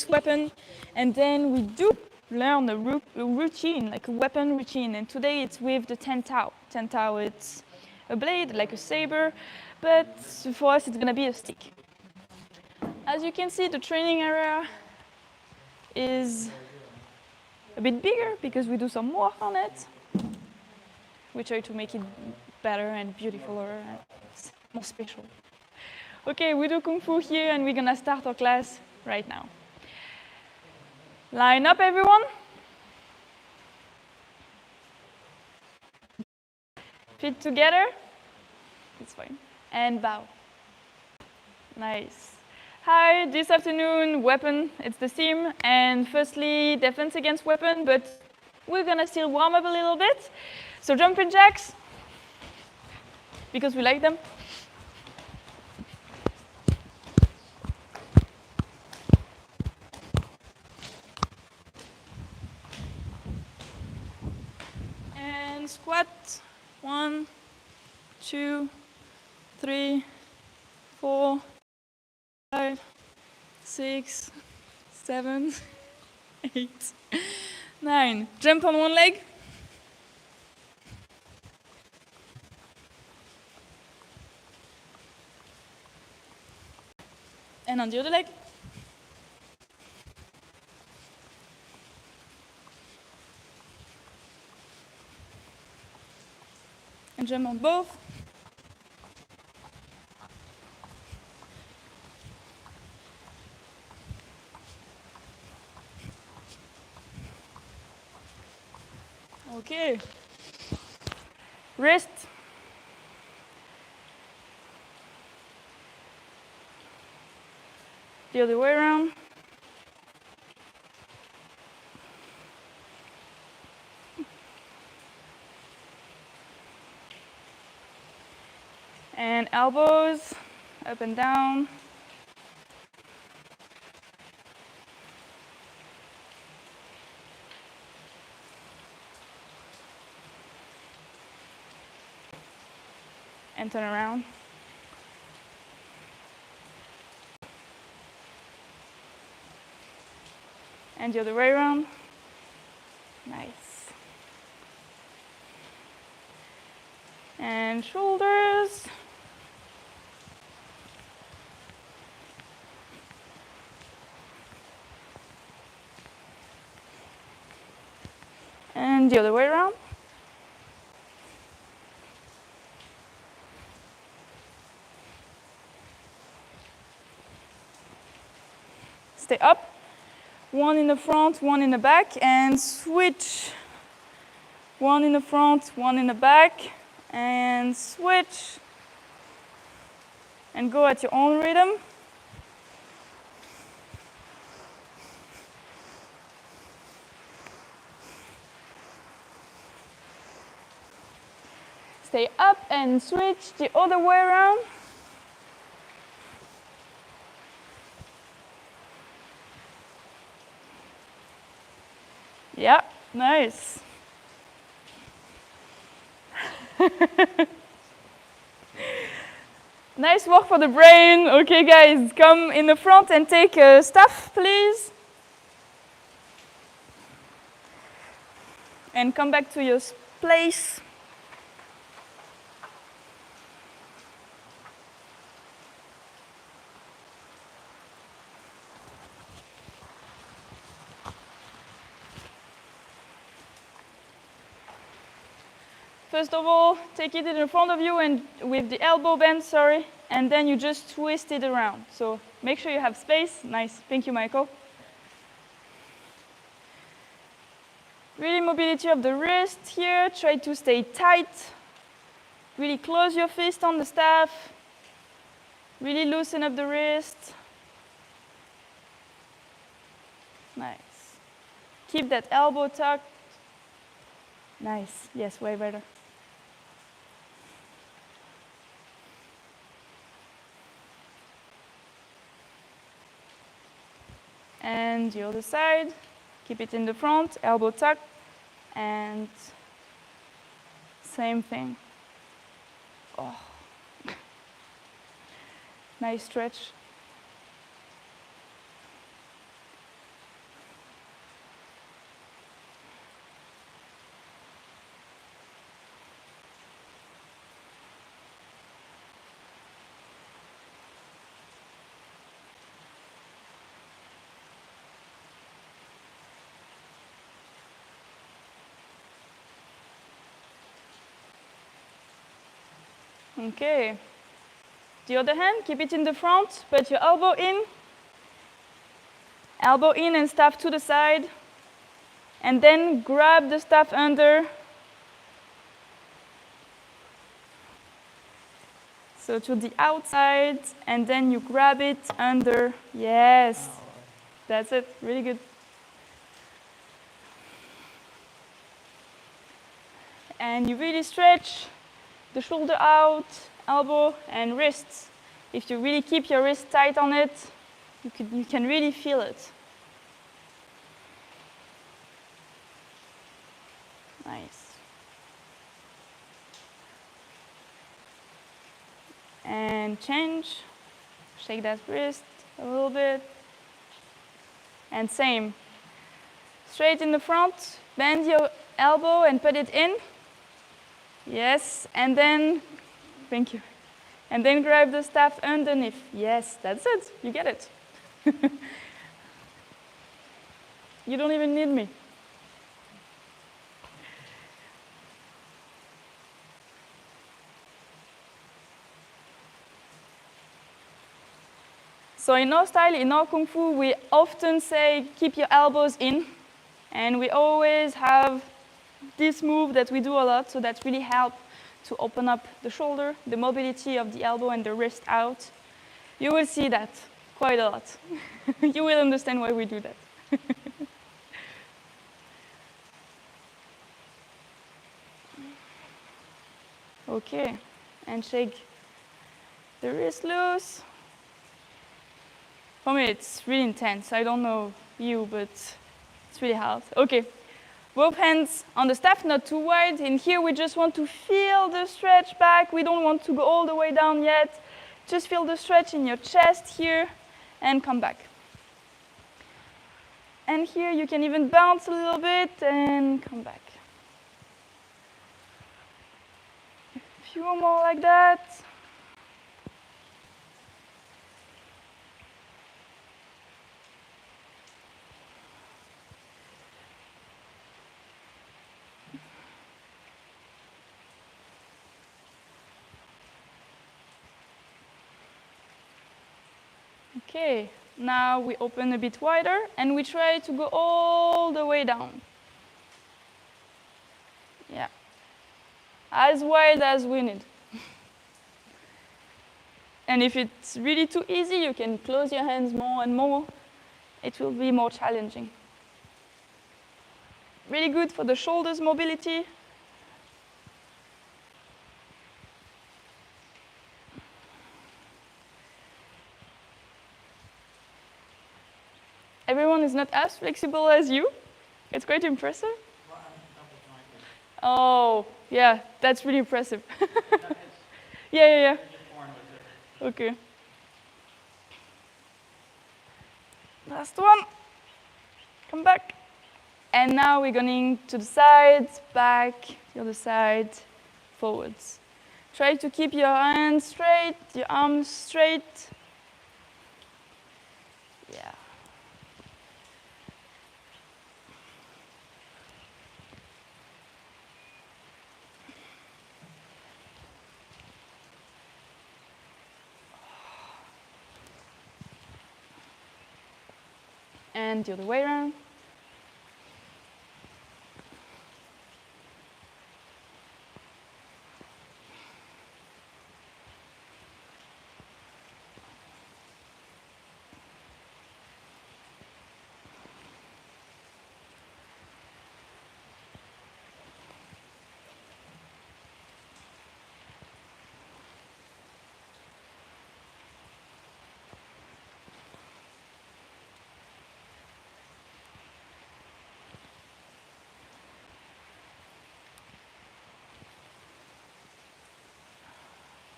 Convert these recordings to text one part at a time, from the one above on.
weapon, and then we do learn a routine, like a weapon routine, and today it's with the Tentao. Tentao, it's a blade, like a saber, but for us it's gonna be a stick. As you can see, the training area is a bit bigger because we do some work on it. We try to make it better and beautiful and more special. Okay, we do Kung Fu here and we're gonna start our class right now. Line up, everyone. Feet together. It's fine. And bow. Nice. Hi, this afternoon, weapon, it's the theme. And firstly, defense against weapon, but we're gonna still warm up a little bit. So jumping jacks, because we like them. And squat. 1, 2, 3, 4, 5, 6, 7, 8, 9. Jump on one leg. And on the other leg. And jump on both. Okay. Wrist. The other way around. And elbows up and down. And turn around. And the other way around. Nice. And shoulders. And the other way around. Stay up. One in the front, one in the back, and switch. One in the front, one in the back, and switch. And go at your own rhythm. Stay up and switch the other way around. Yeah, nice. Nice work for the brain. Okay, guys, come in the front and take a staff, please. And come back to your place. First of all, take it in front of you and with the elbow bend, and then you just twist it around. So make sure you have space. Nice. Thank you, Michael. Really mobility of the wrist here. Try to stay tight. Really close your fist on the staff. Really loosen up the wrist. Nice. Keep that elbow tucked. Nice. Yes, way better. And the other side, keep it in the front, elbow tucked, and same thing. Oh. Nice stretch. Okay. The other hand, keep it in the front, put your elbow in and staff to the side, and then grab the staff under. So to the outside, and then you grab it under. Yes, that's it, really good. And you really stretch the shoulder out, elbow and wrists. If you really keep your wrist tight on it, you can really feel it. Nice. And change. Shake that wrist a little bit. And same. Straight in the front, bend your elbow and put it in. Yes, and then, thank you. And then grab the staff underneath. Yes, that's it, you get it. You don't even need me. So in our style, in our Kung Fu, we often say, keep your elbows in. And we always have this move that we do a lot, so that really helps to open up the shoulder, the mobility of the elbow and the wrist out. You will see that quite a lot. You will understand why we do that. Okay, and shake the wrist loose. For me, it's really intense. I don't know you, but it's really hard. Okay, both hands on the staff, not too wide. In here, we just want to feel the stretch back. We don't want to go all the way down yet. Just feel the stretch in your chest here, and come back. And here, you can even bounce a little bit and come back. A few more like that. Okay, now we open a bit wider and we try to go all the way down. Yeah, as wide as we need. And if it's really too easy, you can close your hands more and more. It will be more challenging. Really good for the shoulders mobility. Everyone is not as flexible as you. It's quite impressive. Oh, yeah, that's really impressive. Yeah. Okay. Last one. Come back. And now we're going to the sides, back, the other side, forwards. Try to keep your hands straight, your arms straight. Yeah. And the other way around.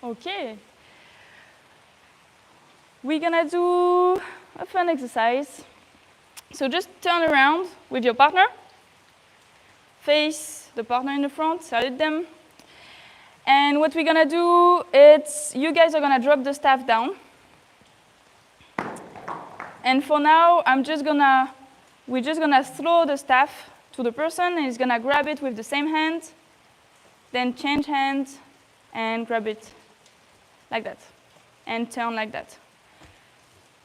Okay. We're gonna do a fun exercise. So just turn around with your partner. Face the partner in the front, salute them. And what we're gonna do is, you guys are gonna drop the staff down. And for now, we're just gonna throw the staff to the person, and he's gonna grab it with the same hand, then change hands and grab it like that, and turn like that.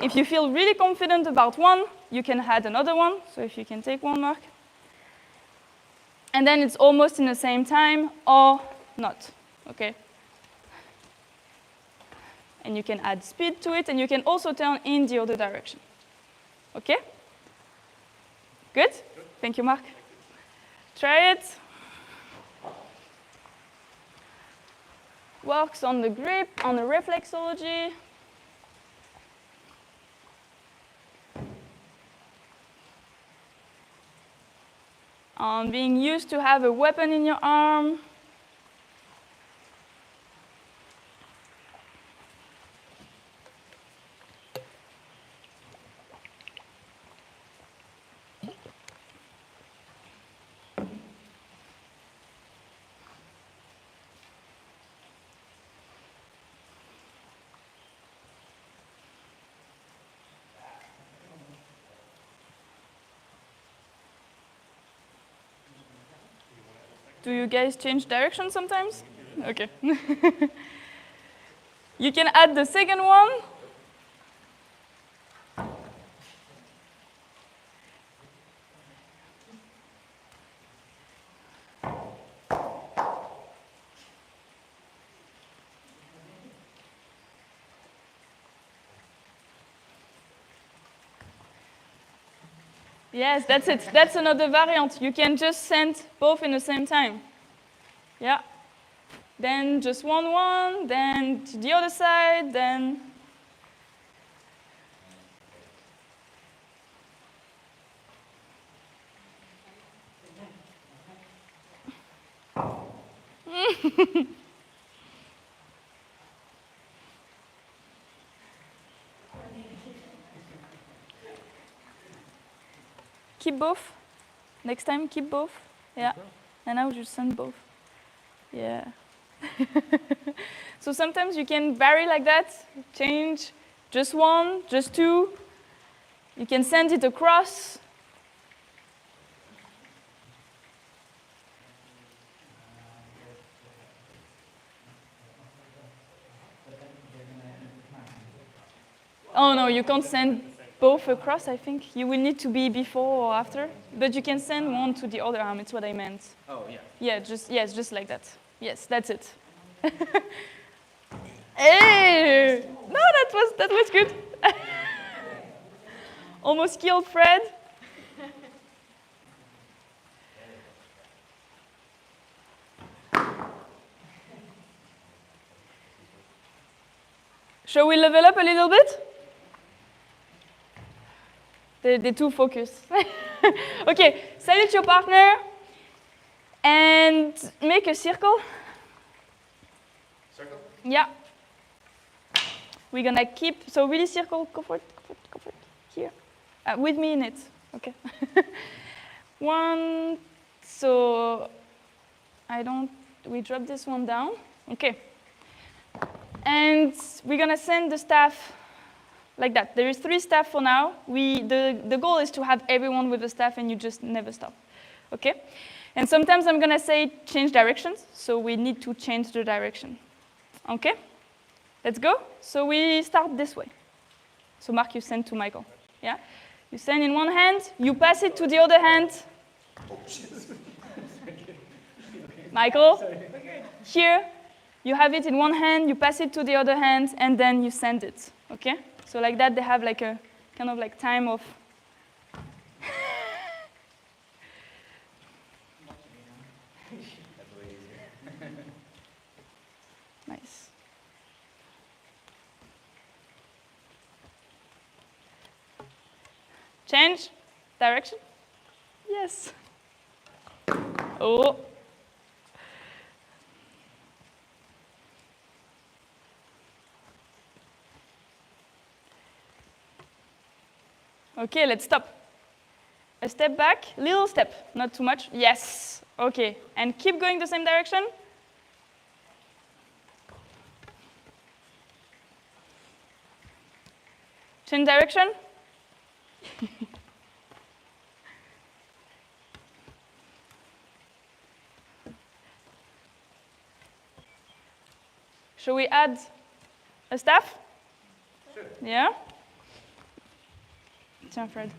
If you feel really confident about one, you can add another one. So if you can take one, Mark. And then it's almost in the same time or not, okay? And you can add speed to it, and you can also turn in the other direction. Okay? Good? Thank you, Mark. Try it. Works on the grip, on the reflexology. On being used to have a weapon in your arm. Do you guys change direction sometimes? Okay. You can add the second one. Yes, that's it. That's another variant. You can just send both in the same time. Yeah. Then just one, then to the other side, then... Keep both. Next time, keep both. Yeah. And now just send both. Yeah. So sometimes you can vary like that, change just one, just two. You can send it across. Oh no, you can't send both across, I think. You will need to be before or after. But you can send one to the other arm, it's what I meant. Oh, yeah. Yeah, just like that. Yes, that's it. Hey! No, that was good. Almost killed Fred. Shall we level up a little bit? They're too focused. Okay, salute your partner and make a circle. Circle? Yeah. We're gonna keep, so really circle, go for it, here. With me in it, okay. One, so we drop this one down, okay. And we're gonna send the staff like that. There is 3 staff for now. The goal is to have everyone with the staff and you just never stop, okay? And sometimes I'm gonna say change directions, so we need to change the direction, okay? Let's go. So we start this way. So Mark, you send to Michael, yeah? You send in one hand, you pass it to the other hand. Michael, here, you have it in one hand, you pass it to the other hand, and then you send it, okay? So like that, they have like a kind of like time of... Nice. Change direction? Yes. Oh. Okay, let's stop. A step back, little step, not too much. Yes, okay. And keep going the same direction. Change direction. Shall we add A staff? Sure. Yeah? Tiens, Fred.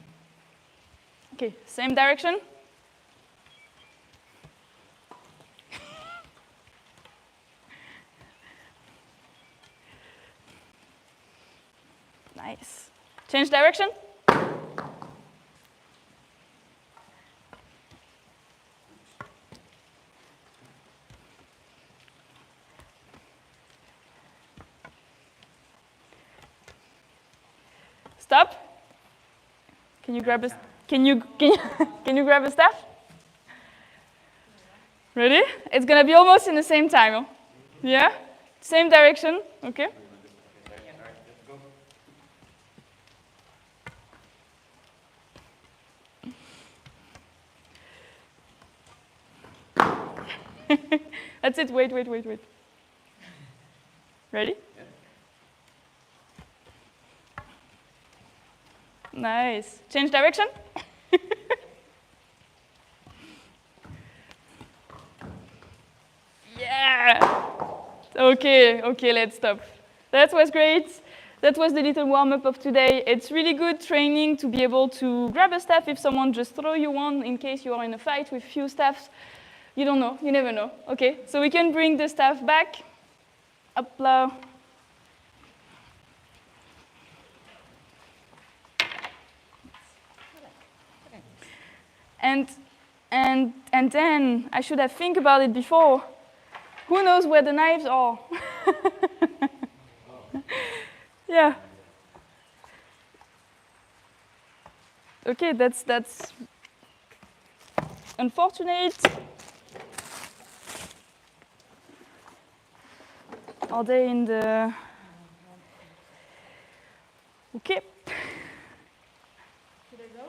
Okay, same direction. Nice. Change direction. Stop. Can you grab a can you can you grab a staff? Ready? It's gonna be almost in the same time. Yeah? Same direction. Okay. That's it. Wait. Ready? Nice. Change direction. Yeah. Okay, let's stop. That was great. That was the little warm-up of today. It's really good training to be able to grab a staff if someone just throw you one in case you are in a fight with few staffs. You don't know, you never know. Okay, so we can bring the staff back. Up low. And then I should have think about it before. Who knows where the knives are? Yeah. Okay, that's unfortunate. Are they in the? Okay. Should I go?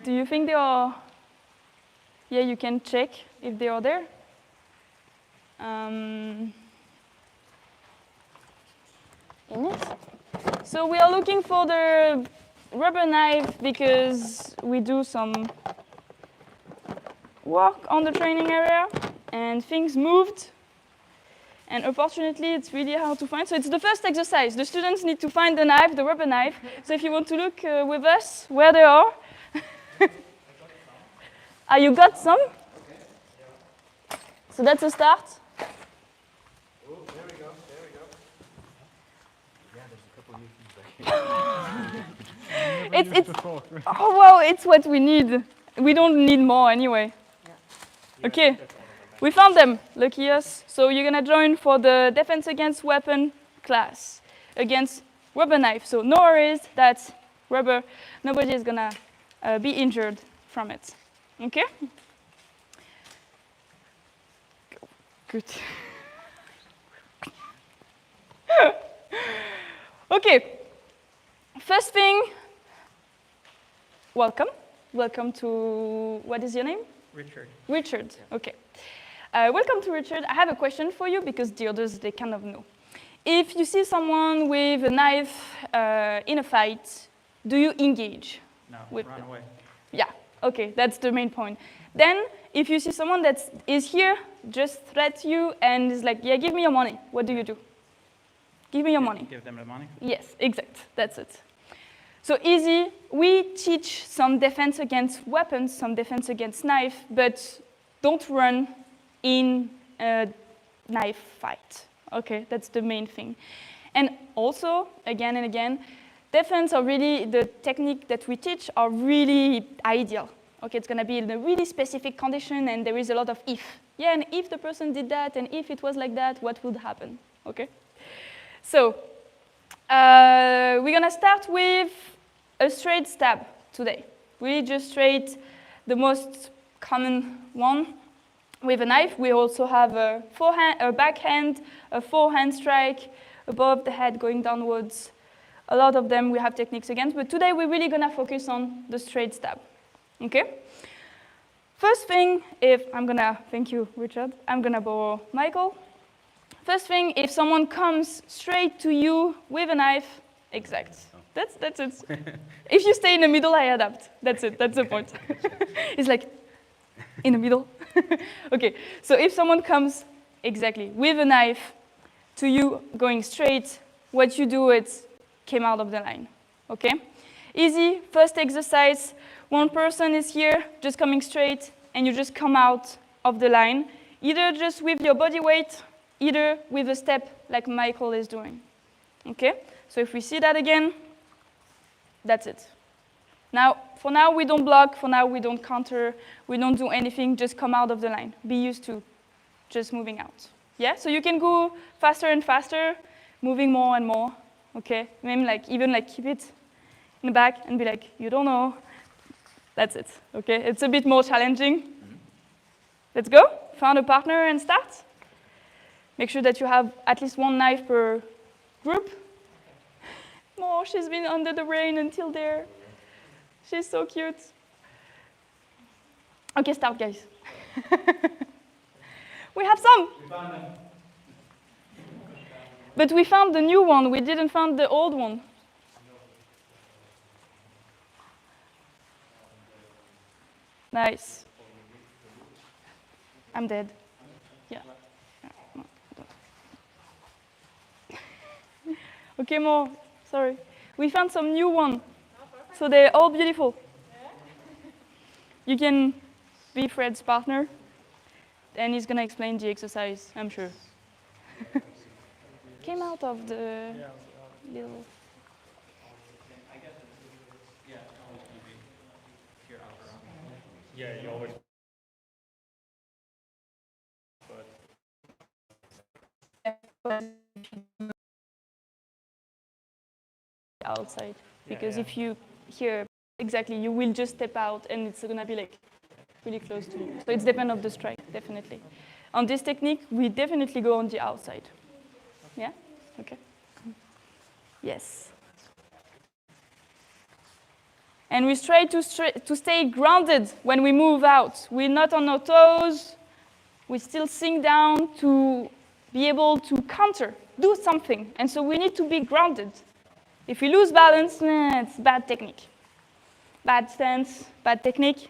Do you think they are? Yeah, you can check if they are there. In it. So we are looking for the rubber knife because we do some work on the training area and things moved. And unfortunately, it's really hard to find. So it's the first exercise. The students need to find the knife, the rubber knife. So if you want to look with us where they are. You got some? So that's a start. Oh, there we go. Yeah, there's a couple of it's oh wow, it's what we need. We don't need more anyway. Yeah. Okay, we found them. Lucky us. So you're gonna join for the defense against weapon class against rubber knife. So no worries, that's rubber. Nobody is gonna be injured from it. Okay? Good. Okay. First thing, welcome. Welcome to, what is your name? Richard. Richard, yeah. Okay. Welcome to Richard. I have a question for you because the others, they kind of know. If you see someone with a knife in a fight, do you engage? No, with run them? away. Yeah, okay, that's the main point. Then, if you see someone that is here, just threat you and is like, yeah, give me your money. What do you do? Give me your money. Give them the money? Yes, exact, that's it. So easy, we teach some defense against weapons, some defense against knife, but don't run in a knife fight. Okay, that's the main thing. And also, again and again, defense are really, the technique that we teach are really ideal. Okay, it's gonna be in a really specific condition and there is a lot of if. Yeah, and if the person did that and if it was like that, what would happen? Okay? So, we're gonna start with a straight stab today. We just straight, the most common one with a knife. We also have a backhand, a forehand strike, above the head going downwards. A lot of them we have techniques against, but today we're really gonna focus on the straight stab, okay? First thing, thank you, Richard, I'm gonna borrow Michael. First thing, if someone comes straight to you with a knife, exact. That's it. If you stay in the middle, I adapt. That's it, that's the point. It's like, in the middle. Okay, so if someone comes, exactly, with a knife, to you going straight, what you do is came out of the line, okay? Easy, first exercise, one person is here, just coming straight, and you just come out of the line, either just with your body weight, either with a step like Michael is doing, okay? So if we see that again, that's it. Now, for now, we don't block, for now, we don't counter, we don't do anything, just come out of the line. Be used to just moving out. Yeah, so you can go faster and faster, moving more and more, okay? Maybe even keep it in the back and be like, you don't know. That's it, okay? It's a bit more challenging. Let's go, find a partner and start. Make sure that you have at least one knife per group. Oh, she's been under the rain until there. She's so cute. Okay, start, guys. We have some. We found them. But we found the new one. We didn't find the old one. Nice. I'm dead. Yeah. Okay, more. Sorry. We found some new one. So they're all beautiful. You can be Fred's partner, and he's going to explain the exercise, I'm sure. Came out of the little... Yeah, you always. outside, because if you hear exactly, you will just step out and it's going to be like really close to you. So it's depend of the strike, definitely. On this technique, we definitely go on the outside. Yeah? Okay. Yes. And we try to stay grounded when we move out. We're not on our toes. We still sink down to be able to counter, do something. And so we need to be grounded. If we lose balance, it's bad technique. Bad stance, bad technique.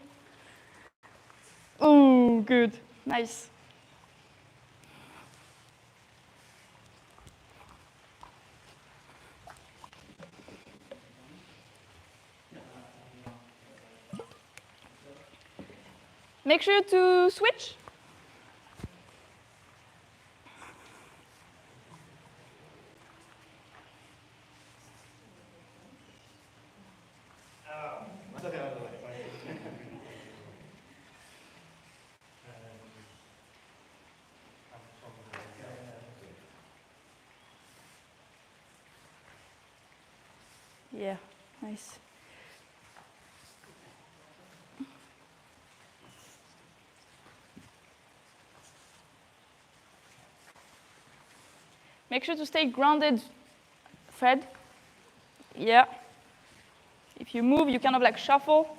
Oh, good. Nice. Make sure to switch. Yeah, nice. Make sure to stay grounded, Fred. Yeah. If you move, you kind of like shuffle,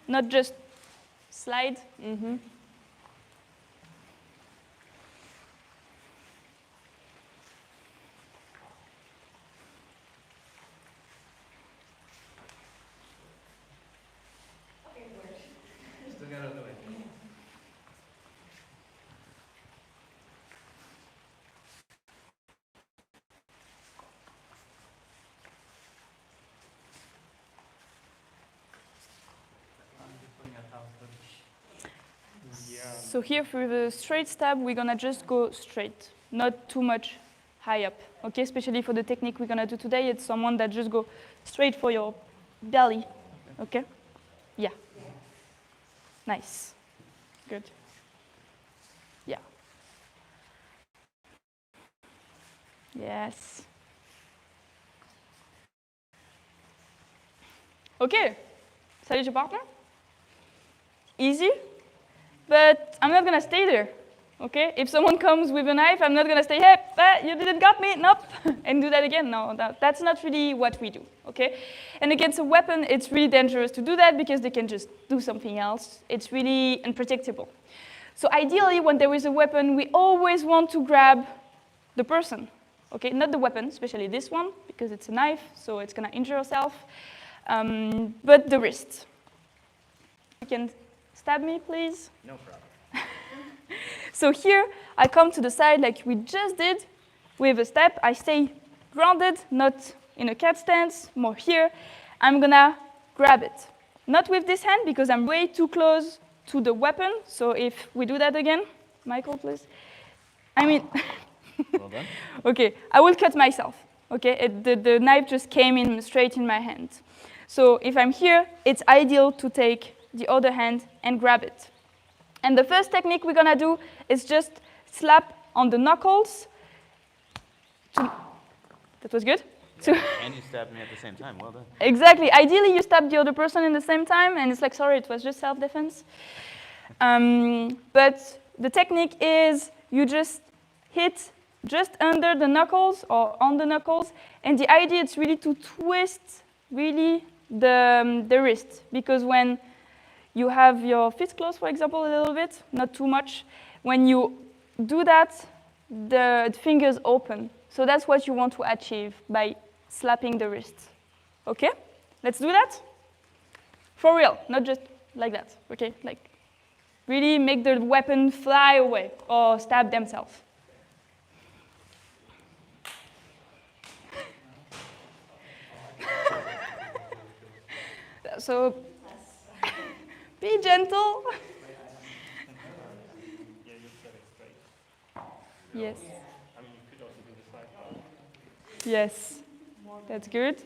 not just slide. Mm-hmm. Still got out of the way. So here for the straight stab, we're gonna just go straight, not too much high up. Okay, especially for the technique we're gonna do today, it's someone that just go straight for your belly. Okay? Yeah. Nice. Good. Yeah. Yes. Okay. Salute your partner. Easy. But I'm not going to stay there, okay? If someone comes with a knife, I'm not going to say, hey, you didn't got me, nope, and do that again. No, that's not really what we do, okay? And against a weapon, it's really dangerous to do that because they can just do something else. It's really unpredictable. So ideally, when there is a weapon, we always want to grab the person, okay? Not the weapon, especially this one, because it's a knife, so it's going to injure yourself, but the wrist. You can stab me, please? No problem. So here, I come to the side like we just did, with a step. I stay grounded, not in a cat stance, more here. I'm gonna grab it. Not with this hand, because I'm way too close to the weapon. So if we do that again, Michael, please. I mean, Well done. okay, I will cut myself. Okay, the knife just came in straight in my hand. So if I'm here, it's ideal to take the other hand and grab it. And the first technique we're gonna do is just slap on the knuckles. That was good? Yeah, and you stabbed me at the same time. Well done. Exactly. Ideally, you stab the other person in the same time, and it's like, sorry, it was just self-defense. But the technique is you just hit just under the knuckles or on the knuckles, and the idea is really to twist really the wrist, because when you have your fist closed, for example, a little bit, not too much, when you do that, the fingers open. So that's what you want to achieve by slapping the wrist. Okay? Let's do that? For real, not just like that, okay? Like, really make the weapon fly away or stab themselves. So, be gentle. Yes. I mean, you could also do the side part. Yes. That's good.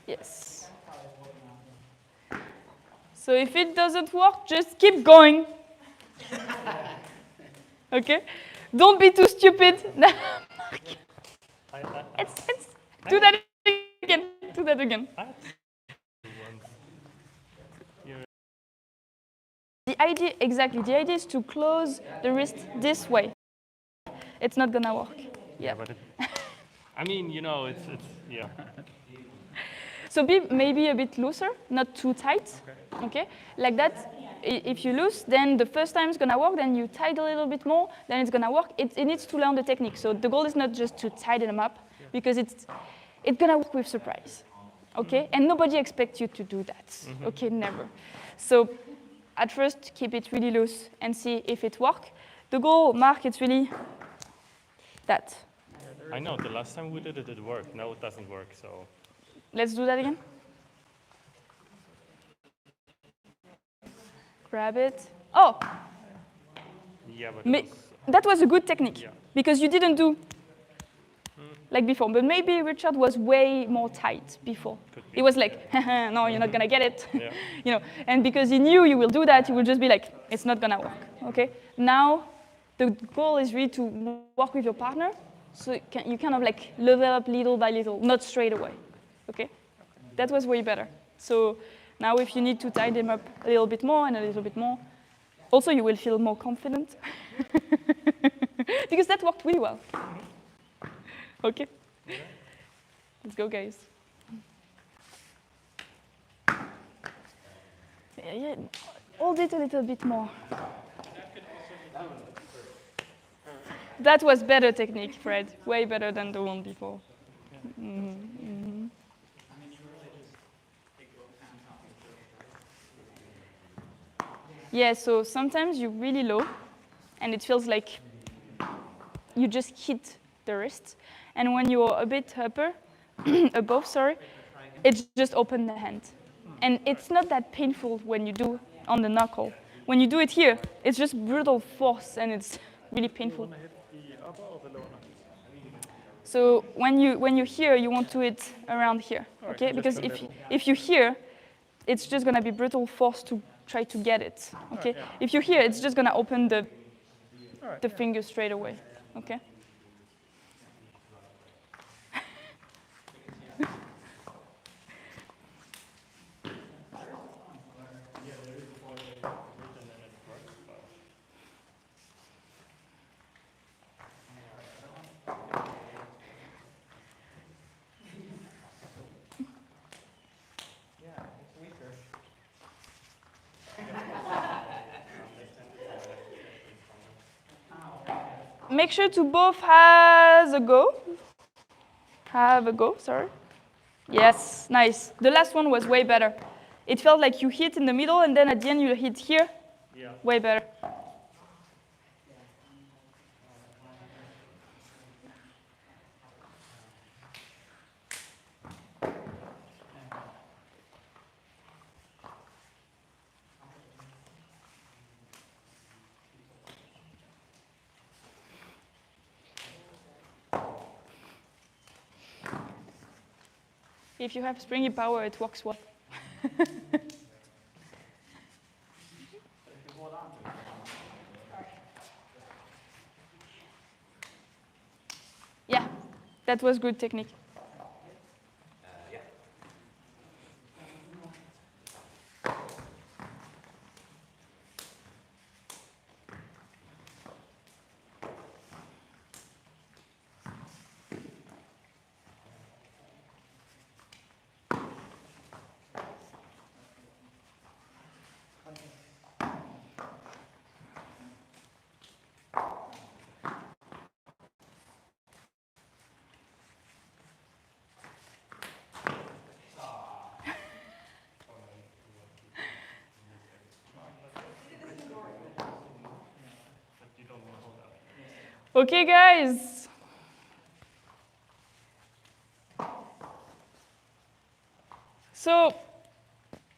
Yes. So if it doesn't work, just keep going. Okay? Don't be too stupid. It's do that again. Do that again. The idea, exactly, the idea is to close the wrist this way. It's not gonna work. Yeah. But I mean, you know, it's yeah. So be maybe a bit looser, not too tight. Okay? Like that. If you loose, then the first time it's gonna work, then you tight a little bit more, then it's gonna work. It needs to learn the technique. So the goal is not just to tighten them up, because it's gonna work with surprise. Okay? And nobody expects you to do that. Okay, never. So at first, keep it really loose and see if it works. The goal, Mark, it's really that. I know, the last time we did it, it worked. Now it doesn't work, so. Let's do that again. Grab it. Oh, Yeah, but that was a good technique, Yeah. because you didn't do like before. But maybe Richard was way more tight before. Could be. He was like, no, you're not gonna get it. Yeah. You know, and because he knew you will do that, he will just be like, it's not gonna work. Okay. Now, the goal is really to work with your partner, so you kind of like level up little by little, not straight away. Okay. That was way better. So now, if you need to tie them up a little bit more and a little bit more, also you will feel more confident, because that worked really well. Okay. Let's go, guys. Yeah, hold it a little bit more. That was better technique, Fred. Way better than the one before. Yeah, so sometimes you're really low, and it feels like you just hit the wrist. And when you're a bit above, sorry, it's just open the hand. And it's not that painful when you do on the knuckle. When you do it here, it's just brutal force, and it's really painful. So when you're here, you want to hit around here, okay? Because if you're here, it's just gonna be brutal force to try to get it, okay? If you're here, it's just gonna open the finger straight away, okay? Make sure to both have a go, sorry. Yes, nice. The last one was way better. It felt like you hit in the middle, and then at the end you hit here. Yeah. Way better. If you have springy power, it works well. Yeah, that was good technique. Okay, guys. So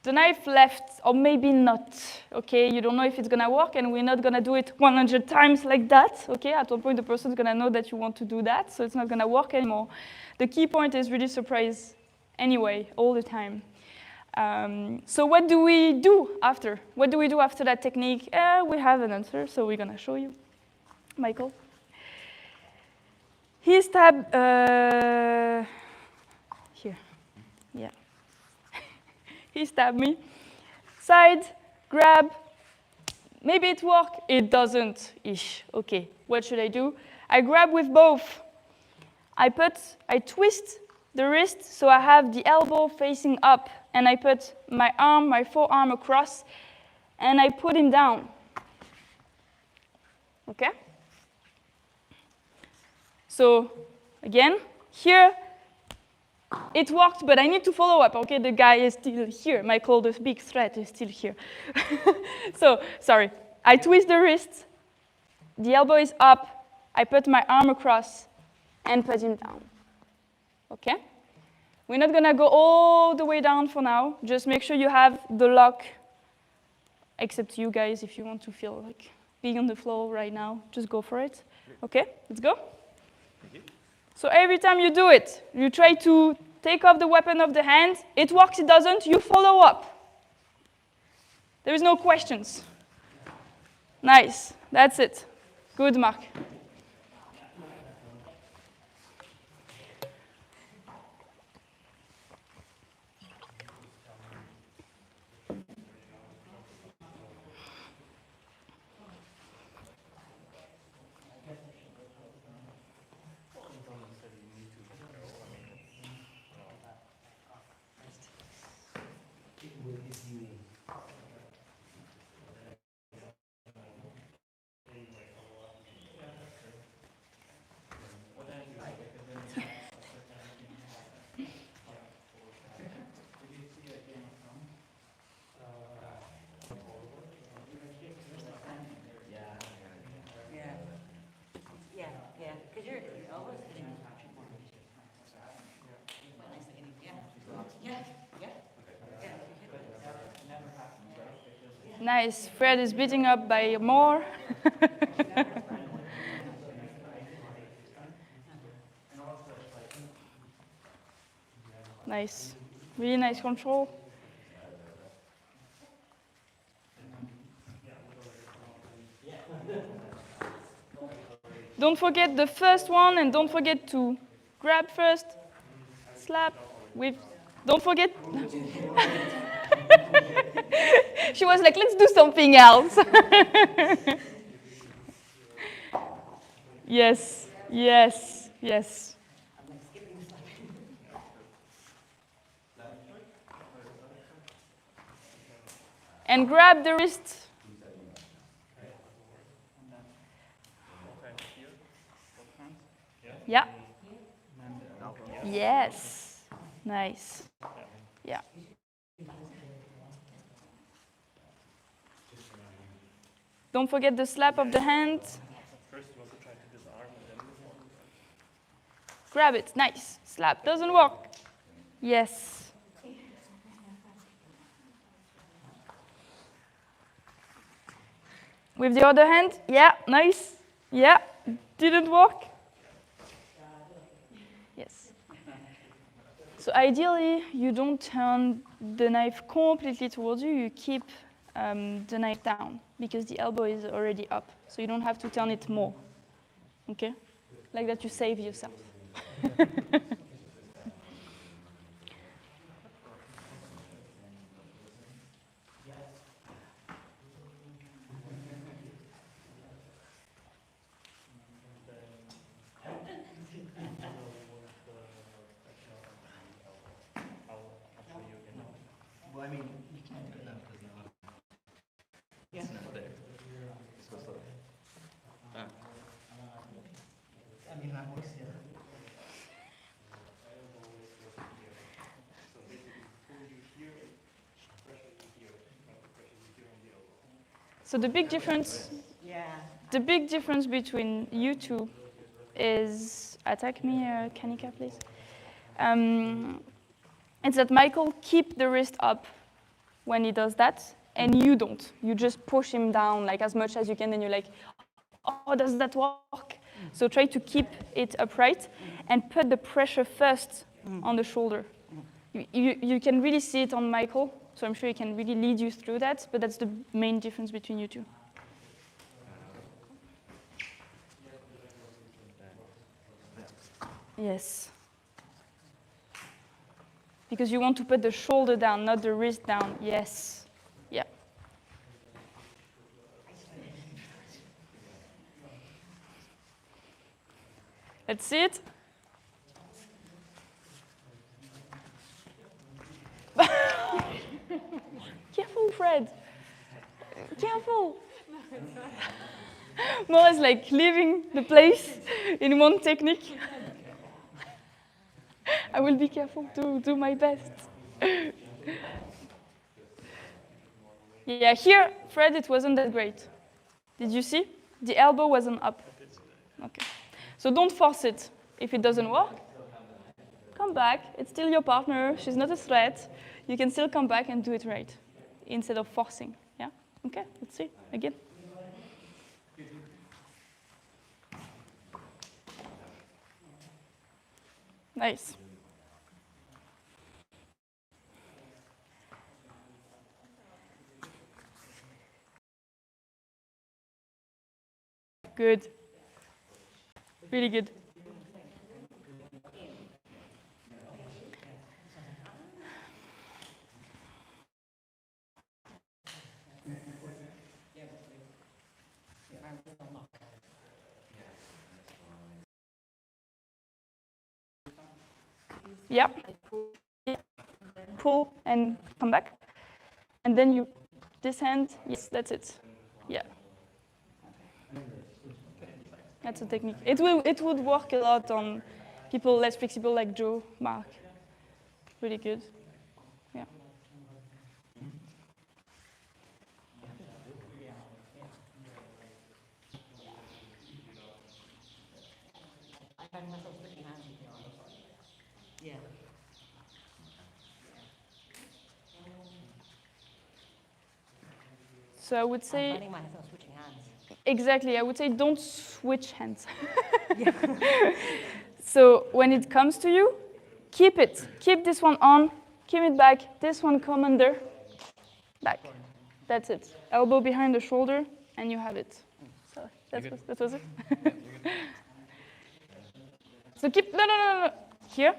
the knife left, or maybe not. Okay, you don't know if it's gonna work, and we're not gonna do it 100 times like that. Okay, at one point the person's gonna know that you want to do that, so it's not gonna work anymore. The key point is really surprise anyway, all the time. So what do we do after? What do we do after that technique? We have an answer, so we're gonna show you. Michael. He stabbed, here, yeah. He stabbed me. Side, grab, maybe it worked, it doesn't-ish. Okay, what should I do? I grab with both. I twist the wrist so I have the elbow facing up, and I put my forearm across, and I put him down. Okay? So, again, here, it worked, but I need to follow up. Okay, the guy is still here. Michael, the big threat, is still here. So, sorry. I twist the wrist, the elbow is up, I put my arm across, and put him down. Okay? We're not gonna go all the way down for now. Just make sure you have the lock, except you guys, if you want to feel like being on the floor right now, just go for it. Okay, let's go. So every time you do it, you try to take off the weapon of the hand. It works, it doesn't, you follow up. There is no questions. Nice, that's it. Good, Mark. Nice. Fred is beating up by more. Nice. Really nice control. Don't forget the first one, and don't forget to grab first, slap with, don't forget. She was like, let's do something else. Yes, yes, yes. And grab the wrist. Yeah. Yes. Nice. Yeah. Don't forget the slap of the hand. First, you want to try to disarm and then disarm. Grab it. Nice. Slap doesn't work. Yes. With the other hand. Yeah, nice. Yeah, didn't work. Yes. So ideally, you don't turn the knife completely towards you. You keep the knife down because the elbow is already up. So you don't have to turn it more. Okay? Like that you save yourself. I'll show you again. Well, I mean, you can't do it now because now it's not there. It's supposed to. I mean, that works, yeah. So basically, pull you here, pressure you here, not the pressure you here on the elbow. So the big difference between you two is, attack me, Kanika, please. It's that Michael keep the wrist up when he does that, and you don't. You just push him down like as much as you can, and you're like, oh, does that work? So try to keep it upright and put the pressure first on the shoulder. You can really see it on Michael, so I'm sure he can really lead you through that, but that's the main difference between you two. Yes. Because you want to put the shoulder down, not the wrist down. Yes. Yeah. Let's see it. Careful, Fred. Careful. More is like leaving the place in one technique. I will be careful to do my best. Yeah, here, Fred, it wasn't that great. Did you see? The elbow wasn't up. Okay. So don't force it. If it doesn't work, come back. It's still your partner. She's not a threat. You can still come back and do it right instead of forcing. Yeah? Okay, let's see. Again. Nice. Good. Really good. Yeah. Pull and come back. And then you, this hand, yes, that's it. Yeah. That's a technique. It would work a lot on people less flexible like Joe, Mark. Really good. Yeah. I find myself switching hands. Yeah. So I would I'm say, finding myself switching hands. exactly, I would say don't switch hands. So when it comes to you, keep it. Keep this one on, keep it back, this one come under, back. That's it. Elbow behind the shoulder, and you have it. So that was it. So keep, no. Here,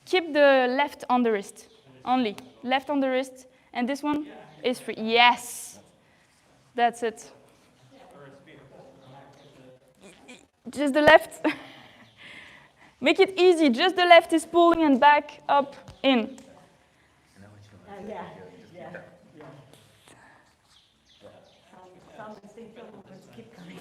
keep the left on the wrist, only. Left on the wrist, and this one is free. Yes, that's it. Just the left. Make it easy, just the left is pulling and back, up, in. Yeah. Some instinctual movements keep coming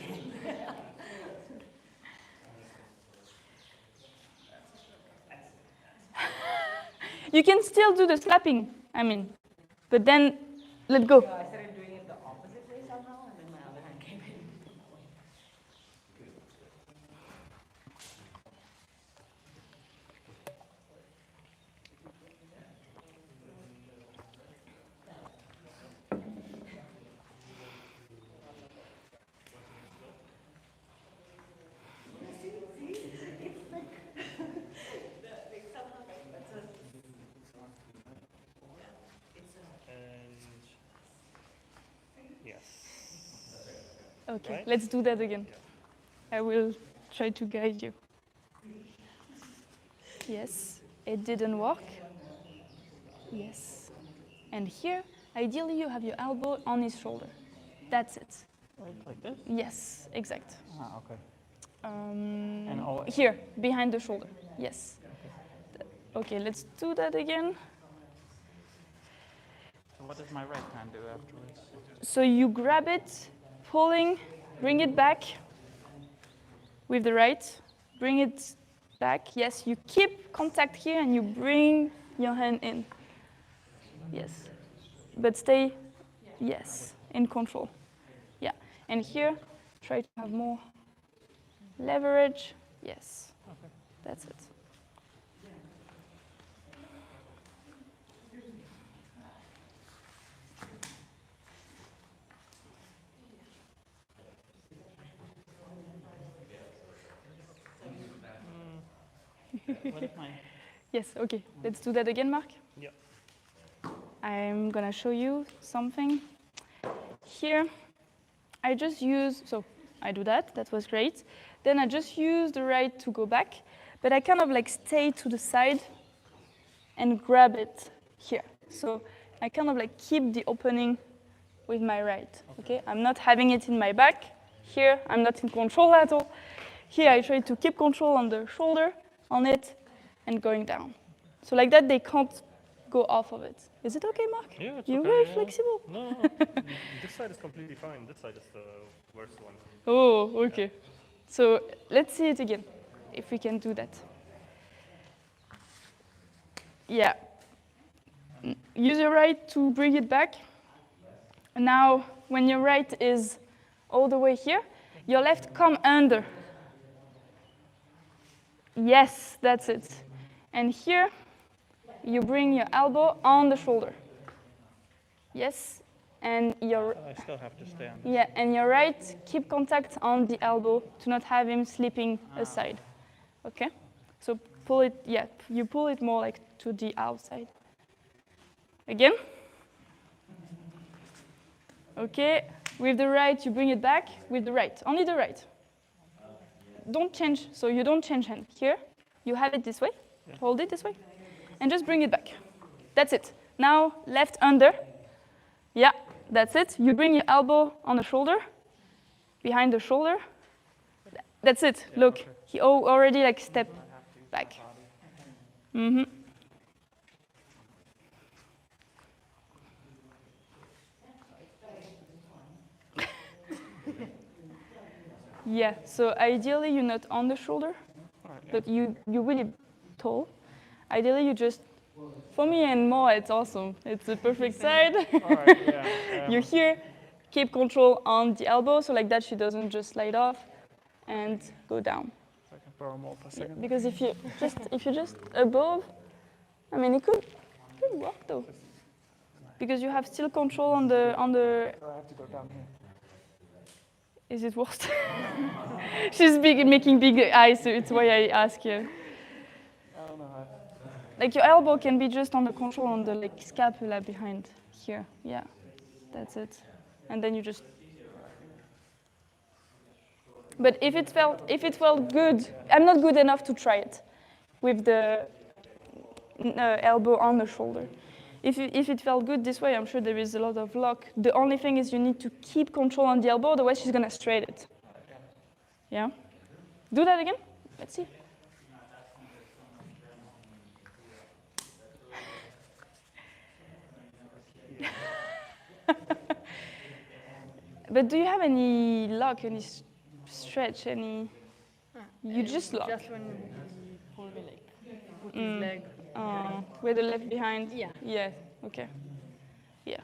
in. You can still do the slapping, I mean, but then let go. So I started doing it the opposite way somehow, and then my other hand came in. And yes. Okay, Right? let's do that again. I will try to guide you. Yes, it didn't work. Yes. And here, ideally, you have your elbow on his shoulder. That's it. Right, like this? Yes, exact. Ah, okay. all- Here, behind the shoulder. Yes. Okay, let's do that again. So what does my right hand do afterwards? So you grab it, pulling, bring it back with the right, bring it back. Yes, you keep contact here and you bring your hand in. Yes. But stay, yes, in control. Yeah. And here, try to have more leverage. Yes. Okay. That's it. What if my... Yes, okay. Let's do that again, Mark. Yeah. I'm going to show you something. Here, I just use, so I do that. That was great. Then I just use the right to go back, but I kind of like stay to the side and grab it here. So I kind of like keep the opening with my right, okay? I'm not having it in my back. Here, I'm not in control at all. Here, I try to keep control on the shoulder, on it, and going down. So like that, they can't go off of it. Is it okay, Mark? Yeah, it's You're okay, very yeah. flexible. No. This side is completely fine. This side is the worst one. Oh, okay. So let's see it again, if we can do that. Yeah. Use your right to bring it back. Now, when your right is all the way here, your left come under. Yes, that's it. And here, you bring your elbow on the shoulder. Yes, and your I still have to stay on this. yeah, and your right, keep contact on the elbow to not have him slipping aside. Okay? So pull it, yeah, you pull it more like to the outside. Again. Okay, with the right, you bring it back with the right, only the right. Don't change, so you don't change hand. Here, you have it this way, hold it this way, and just bring it back. That's it. Now, left under. Yeah, that's it. You bring your elbow on the shoulder, behind the shoulder. That's it. Look, he already like step back. Mm-hmm. Yeah, so ideally you're not on the shoulder, but you're really tall. Ideally you just, for me and more, it's awesome. It's the perfect side. You're here, keep control on the elbow, so like that she doesn't just slide off and go down. So I can borrow more for a second. Because if you're just above, I mean it could work though. Because you have still control on the So I have to go down here. Is it worse? She's making big eyes, so it's why I ask you. I don't know. Like your elbow can be just on the control on the like scapula behind here. Yeah, that's it. And then you just. But if it felt good, I'm not good enough to try it with the elbow on the shoulder. If it felt good this way, I'm sure there is a lot of lock. The only thing is you need to keep control on the elbow, otherwise she's gonna straight it. Yeah? Do that again? Let's see. But do you have any lock, any stretch, any... You just lock. Just when he pulled me, like, put his leg With the left behind? Yeah. Yeah, okay. Yeah.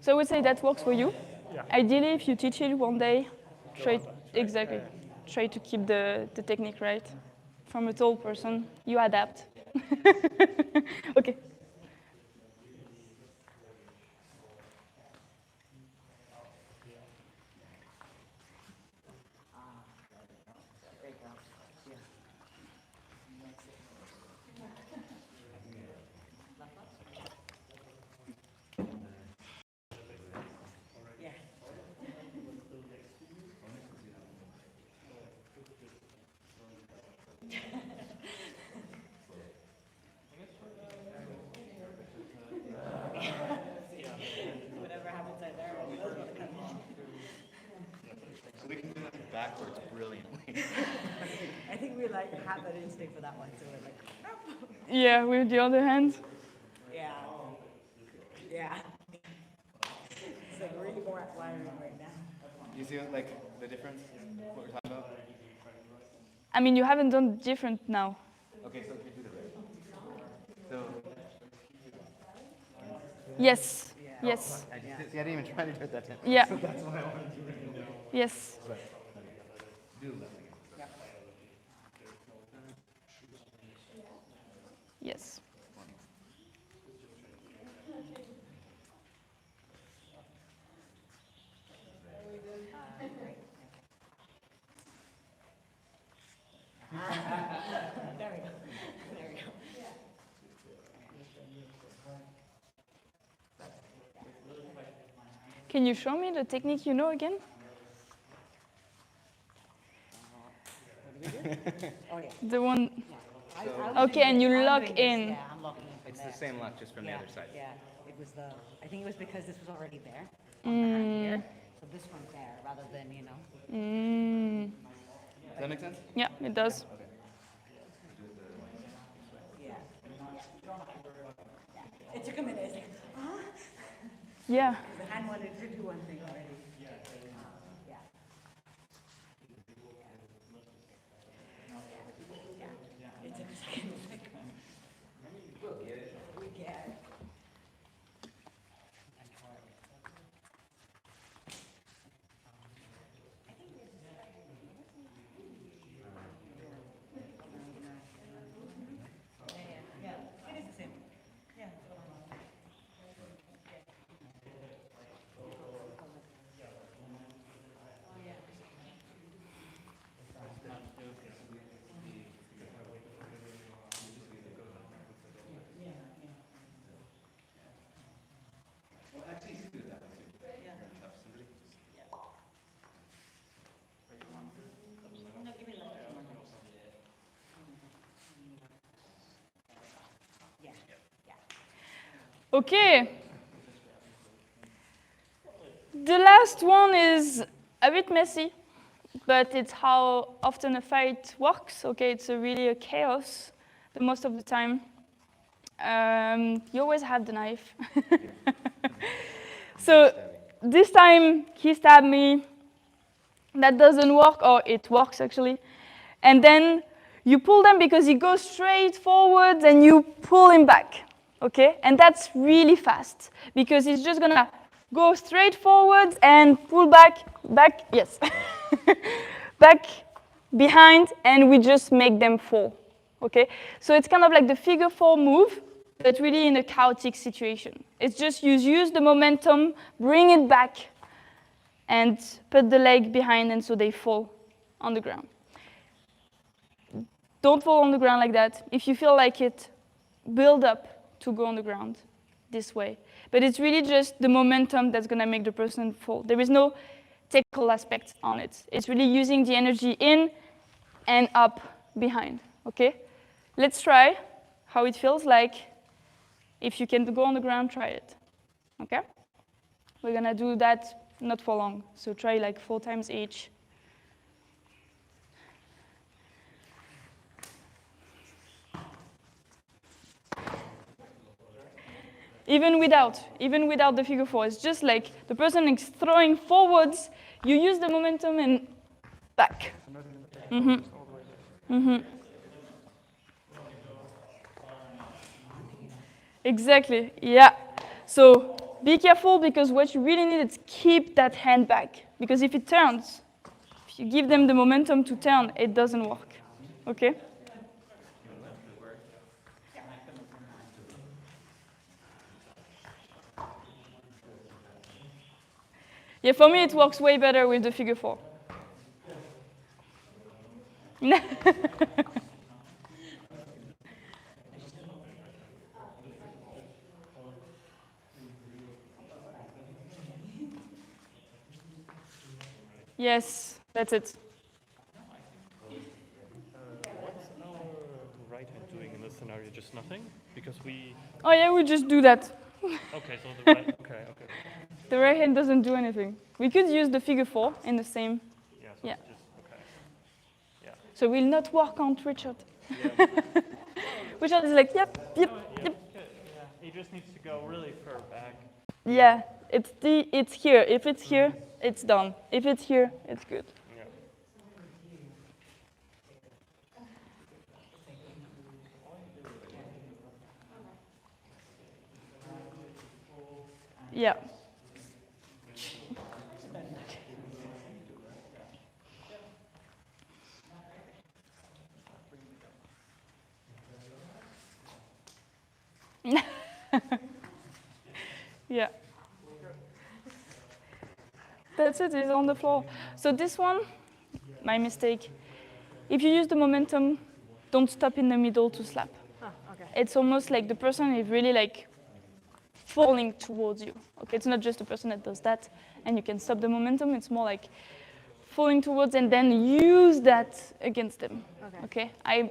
So I would say that works for you. Yeah. Ideally, if you teach it one day, try, on that, exactly, try to keep the technique right. From a tall person, you adapt. Okay. There you go. Yeah. Yeah. Whatever happens out there, knows what'll come in. So we can do that backwards brilliantly. I think we like have that instinct for that one, so we're like, Yeah, with the other hand. yeah, yeah. It's like really more wiring right now. You see like the difference? What we're talking about? I mean, you haven't done different now. Okay, so if you do the right. So Yes, yes, I didn't even try to do it that time. yeah, So that's why I wanted to do it. yes, But, okay. Do the left again. yes. There we go. There we go. Can you show me the technique you know again? What do we do? Oh, yeah. The one, I was okay, and doing you this. I'm lock doing this. in. Yeah, I'm locking in from It's there. the same lock, just from the other side. Yeah, it was the, I think it was because this was already there on the hand here. So this one's there rather than, you know. Does that make sense? Yeah, it does. Yeah. It took a minute. It's like, Yeah, the hand wanted to do one thing already. Yeah. Yeah. It took a second. We get it. Yeah, it is the same. Yeah. No, give me the left one. Yeah, yeah. okay. The last one is a bit messy, but it's how often a fight works. Okay, it's really a chaos the most of the time. You always have the knife. So this time he stabbed me. That doesn't work, or it works actually. And then you pull them because he goes straight forwards and you pull him back. Okay? And that's really fast because he's just gonna go straight forwards and pull back, yes. Back, behind, and we just make them fall. Okay? So it's kind of like the figure 4 move, but really in a chaotic situation. It's just you use the momentum, bring it back, and put the leg behind, and so they fall on the ground. Don't fall on the ground like that. If you feel like it, build up to go on the ground this way. But it's really just the momentum that's going to make the person fall. There is no technical aspect on it. It's really using the energy in and up behind, okay? Let's try how it feels like. If you can go on the ground, try it, okay? We're going to do that not for long, so try like 4 times each. Even without the figure 4, it's just like the person is throwing forwards, you use the momentum and back. Mm-hmm. Mm-hmm. Exactly, yeah. So be careful because what you really need is keep that hand back. Because if it turns, if you give them the momentum to turn, it doesn't work. Okay? Yeah, for me it works way better with the figure 4. Yes, that's it. What's our right hand doing in this scenario? Just nothing? Because we. Oh yeah, we just do that. Okay, so the right. Okay, okay. The right hand doesn't do anything. We could use the figure 4 in the same. Yeah, so Yeah. it's just. Okay. Yeah. So we'll not work on Richard. Yeah. Richard is like, yep, yep, Yeah, yep. yeah. He just needs to go really far back. Yeah, it's here. If it's here, it's done. If it's here, it's good. Yeah. Yeah. Yeah. That's it, it's on the floor. So this one, my mistake. If you use the momentum, don't stop in the middle to slap. Oh, okay. It's almost like the person is really like falling towards you. Okay, it's not just the person that does that and you can stop the momentum, it's more like falling towards and then use that against them. Okay? I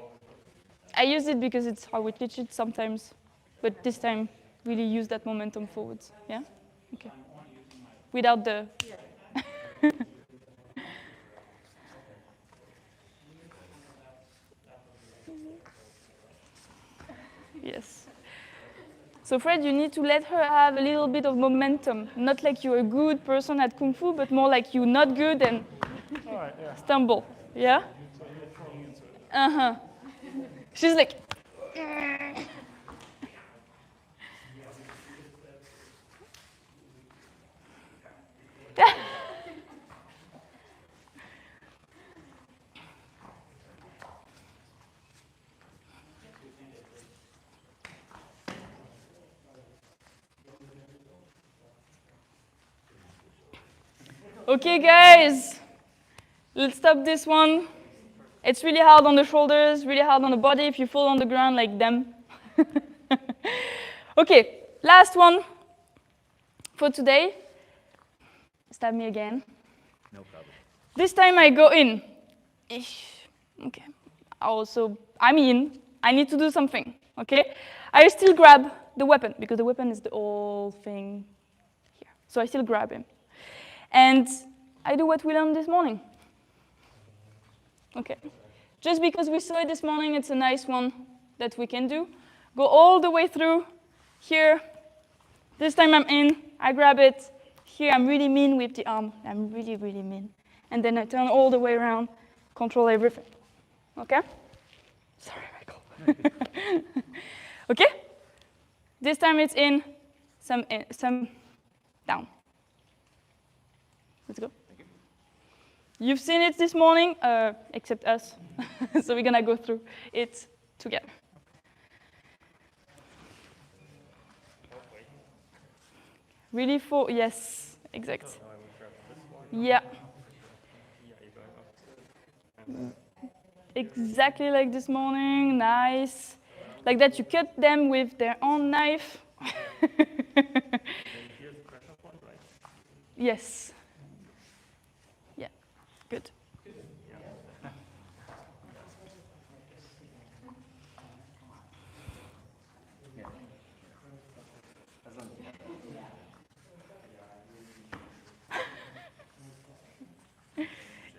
use it because it's how we teach it sometimes, but this time really use that momentum forwards. Yeah? Okay. Without the Yes. So Fred, you need to let her have a little bit of momentum. Not like you're a good person at Kung Fu, but more like you're not good and All right, yeah. stumble. Yeah? Uh-huh. She's like, okay, guys, let's stop this one. It's really hard on the shoulders, really hard on the body if you fall on the ground like them. Okay, last one for today. Stab me again. No problem. This time I go in. Ish. Okay. Also, I'm in. I need to do something. Okay? I still grab the weapon because the weapon is the whole thing here. So I still grab him. And I do what we learned this morning. Okay. Just because we saw it this morning, it's a nice one that we can do. Go all the way through here. This time I'm in. I grab it. Here I'm really mean with the arm. I'm really, really mean. And then I turn all the way around, control everything. Okay? Sorry, Michael. Okay? This time it's in, some down. Let's go. You've seen it this morning, except us. So we're gonna go through it together. Really for, yes, exact. Yeah. Exactly like this morning, nice. Like that you cut them with their own knife. Yes. Yeah, good.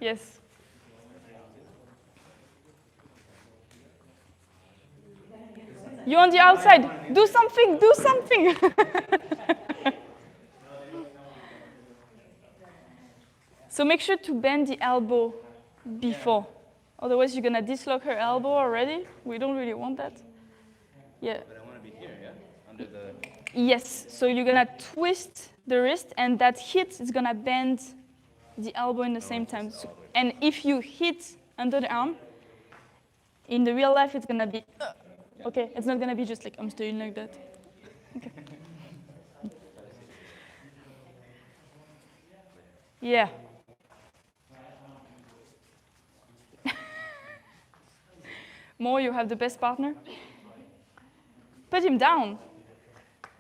Yes. You're on the outside. Do something, do something. So make sure to bend the elbow before. Otherwise, you're going to dislock her elbow already. We don't really want that. Yeah. But I want to be here, yeah? Under Yes, so you're gonna twist the wrist, and that hit is gonna bend the elbow in the same time. So, and if you hit under the arm, in the real life, it's gonna be, okay, it's not gonna be just like, I'm staying like that. Okay. Yeah. More, you have the best partner. Put him down.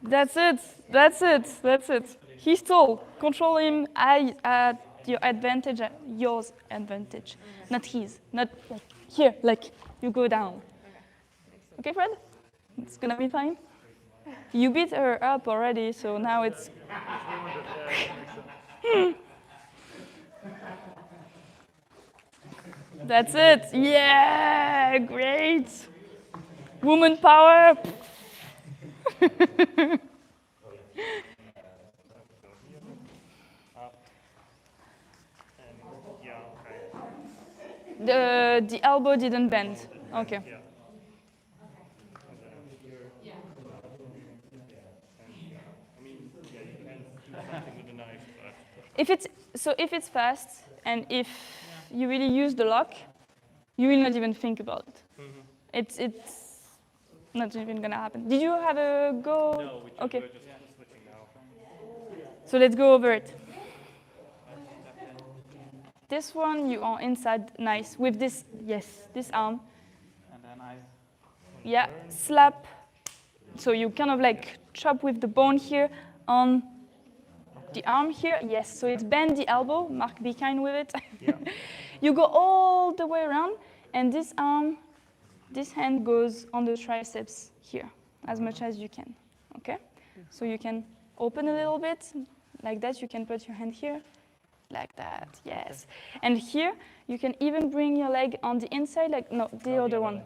That's it. That's it. That's it. He's tall. Control him at your advantage, at yours advantage, not his. Not like here. Like you go down. Okay, Fred? It's gonna be fine. You beat her up already, so now it's. That's it. Yeah, great. Woman power. Up. And yeah, okay. The elbow didn't bend. Okay. Yeah. And then here. And I mean, yeah, you can do something with the knife, but If it's fast and if you really use the lock, you will not even think about it. It's not even gonna happen. Did you have a go? no, Okay. we're just switching now. So let's go over it. This one you are inside, nice. With this, yes, this arm. And then I. Yeah, slap. So you kind of like chop with the bone here on the arm here. Yes, so it's bend the elbow. Mark, be kind with it. Yeah. You go all the way around, and this arm, this hand goes on the triceps here, as much as you can. Okay? So you can open a little bit, like that. You can put your hand here, like that. Yes. And here, you can even bring your leg on the inside, like, no, the other one.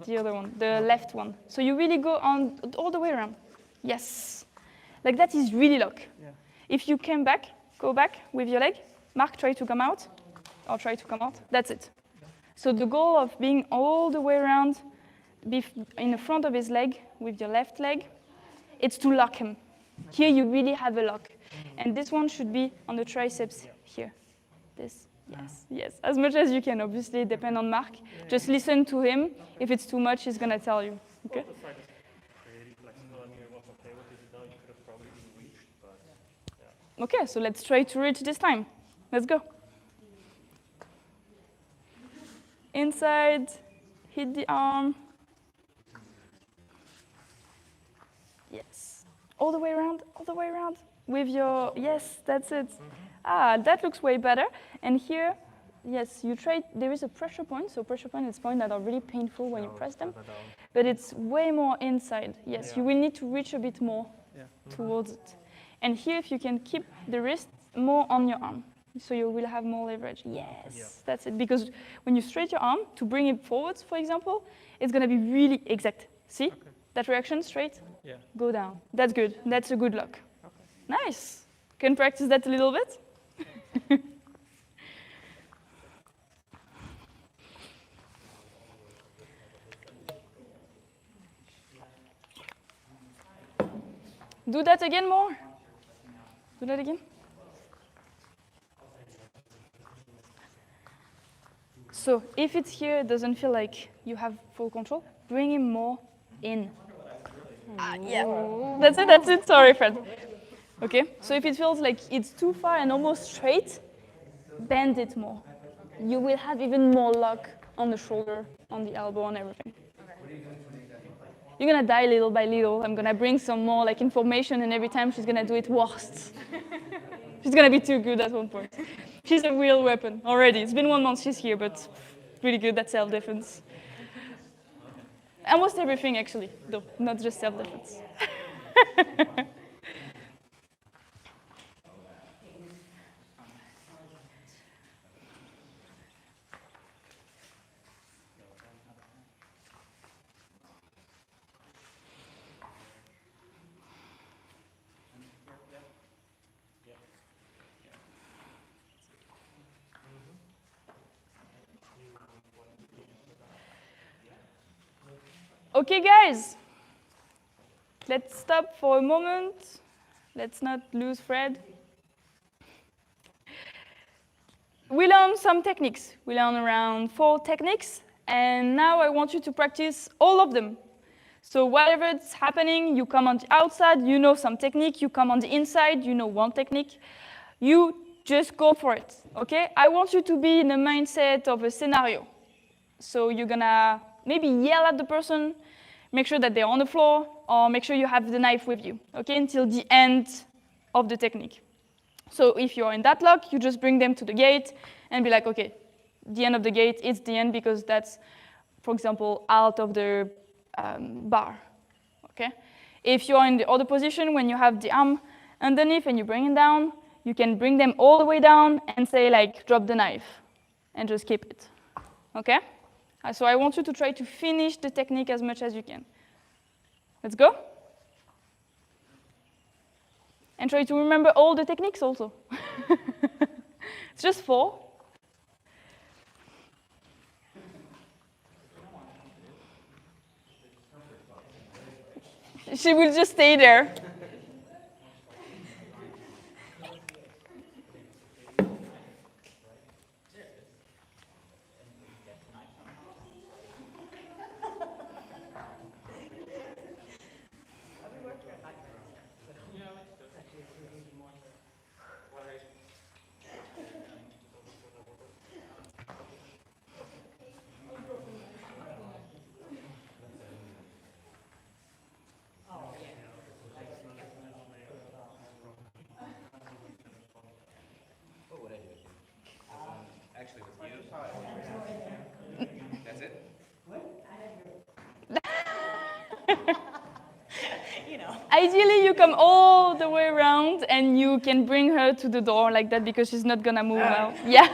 The other one, the left one. So you really go on all the way around. Yes. Like that is really lock. Yeah. If you came back, go back with your leg. Mark, try to come out, or try to come out. That's it. So the goal of being all the way around, in the front of his leg with your left leg, it's to lock him. Here you really have a lock. And this one should be on the triceps here. This, yes, yes. As much as you can, obviously, depend on Mark. Just listen to him. If it's too much, he's gonna tell you. Okay? The side is pretty flexible. I mean, it was okay with this down. You could have probably even reached, but yeah. Okay, so let's try to reach this time. Let's go. Inside, hit the arm. Yes. All the way around, all the way around. With your, yes, that's it. Ah, that looks way better. And here, yes, you try, there is a pressure point. So pressure point is points that are really painful when you press them. But it's way more inside. Yes, you will need to reach a bit more towards it. And here, if you can keep the wrist more on your arm, so you will have more leverage. Yes, that's it. Because when you straight your arm to bring it forwards, for example, it's going to be really exact. See? That reaction straight? Yeah. Go down. That's good. That's a good lock. Nice. Can practice that a little bit? Do that again more. Do that again. So if it's here, it doesn't feel like you have full control, bring him more in. Yeah, that's it, sorry, Fred. Okay, so if it feels like it's too far and almost straight, bend it more. You will have even more lock on the shoulder, on the elbow, on everything. You're gonna die little by little. I'm gonna bring some more like information, and every time she's gonna do it worst. She's gonna be too good at one point. She's a real weapon already. It's been 1 month she's here, but really good at self-defense. Almost everything, actually, though, not just self-defense. Okay, guys. let's stop for a moment. Let's not lose thread. We learned some techniques. We learned around 4 techniques, and now I want you to practice all of them. So whatever is happening, you come on the outside, you know some technique, you come on the inside, you know one technique. You just go for it, okay? I want you to be in the mindset of a scenario. So you're gonna maybe yell at the person, make sure that they're on the floor, or make sure you have the knife with you, okay, until the end of the technique. So if you're in that lock, you just bring them to the gate and be like, okay, the end of the gate is the end because that's, for example, out of the bar, okay? If you're in the other position, when you have the arm underneath and you bring it down, you can bring them all the way down and say like, drop the knife, and just keep it, okay? So I want you to try to finish the technique as much as you can. Let's go. And try to remember all the techniques also. It's just 4. She will just stay there. What would I do? Actually, with you. That's it? You know. Ideally, you come all the way around and you can bring her to the door like that because she's not gonna move out. Yeah.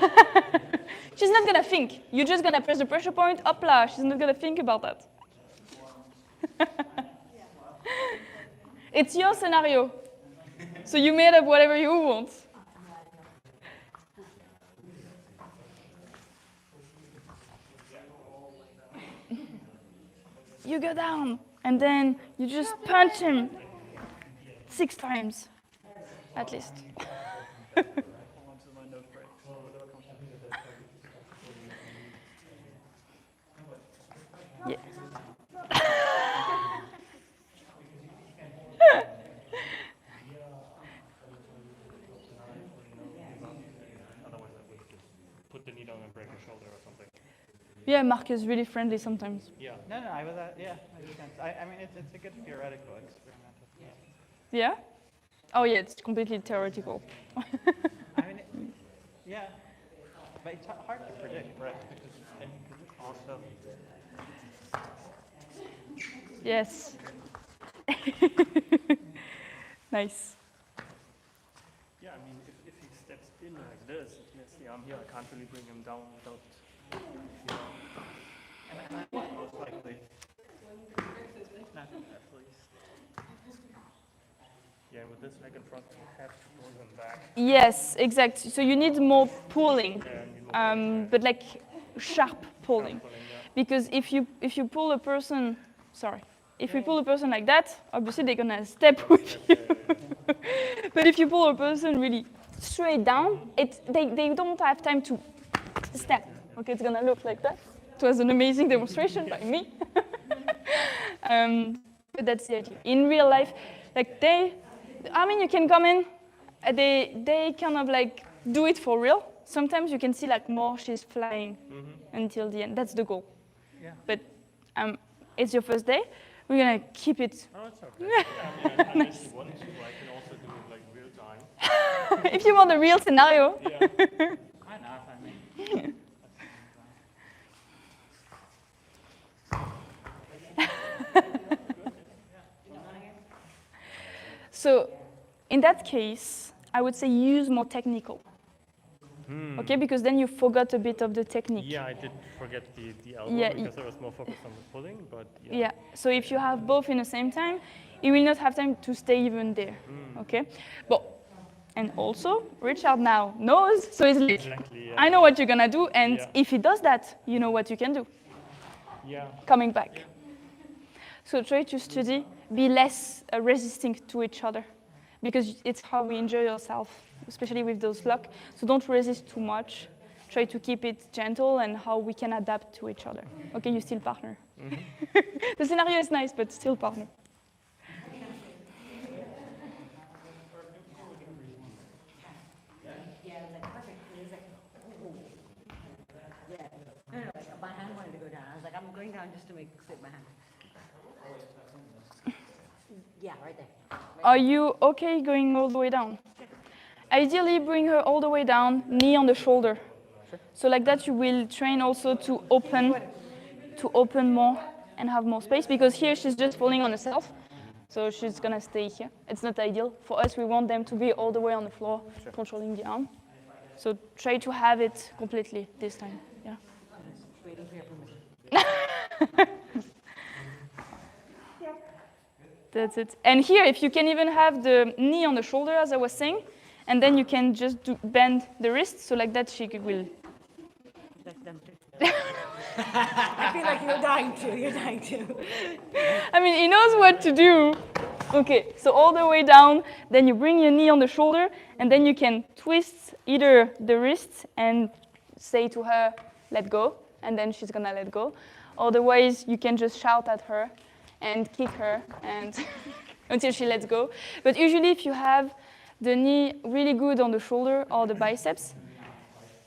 She's not gonna think. You're just gonna press the pressure point, hopla, she's not gonna think about that. It's your scenario. So you made up whatever you want. You go down, and then you just punch him 6 times, at least. Yeah. Otherwise, I would just put the needle and break your shoulder or something. Yeah, Mark is really friendly sometimes. Yeah. No, I was, yeah, makes sense. I mean, it's a good theoretical experiment. Yeah? Oh yeah, it's completely theoretical. I mean, yeah, but it's hard to predict, right? Because and you could also, Yes. Nice. Yeah, I mean, if he steps in like this, yes, the arm here, I can't really bring him down without, and most likely, not at least. yeah, with this leg in front, you have to pull him back. Yes, exactly. So you need more pulling, And you move but like sharp pulling. pulling, yeah. Because if you pull a person, if we pull a person like that, obviously they're gonna step with you. But if you pull a person really straight down, they don't have time to step. Okay, it's gonna look like that. It was an amazing demonstration by me. But that's the idea. In real life, like you can come in, they kind of like do it for real. Sometimes you can see like more she's flying until the end. That's the goal. Yeah. But it's your first day. We're gonna keep it. Oh, it's okay. Yeah, I mean, if you want to, I can also do it like real time. If you want a real scenario. Yeah. Why not? I mean, So in that case, I would say use more technical. Okay, because then you forgot a bit of the technique. Yeah, I did forget the elbow Yeah, because I was more focused on the pulling, but yeah. Yeah, so if you have both in the same time, you will not have time to stay even there, okay? But, and also, Richard now knows, so he's like, Exactly, yeah. I know what you're gonna do, and Yeah. if he does that, you know what you can do, Yeah. coming back. So try to study, be less resisting to each other, because it's how we enjoy ourselves, especially with those lock. So don't resist too much. Try to keep it gentle and how we can adapt to each other. Okay, you still partner. The scenario is nice, but still partner. Yeah, it was like perfect. It was like, oh. Yeah. No, no, like my hand wanted to go down. I was like, I'm going down just to make sit my hand. Yeah, right there. Are you okay going all the way down? Ideally, bring her all the way down, knee on the shoulder. So like that, you will train also to open more and have more space, because here she's just falling on herself. So she's gonna stay here. It's not ideal. For us, we want them to be all the way on the floor, controlling the arm. So try to have it completely this time, yeah. Waiting for your permission. That's it. And here, if you can even have the knee on the shoulder, as I was saying, and then you can just bend the wrist, so like that she will. That's done too. I feel like you're dying to. You're dying to. I mean, he knows what to do. Okay, so all the way down, then you bring your knee on the shoulder, and then you can twist either the wrist and say to her, let go, and then she's gonna let go. Otherwise, you can just shout at her and kick her and until she lets go. But usually, if you have the knee really good on the shoulder or the biceps,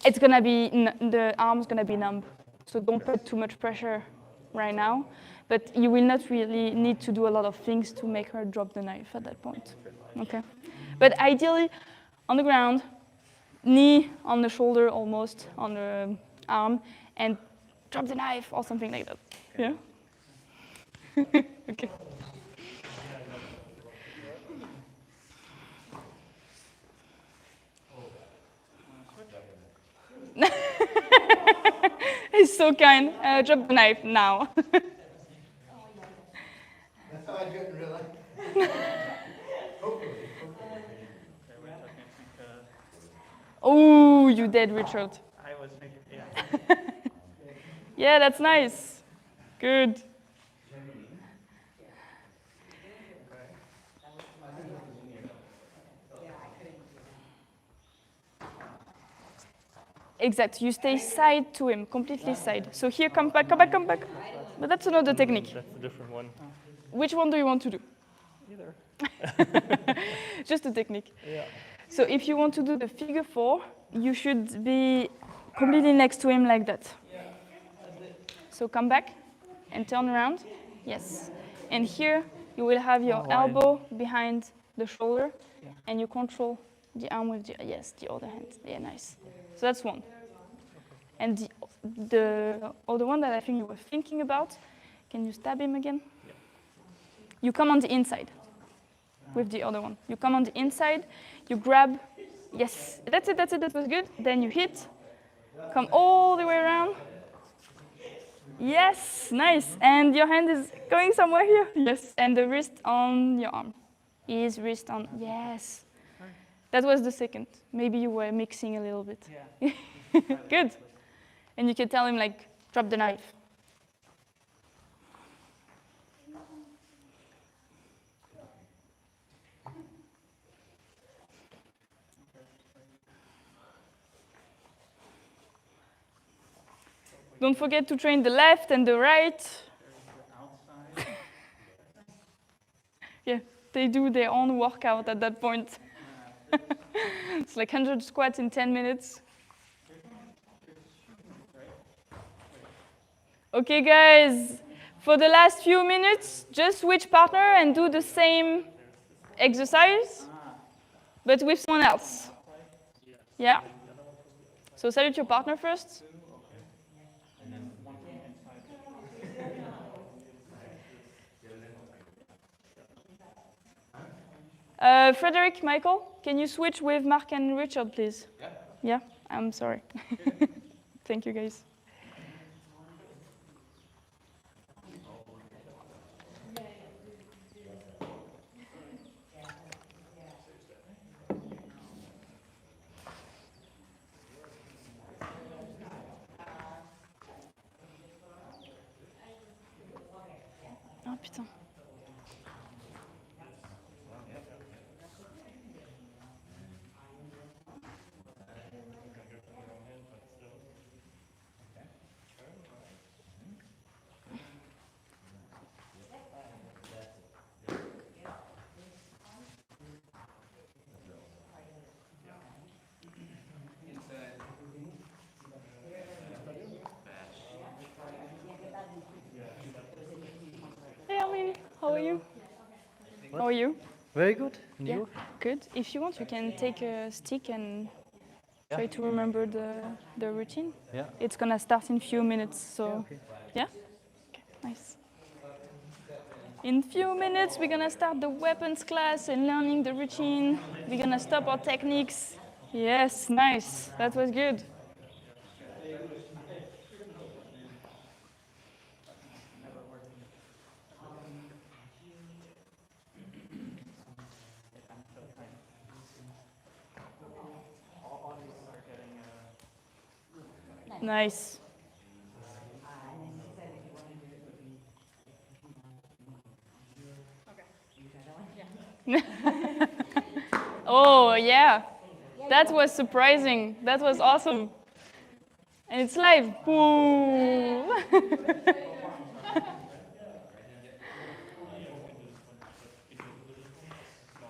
it's gonna be, the arm's gonna be numb. So don't put too much pressure right now. But you will not really need to do a lot of things to make her drop the knife at that point. Okay? But ideally, on the ground, knee on the shoulder almost, on the arm, and drop the knife or something like that. Yeah? Okay. He's so kind. Drop the knife now. That's how I do it in real life. Hopefully. Oh, you dead, Richard. I was thinking, yeah. Yeah, that's nice. Good. Exact. You stay side to him, completely side. So here, come back, come back, come back. But that's another technique. That's a different one. Which one do you want to do? Either. Just a technique. Yeah. So if you want to do the figure 4, you should be completely next to him like that. So come back and turn around. Yes. And here you will have your elbow behind the shoulder, and you control the arm with the other hand. Yeah, nice. So that's one. And the other one that I think you were thinking about, can you stab him again? You come on the inside with the other one. You come on the inside, you grab, yes, that's it, that was good. Then you hit, come all the way around. Yes, nice. And your hand is going somewhere here. Yes, and the wrist on your arm. Is wrist on, yes. That was the second. Maybe you were mixing a little bit. Yeah. Good. And you can tell him, like, drop the knife. Don't forget to train the left and the right. Yeah, they do their own workout at that point. It's like 100 squats in 10 minutes. Okay, guys, for the last few minutes, just switch partner and do the same exercise, but with someone else. Yeah? So salute your partner first. Frederick, Michael, can you switch with Mark and Richard, please? Yeah. Yeah, I'm sorry. Thank you, guys. Oh, putain. Inside. Hey, Armin, how are you? What? How are you? Very good. And Yeah, you? good. If you want, you can take a stick and try to remember the routine. Yeah. It's gonna start in a few minutes, so Okay. yeah? Okay, nice. In few minutes, we're gonna start the weapons class and learning the routine. We're gonna stop our techniques. Yes, nice. That was good. All these are getting. Nice. Oh, yeah. That was surprising. That was awesome. And it's live. Ooh.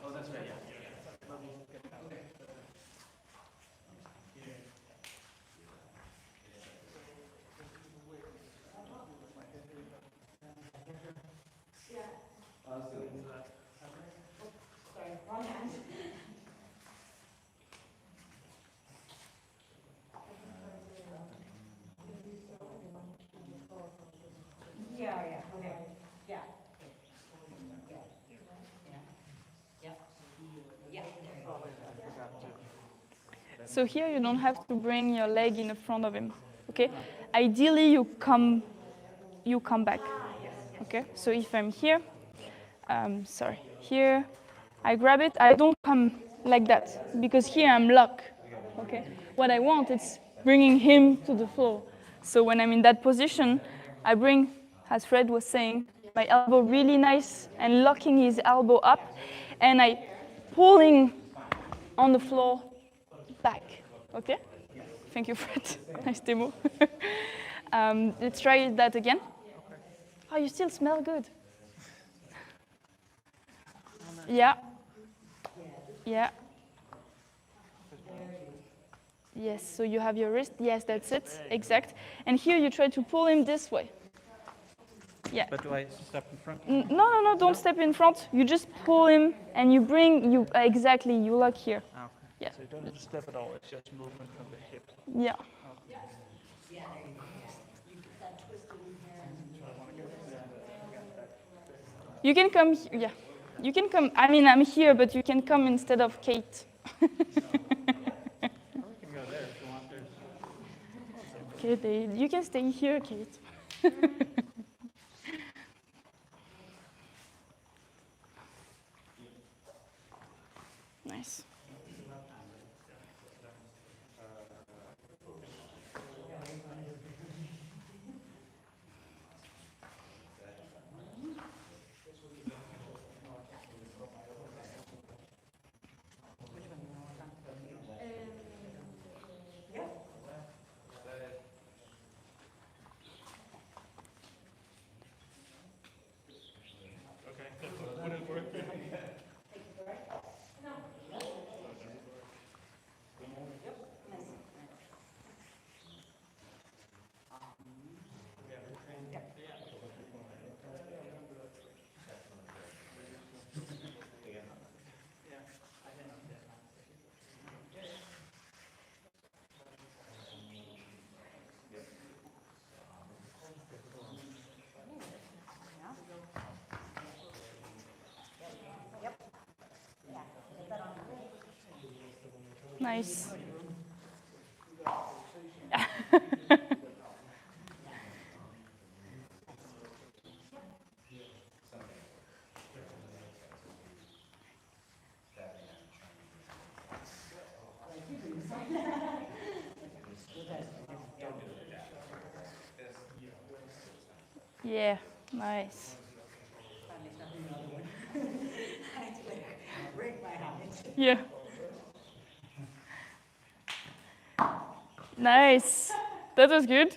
Oh, that's right, yeah. Yeah, okay, yeah. So here you don't have to bring your leg in the front of him. Okay? Ideally you come back. Okay? So if I'm here, sorry, here, I grab it, I don't come like that because here I'm locked. Okay? What I want is bringing him to the floor. So when I'm in that position, I bring, as Fred was saying, my elbow really nice and locking his elbow up, and I pulling on the floor back. Okay? Thank you, Fred. Nice demo. Let's try that again. Oh, you still smell good. Yeah. Yeah. Yes, so you have your wrist. Yes, that's it. Exact. And here you try to pull him this way. Yeah. But do I step in front? No, don't step in front. You just pull him and you bring, exactly, you lock here. Ah, okay. Yeah. So you don't step at all. It's just movement from the hip. Yeah. You can come, yeah. You can come, I mean, I'm here, but you can come instead of Kate. Or we can go there if you want. There's Okay, you can stay here, Kate. Nice. Nice. Yeah, nice. Yeah. Nice. That was good.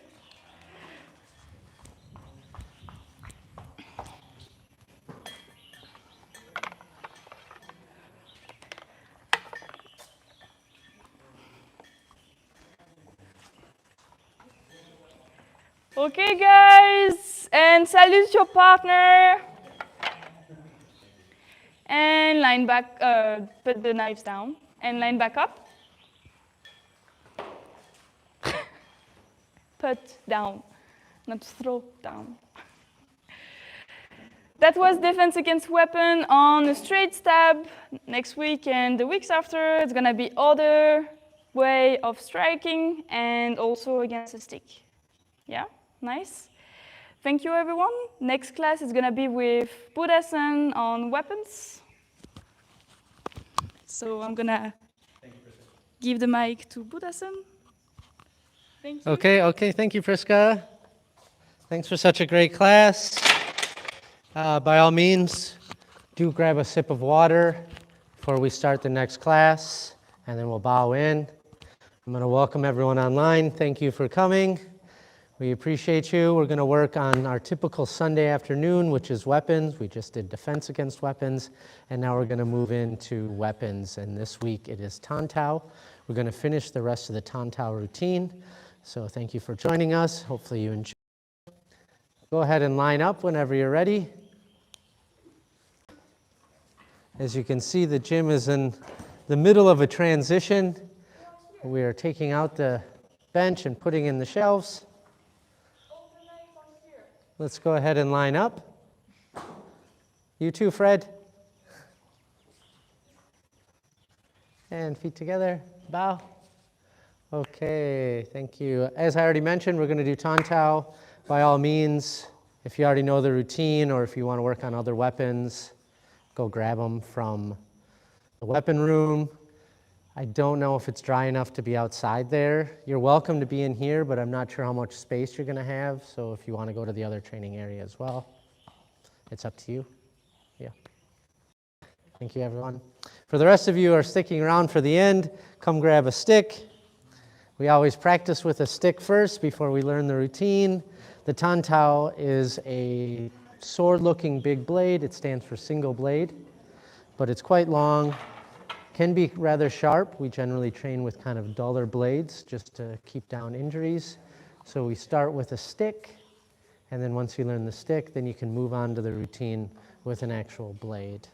Okay, guys, and salute your partner. And line back, put the knives down, and line back up. Put down, not throw down. That was defense against weapon on a straight stab. Next week and the weeks after, it's gonna be other way of striking and also against a stick. Yeah, nice. Thank you, everyone. Next class is gonna be with Buddha-san on weapons. So I'm gonna give the mic to Buddha-san. Thank you. Okay, thank you, Priska. Thanks for such a great class. By all means, do grab a sip of water before we start the next class, and then we'll bow in. I'm going to welcome everyone online. Thank you for coming. We appreciate you. We're going to work on our typical Sunday afternoon, which is weapons. We just did defense against weapons, and now we're going to move into weapons. And this week it is Tantao. We're going to finish the rest of the Tantao routine. So thank you for joining us. Hopefully you enjoy. Go ahead and line up whenever you're ready. As you can see, the gym is in the middle of a transition. We are taking out the bench and putting in the shelves. Let's go ahead and line up. You too, Fred. And feet together, bow. Okay, thank you. As I already mentioned, we're going to do Tantao. By all means, if you already know the routine or if you want to work on other weapons, go grab them from the weapon room. I don't know if it's dry enough to be outside there. You're welcome to be in here, but I'm not sure how much space you're going to have. So if you want to go to the other training area as well, it's up to you. Yeah. Thank you, everyone. For the rest of you who are sticking around for the end, come grab a stick. We always practice with a stick first before we learn the routine. The Tantao is a sword-looking big blade. It stands for single blade, but it's quite long, can be rather sharp. We generally train with kind of duller blades just to keep down injuries. So we start with a stick, and then once you learn the stick, then you can move on to the routine with an actual blade.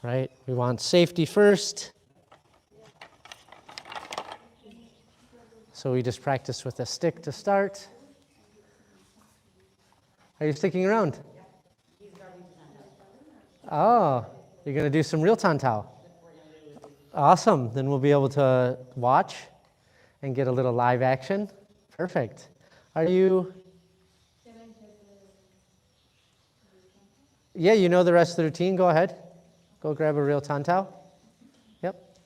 Right? We want safety first. So we just practice with a stick to start. Are you sticking around? Oh, you're going to do some real Tantao. Awesome. Then we'll be able to watch and get a little live action. Perfect. Are you? Yeah, you know the rest of the routine. Go ahead. Go grab a real Tantao. Yep.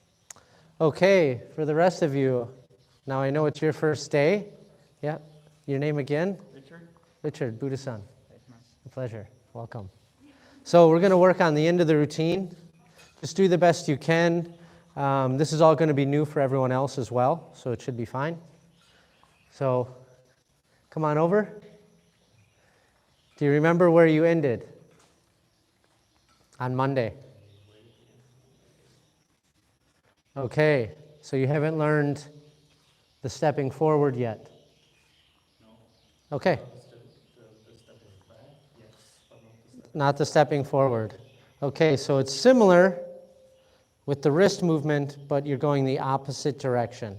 Okay, for the rest of you, now I know it's your first day. Yeah. Your name again? Richard? Richard, Buddha-san. A pleasure. Welcome. So we're going to work on the end of the routine. Just do the best you can. This is all going to be new for everyone else as well, so it should be fine. So come on over. Do you remember where you ended? On Monday. Okay, so you haven't learned the stepping forward yet? No. Okay. Not the stepping forward. Okay, so it's similar with the wrist movement, but you're going the opposite direction.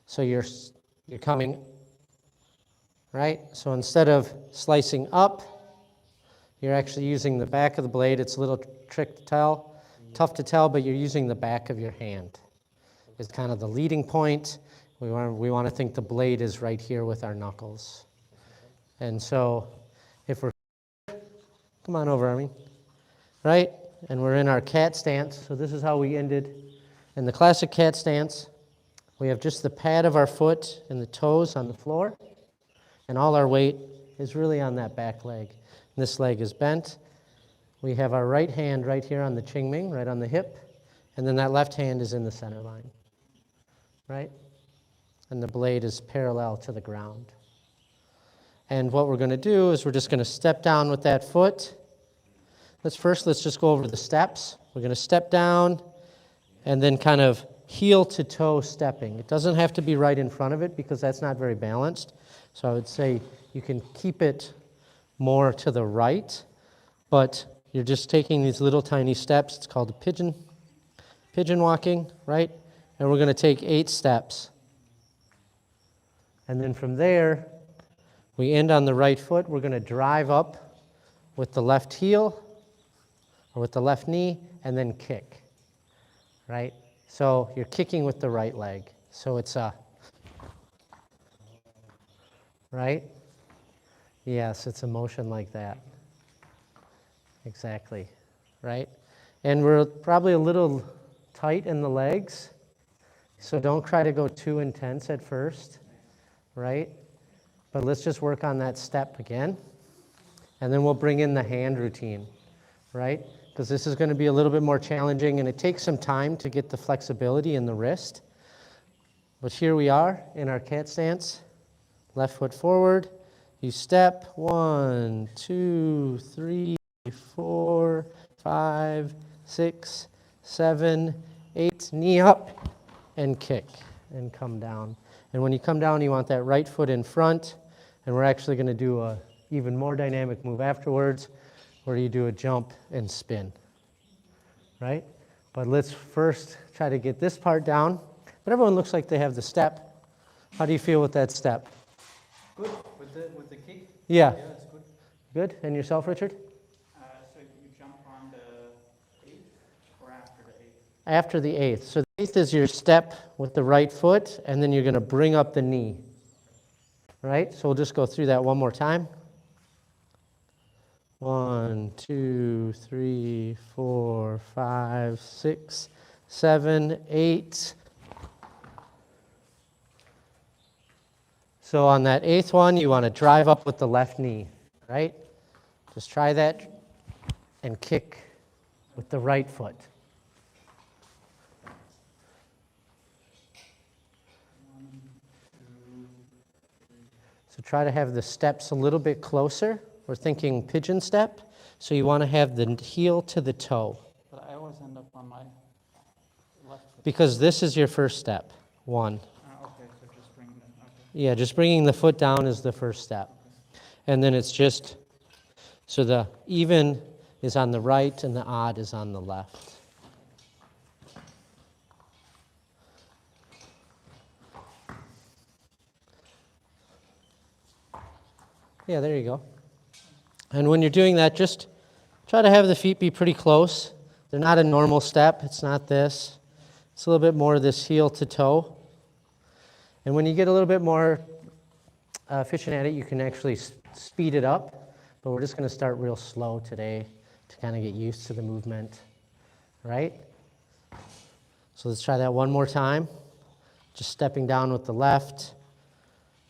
So you're coming, right? So instead of slicing up, you're actually using the back of the blade. It's a little trick to tell, tough to tell, but you're using the back of your hand. It's kind of the leading point. We want to think the blade is right here with our knuckles. And so if we're, come on over, Armin, right? And we're in our cat stance. So this is how we ended in the classic cat stance. We have just the pad of our foot and the toes on the floor, and all our weight is really on that back leg. This leg is bent. We have our right hand right here on the Qingming, right on the hip, And then that left hand is in the center line, right? And the blade is parallel to the ground. And what we're going to do is we're just going to step down with that foot. Let's just go over the steps. We're going to step down and then kind of heel to toe stepping. It doesn't have to be right in front of it because that's not very balanced. So I would say you can keep it more to the right, but you're just taking these little tiny steps. It's called a pigeon walking, right? And we're going to take 8 steps. And then from there, we end on the right foot. We're going to drive up with the left heel or with the left knee and then kick, right? So you're kicking with the right leg. So it's a, right? Yes, it's a motion like that. Exactly, right? And we're probably a little tight in the legs, so don't try to go too intense at first, right? But let's just work on that step again. And then we'll bring in the hand routine, right? Because this is going to be a little bit more challenging, and it takes some time to get the flexibility in the wrist. But here we are in our cat stance. Left foot forward. You step 1, 2, 3, 4, 5, 6, 7, 8. Knee up and kick and come down. And when you come down, you want that right foot in front. And we're actually going to do a even more dynamic move afterwards, where you do a jump and spin, right? But let's first try to get this part down. But everyone looks like they have the step. How do you feel with that step? Good with the kick. Yeah. Yeah, it's good. Good. And yourself, Richard? So you jump on the 8th or after the 8th? After the 8th. So the 8th is your step with the right foot, and then you're going to bring up the knee, right? So we'll just go through that one more time. 1, 2, 3, 4, 5, 6, 7, 8. So on that 8th one, you want to drive up with the left knee, right? Just try that and kick with the right foot. So try to have the steps a little bit closer. We're thinking pigeon step, so you want to have the heel to the toe. But I always end up on my left foot. Because this is your first step, 1. Okay, so just bring it. Okay. Yeah, just bringing the foot down is the first step. And then it's just, so the even is on the right and the odd is on the left. Yeah, there you go. And when you're doing that, just try to have the feet be pretty close. They're not a normal step. It's not this. It's a little bit more this heel to toe. And when you get a little bit more efficient at it, you can actually speed it up. But we're just going to start real slow today to kind of get used to the movement, right? So let's try that one more time. Just stepping down with the left.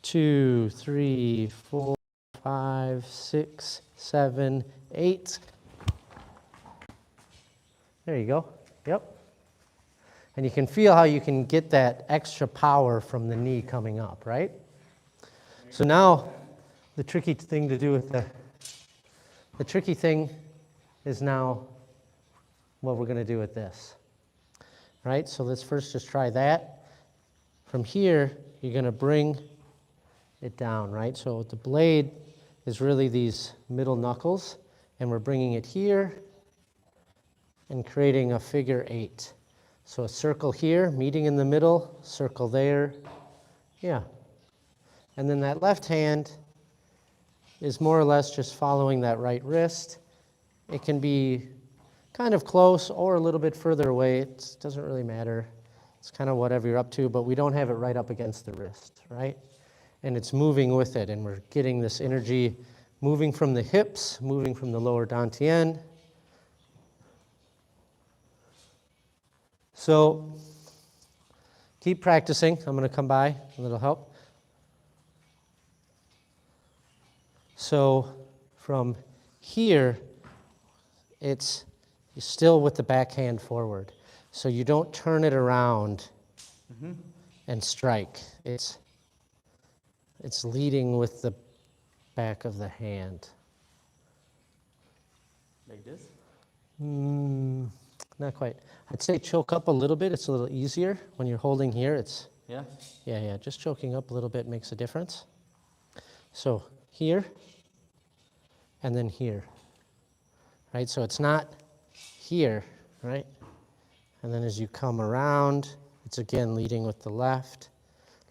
2, 3, 4, 5, 6, 7, 8. There you go. Yep. And you can feel how you can get that extra power from the knee coming up, right? So now the tricky thing to do with the tricky thing is now what we're going to do with this. Right? So let's first just try that. From here, you're going to bring it down, right? So the blade is really these middle knuckles, and we're bringing it here and creating a figure 8. So a circle here, meeting in the middle, circle there. Yeah. And then that left hand is more or less just following that right wrist. It can be kind of close or a little bit further away. It doesn't really matter. It's kind of whatever you're up to, but we don't have it right up against the wrist, right? And it's moving with it, and we're getting this energy moving from the hips, moving from the lower dantian. So keep practicing. I'm going to come by, a little help. So from here, it's still with the back hand forward. So you don't turn it around and strike. It's leading with the back of the hand. Like this? Not quite. I'd say choke up a little bit. It's a little easier when you're holding here. It's Yeah? yeah. Just choking up a little bit makes a difference. So here, and then here, right? So it's not here, right? And then as you come around, it's again leading with the left,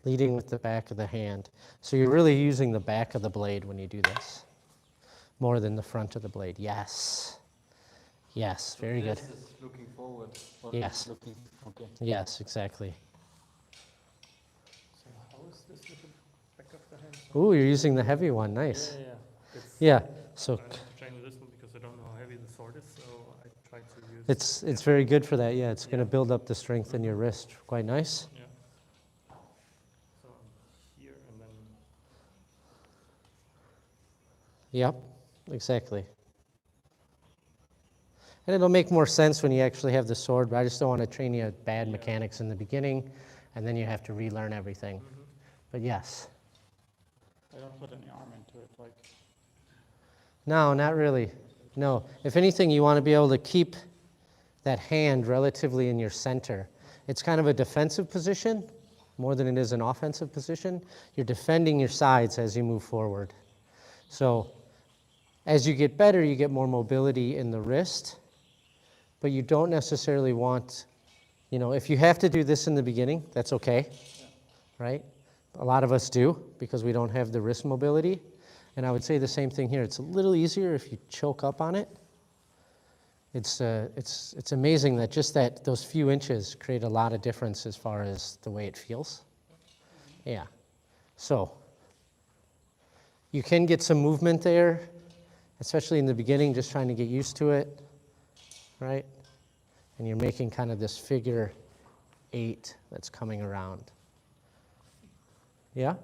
leading with the back of the hand. So you're really using the back of the blade when you do this, more than the front of the blade. Yes. Yes, very good. This is looking forward. Or Yes. Looking, okay. Yes, exactly. So how is this with the back of the hand? Ooh, you're using the heavy one. Nice. It's, Yeah. So I have to train with this one because I don't know how heavy the sword is, so I try to use. it's very good for that. Yeah, it's going to build up the strength in your wrist. Quite nice. Yeah. So here and then. Yep, exactly. And it'll make more sense when you actually have the sword, but I just don't want to train you at bad mechanics in the beginning, and then you have to relearn everything. But yes. I don't put any arm into it, like. No, not really. No. If anything, you want to be able to keep that hand relatively in your center. It's kind of a defensive position more than it is an offensive position. You're defending your sides as you move forward. So as you get better, you get more mobility in the wrist, but you don't necessarily want, if you have to do this in the beginning, that's okay, right? A lot of us do because we don't have the wrist mobility. And I would say the same thing here. It's a little easier if you choke up on it. It's amazing that just those few inches create a lot of difference as far as the way it feels. Yeah. So you can get some movement there, especially in the beginning, just trying to get used to it, right? And you're making kind of this figure 8 that's coming around. Yeah?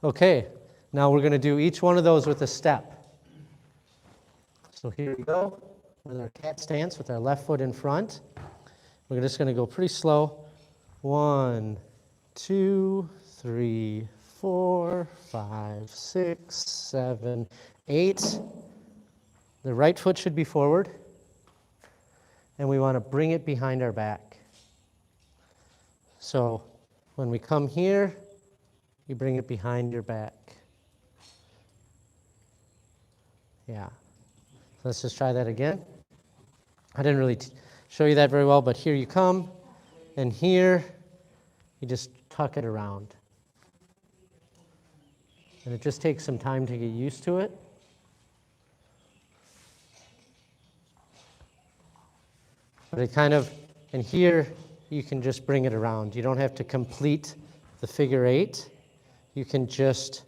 Okay. Now we're going to do each one of those with a step. So here we go with our cat stance with our left foot in front. We're just going to go pretty slow. 1, 2, 3, 4, 5, 6, 7, 8. The right foot should be forward. And we want to bring it behind our back. So when we come here, you bring it behind your back. Yeah. Let's just try that again. I didn't really show you that very well, but here you come, and here you just tuck it around. And it just takes some time to get used to it. But it and here you can just bring it around. You don't have to complete the figure 8. You can just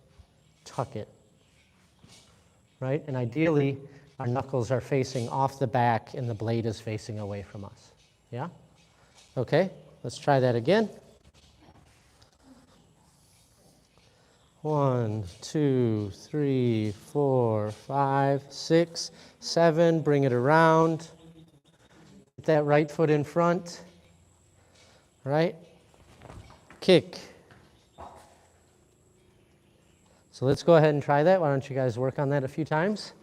tuck it, right? And ideally, our knuckles are facing off the back and the blade is facing away from us. Yeah? Okay, let's try that again. 1, 2, 3, 4, 5, 6, 7. Bring it around. Get that right foot in front. Right? Kick. So let's go ahead and try that. Why don't you guys work on that a few times?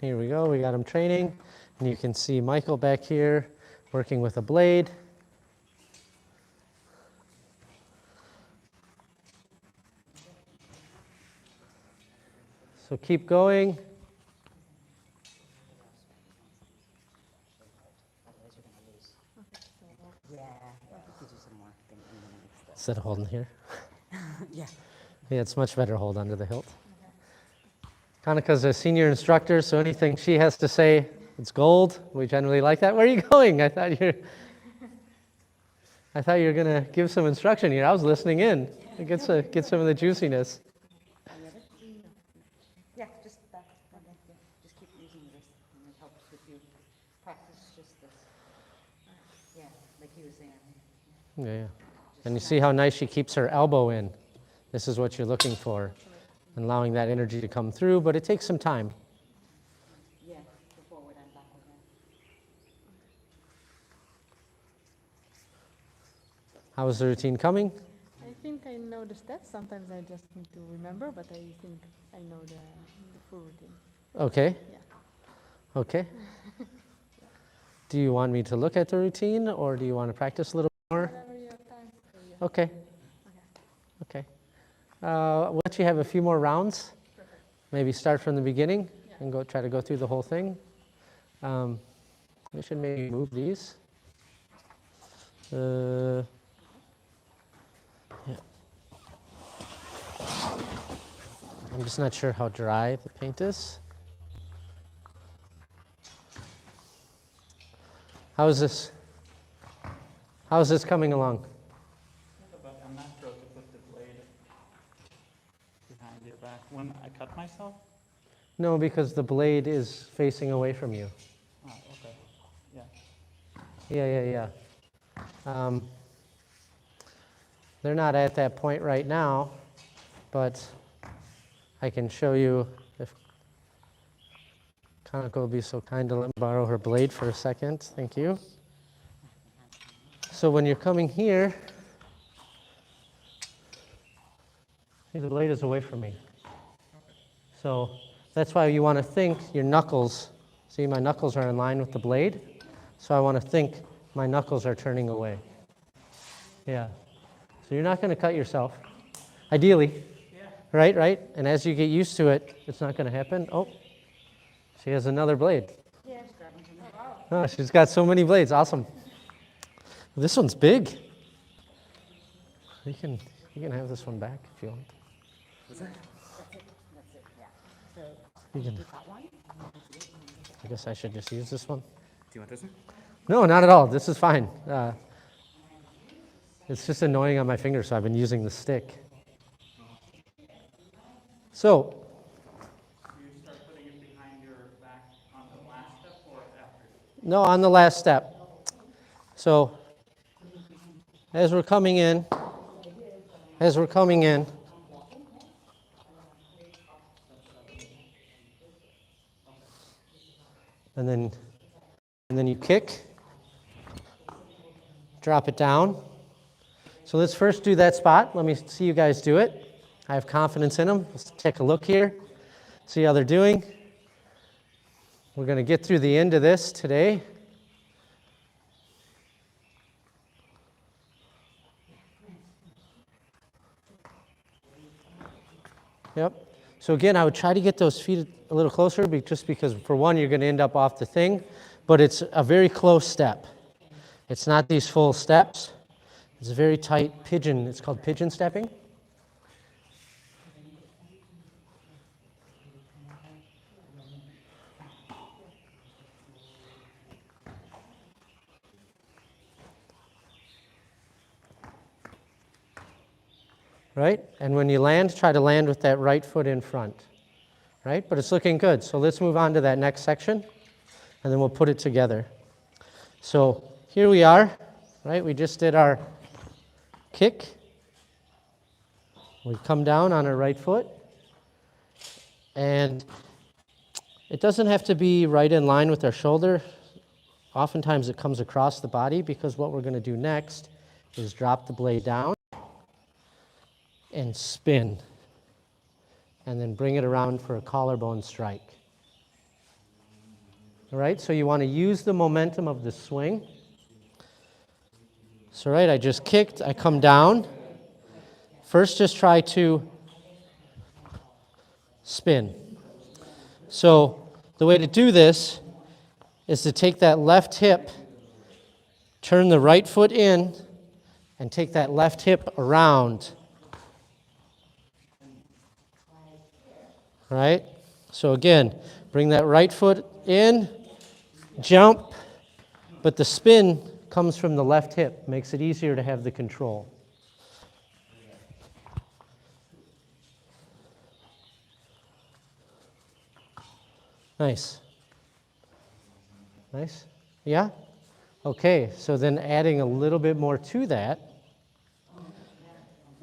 Here we go, we got him training. And you can see Michael back here working with a blade. So keep going. Yeah, I could do some more thing in the next Instead of holding here. Yeah. Yeah, it's much better hold under the hilt. Kanaka's a senior instructor, so anything she has to say, it's gold. We generally like that. Where are you going? I thought you were going to give some instruction here. I was listening in. Get some of the juiciness. Yeah, just that. Okay, yeah. Just keep using this, and it helps with you practice just this. Yeah, yeah. And you see how nice she keeps her elbow in. This is what you're looking for, and allowing that energy to come through, but it takes some time. Yeah, go forward and backward. How is the routine coming? I think I know the steps. Sometimes I just need to remember, but I think I know the full routine. Okay. Yeah. Okay. Do you want me to look at the routine, or do you want to practice a little more? Whatever you have time. So yeah. Okay. Okay. We'll let you have a few more rounds. Perfect. Maybe start from the beginning Yeah. and try to go through the whole thing. We should maybe move these. Yeah. I'm just not sure how dry the paint is. How is this? How is this coming along? But I'm not sure to put the blade behind your back. When I cut myself? No, because the blade is facing away from you. Oh, okay. Yeah. Yeah. They're not at that point right now, but I can show you if Kanako will be so kind to let me borrow her blade for a second. Thank you. So when you're coming here, see, the blade is away from me. So that's why you want to think your knuckles, see my knuckles are in line with the blade, so I want to think my knuckles are turning away. Yeah. So you're not going to cut yourself, ideally. Yeah. Right? And as you get used to it, it's not going to happen. Oh, she has another blade. Yeah, just grab them from there. Oh, she's got so many blades. Awesome. This one's big. You can have this one back if you want. That's it, yeah. So, You can, that one? I guess I should just use this one. Do you want this one? No, not at all. This is fine. It's just annoying on my fingers, so I've been using the stick. So, Do you start putting it behind your back on the last step or after? no, on the last step. So, as we're coming in, and then you kick, drop it down. So let's first do that spot. Let me see you guys do it. I have confidence in them. Let's take a look here, see how they're doing. We're going to get through the end of this today. Yep. So again, I would try to get those feet a little closer, just because, for one, you're going to end up off the thing, but it's a very close step. It's not these full steps. It's a very tight pigeon. It's called pigeon stepping. Right? And when you land, try to land with that right foot in front. Right? But it's looking good. So let's move on to that next section, and then we'll put it together. So here we are. Right? We just did our kick. We come down on our right foot. And it doesn't have to be right in line with our shoulder. Oftentimes it comes across the body, because what we're going to do next is drop the blade down and spin, and then bring it around for a collarbone strike. All right, so you want to use the momentum of the swing. So right, I just kicked, I come down. First, just try to spin. So the way to do this is to take that left hip, turn the right foot in, and take that left hip around. Right? So again, bring that right foot in, jump, but the spin comes from the left hip. Makes it easier to have the control. Nice. Nice? Yeah? Okay, so then adding a little bit more to that,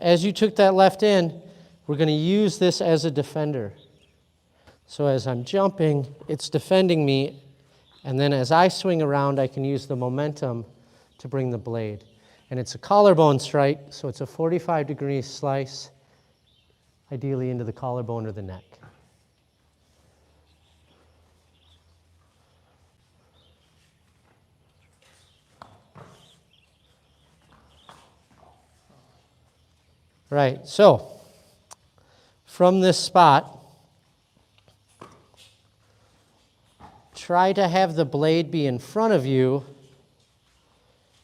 as you took that left in, we're going to use this as a defender. So as I'm jumping, it's defending me, and then as I swing around, I can use the momentum to bring the blade. And it's a collarbone strike, so it's a 45-degree slice, ideally into the collarbone or the neck. Right, so from this spot, try to have the blade be in front of you,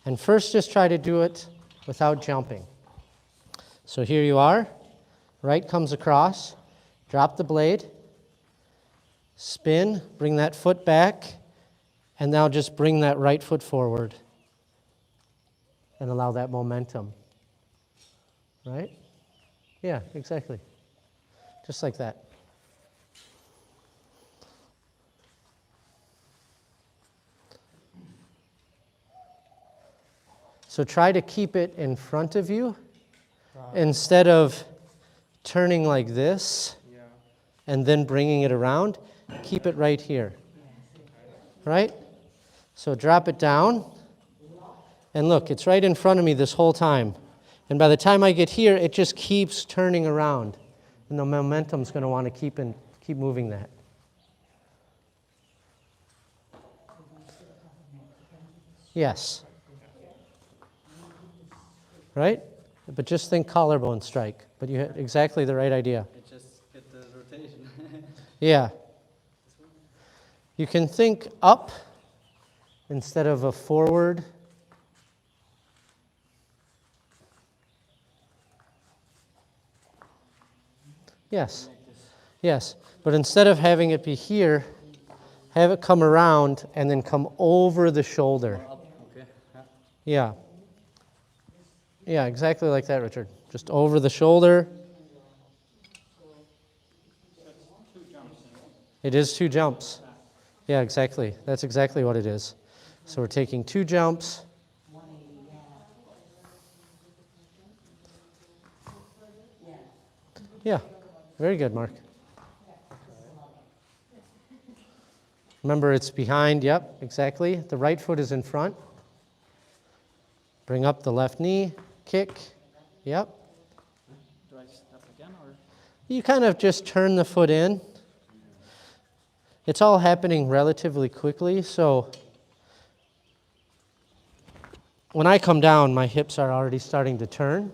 and first just try to do it without jumping. So here you are, right comes across, drop the blade, spin, bring that foot back, and now just bring that right foot forward and allow that momentum. Right? Yeah, exactly. Just like that. So try to keep it in front of you instead of turning like this and then bringing it around. Keep it right here. Right? So drop it down. And look, it's right in front of me this whole time. And by the time I get here, it just keeps turning around. And the momentum's going to want to keep moving that. Yes. Right? But just think collarbone strike. But you had exactly the right idea. It just get the rotation. Yeah. You can think up instead of a forward. Yes. Yes. But instead of having it be here, have it come around and then come over the shoulder. Okay. Yeah. Yeah, exactly like that, Richard. Just over the shoulder. It is 2 jumps. Yeah, exactly. That's exactly what it is. So we're taking 2 jumps. Yeah, very good, Mark. Remember, it's behind. Yep, exactly. The right foot is in front. Bring up the left knee. Kick. Yep. Do I step again or? You kind of just turn the foot in. It's all happening relatively quickly, so when I come down, my hips are already starting to turn.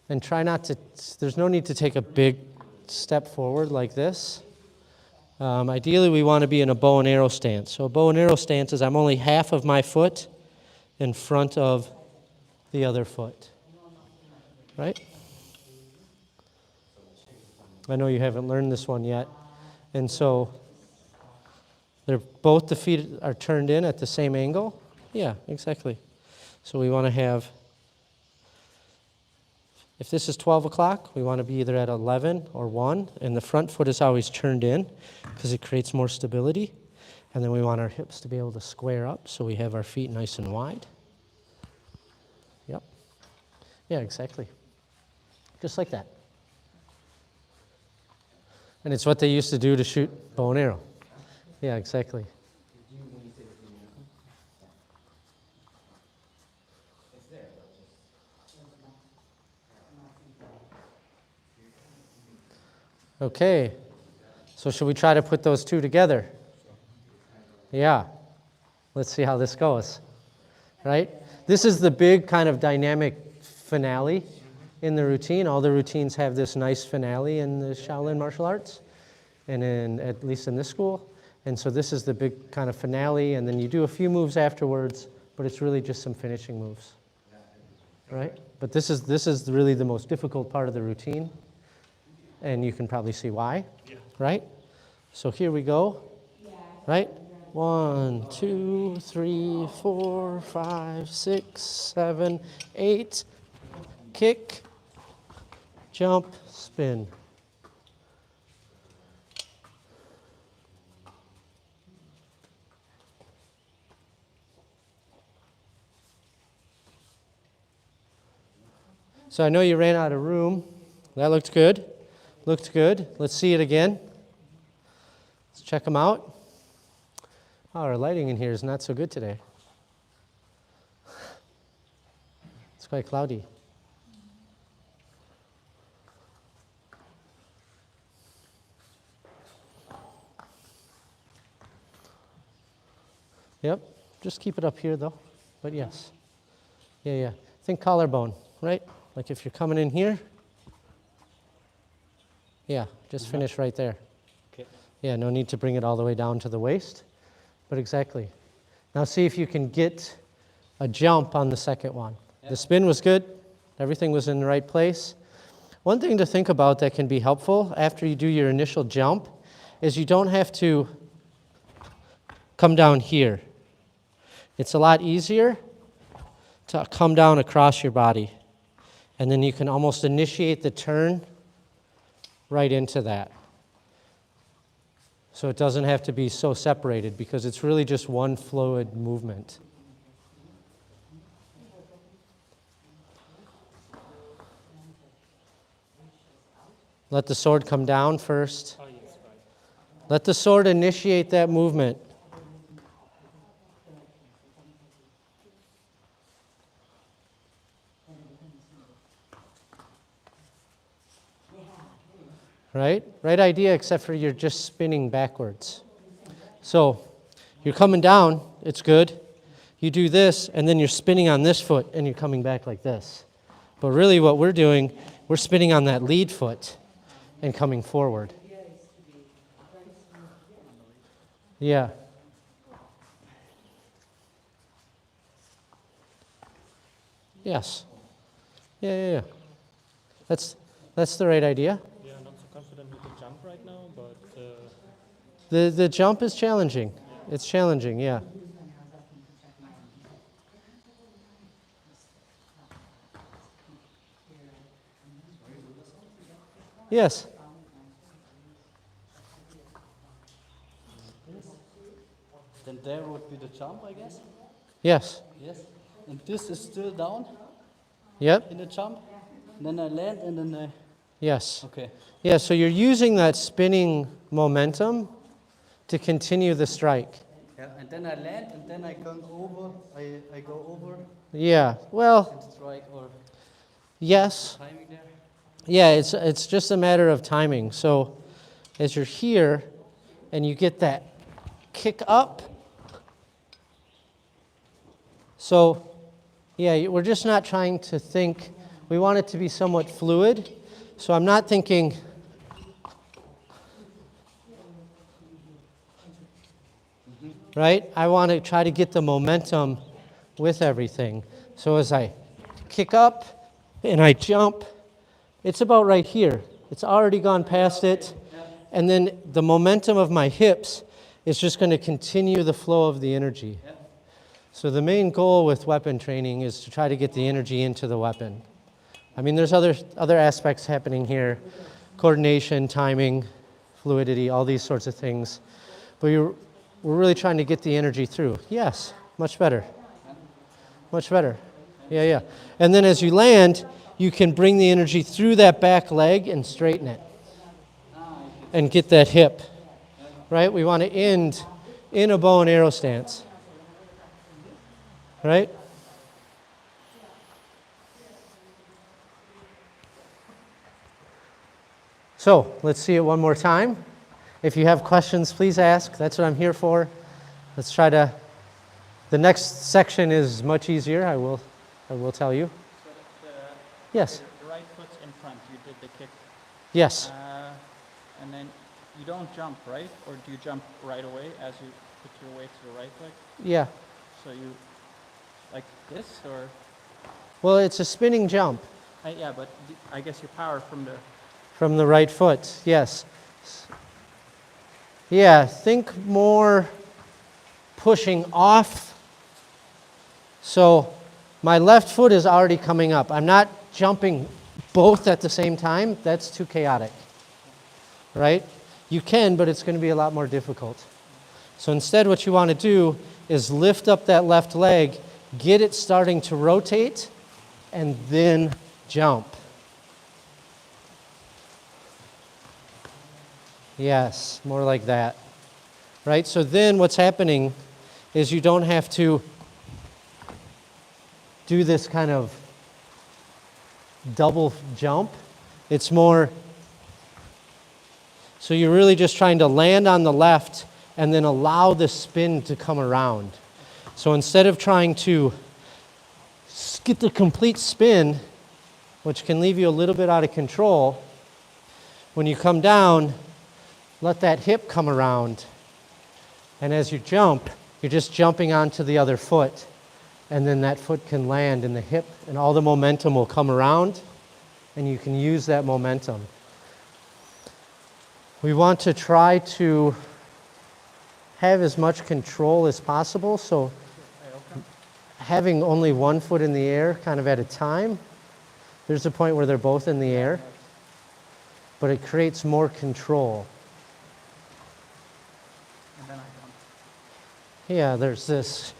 And try not to, there's no need to take a big step forward like this. Ideally, we want to be in a bow and arrow stance. So a bow and arrow stance is I'm only half of my foot in front of the other foot. Right? I know you haven't learned this one yet. And so both the feet are turned in at the same angle. Yeah, exactly. So we want to have, if this is 12 o'clock, we want to be either at 11 or 1, and the front foot is always turned in because it creates more stability. And then we want our hips to be able to square up so we have our feet nice and wide. Yep. Yeah, exactly. Just like that. And it's what they used to do to shoot bow and arrow. Yeah, exactly. Okay, so should we try to put those 2 together? Yeah, let's see how this goes, right? This is the big kind of dynamic finale in the routine. All the routines have this nice finale in the Shaolin martial arts, and at least in this school. And so this is the big kind of finale, and then you do a few moves afterwards, but it's really just some finishing moves, right? But this is really the most difficult part of the routine. And you can probably see why, right? So here we go, right? 1, 2, 3, 4, 5, 6, 7, 8. Kick, jump, spin. So I know you ran out of room. That looked good. Looked good. Let's see it again. Let's check them out. Oh, our lighting in here is not so good today. It's quite cloudy. Yep, just keep it up here though, but yes. Yeah. Think collarbone, right? Like if you're coming in here, yeah, just finish right there. Okay. Yeah, no need to bring it all the way down to the waist, but exactly. Now see if you can get a jump on the second one. The spin was good, everything was in the right place. One thing to think about that can be helpful after you do your initial jump is you don't have to come down here. It's a lot easier to come down across your body. And then you can almost initiate the turn right into that. So it doesn't have to be so separated because it's really just one fluid movement. Let the sword come down first. Let the sword initiate that movement. Right? Right idea, except for you're just spinning backwards. So you're coming down, it's good. You do this, and then you're spinning on this foot, and you're coming back like this. But really what we're doing, we're spinning on that lead foot and coming forward. Yeah. Yes. Yeah. That's the right idea. Yeah, not so confident with the jump right now, but The jump is challenging. It's challenging, yeah. Yes. Then there would be the jump, I guess. Yes. Yes. And this is still down Yep. in the jump. And then I land and then I. Yes. Okay. Yeah, so you're using that spinning momentum to continue the strike. Yeah. And then I land and then I come over. I go over Yeah. Well, and strike or yes. timing there. Yeah, it's just a matter of timing. So as you're here and you get that kick up. So yeah, we're just not trying to think. We want it to be somewhat fluid. So I'm not thinking right? I want to try to get the momentum with everything. So as I kick up and I jump, it's about right here. It's already gone past it. And then the momentum of my hips is just going to continue the flow of the energy. So the main goal with weapon training is to try to get the energy into the weapon. I mean, there's other aspects happening here. Coordination, timing, fluidity, all these sorts of things. But we're really trying to get the energy through. Yes, much better. Much better. Yeah. And then as you land, you can bring the energy through that back leg and straighten it. And get that hip. Right? We want to end in a bow and arrow stance. Right? So, let's see it one more time. If you have questions, please ask. That's what I'm here for. Let's try to... The next section is much easier, I will tell you. So Yes. the right foot's in front. You did the kick. Yes. And then you don't jump, right? Or do you jump right away as you put your weight to the right leg? Yeah. So you, like this, or? Well, it's a spinning jump Yeah, but I guess you power from the... from the right foot. Yes. Yeah, think more pushing off. So my left foot is already coming up. I'm not jumping both at the same time. That's too chaotic. Right? You can, but it's going to be a lot more difficult. So instead what you want to do is lift up that left leg, get it starting to rotate, and then jump. Yes, more like that. Right? So then what's happening is you don't have to do this kind of double jump. It's more, so you're really just trying to land on the left and then allow the spin to come around. So instead of trying to get the complete spin, which can leave you a little bit out of control, when you come down, let that hip come around. And as you jump, you're just jumping onto the other foot. And then that foot can land in the hip, and all the momentum will come around, and you can use that momentum. We want to try to have as much control as possible, so having only one foot in the air kind of at a time, there's a point where they're both in the air, but it creates more control. And then I jump. Yeah, there's this.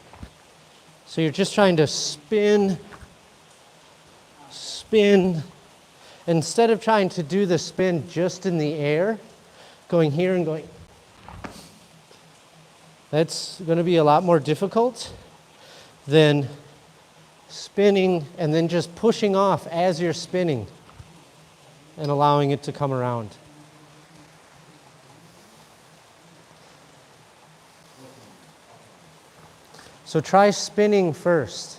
So you're just trying to spin. Instead of trying to do the spin just in the air, going here and going, that's going to be a lot more difficult than spinning and then just pushing off as you're spinning and allowing it to come around. So try spinning first.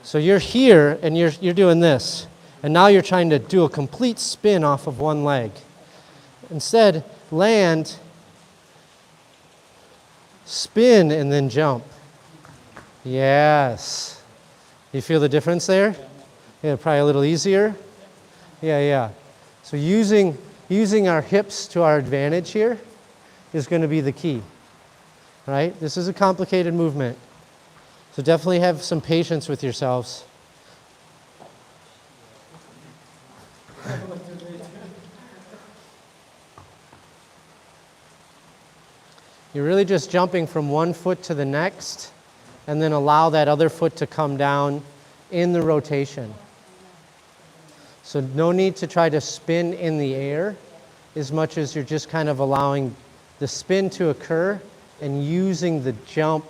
So you're here and you're doing this, and now you're trying to do a complete spin off of one leg. Instead, land, spin, and then jump. Yes. You feel the difference there? Yeah, probably a little easier. Yeah. So using our hips to our advantage here is going to be the key. Right? This is a complicated movement. So definitely have some patience with yourselves. You're really just jumping from one foot to the next, and then allow that other foot to come down in the rotation. So no need to try to spin in the air as much as you're just kind of allowing the spin to occur and using the jump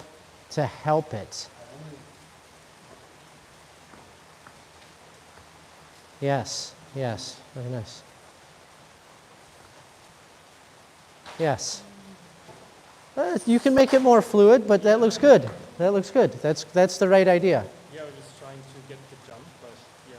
to help it. Yes, very nice. Yes. You can make it more fluid, but that looks good. That's the right idea. Yeah, we're just trying to get the jump, but yeah,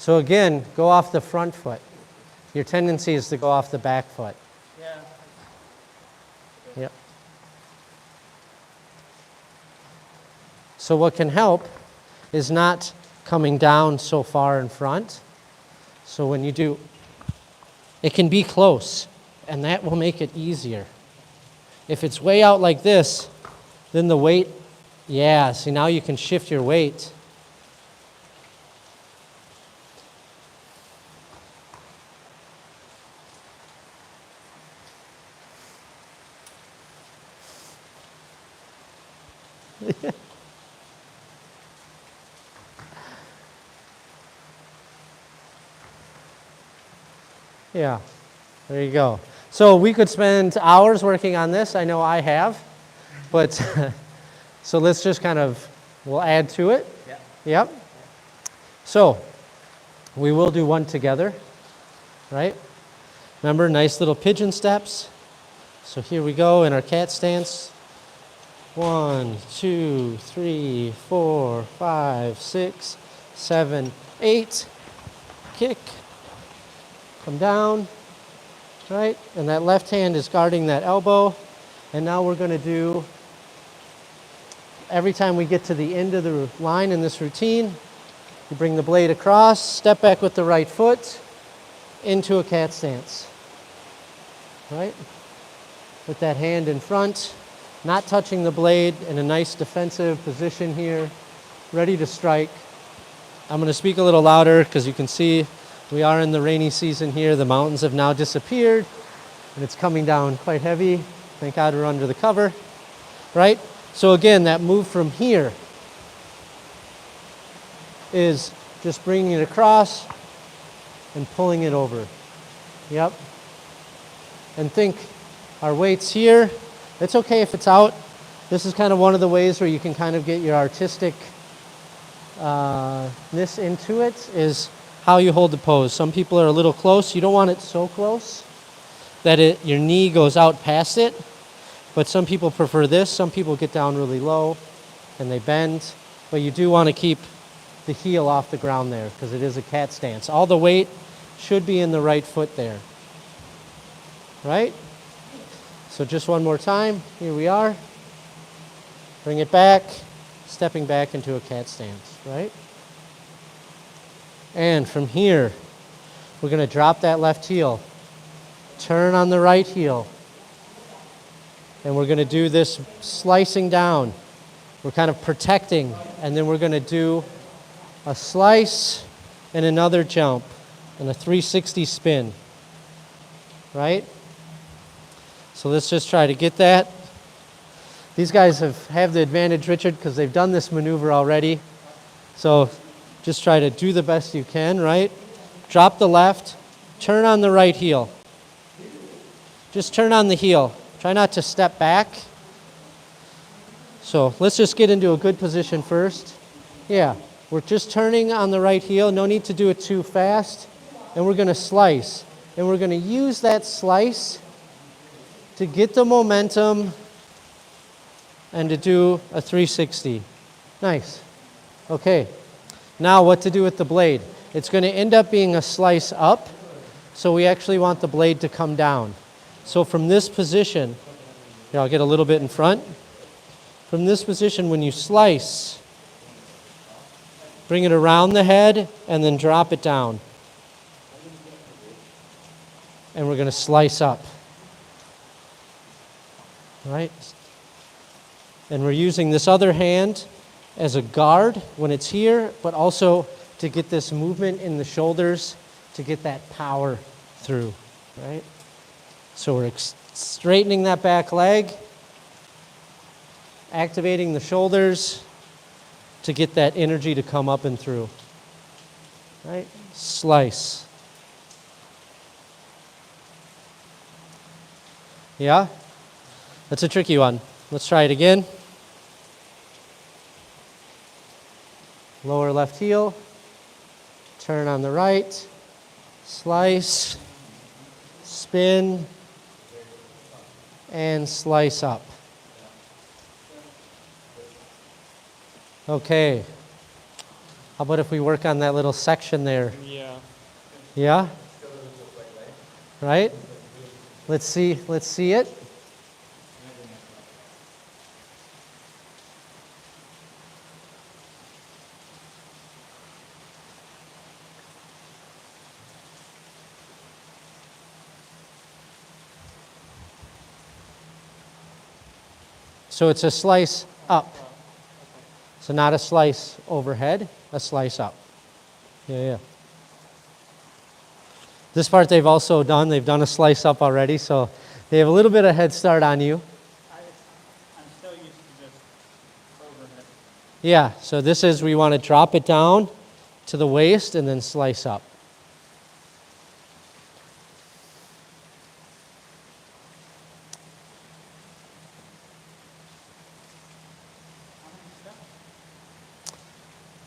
So again, go off the front foot. Your tendency is to go off the back foot. Yeah. Yep. So what can help is not coming down so far in front. So when you do, it can be close, and that will make it easier. If it's way out like this, then the weight, see now you can shift your weight. Yeah, there you go. So we could spend hours working on this. I know I have, but so let's just we'll add to it. Yeah. Yep. So we will do one together, right? Remember, nice little pigeon steps. So here we go in our cat stance. 1, 2, 3, 4, 5, 6, 7, 8. Kick. Come down, right? And that left hand is guarding that elbow. And now we're going to do, every time we get to the end of the line in this routine, you bring the blade across, step back with the right foot, into a cat stance, right? With that hand in front, not touching the blade, in a nice defensive position here, ready to strike. I'm going to speak a little louder because you can see we are in the rainy season here. The mountains have now disappeared. and it's coming down quite heavy. Thank God we're under the cover, right? So again, that move from here is just bringing it across and pulling it over. Yep. And think our weight's here. It's okay if it's out. This is kind of one of the ways where you can kind of get your artistic ness into it, is how you hold the pose. Some people are a little close. You don't want it so close that your knee goes out past it. But some people prefer this. Some people get down really low and they bend. But you do want to keep the heel off the ground there because it is a cat stance. All the weight should be in the right foot there. Right? So just one more time. Here we are. Bring it back. Stepping back into a cat stance. Right? And from here, we're going to drop that left heel. Turn on the right heel. And we're going to do this slicing down. We're kind of protecting. And then we're going to do a slice and another jump and a 360 spin. Right? So let's just try to get that. These guys have the advantage, Richard, because they've done this maneuver already. So just try to do the best you can, right? Drop the left. Turn on the right heel. Just turn on the heel. Try not to step back. So let's just get into a good position first. Yeah, we're just turning on the right heel. No need to do it too fast. And we're going to slice. And we're going to use that slice to get the momentum and to do a 360. Nice. Okay. Now what to do with the blade. It's going to end up being a slice up. So we actually want the blade to come down. So from this position, here I'll get a little bit in front. From this position, when you slice, bring it around the head and then drop it down. And we're going to slice up. Right? And we're using this other hand as a guard when it's here, but also to get this movement in the shoulders to get that power through. Right? So we're straightening that back leg, activating the shoulders to get that energy to come up and through. Right? Slice. Yeah? That's a tricky one. Let's try it again. Lower left heel. Turn on the right. Slice. Spin. And slice up. Okay. How about if we work on that little section there? Yeah. Yeah? Right? Let's see it. So it's a slice up. So not a slice overhead, a slice up. Yeah. This part they've also done. They've done a slice up already, so they have a little bit of head start on you. I'm still used to just overhead. Yeah, so this is, we want to drop it down to the waist and then slice up.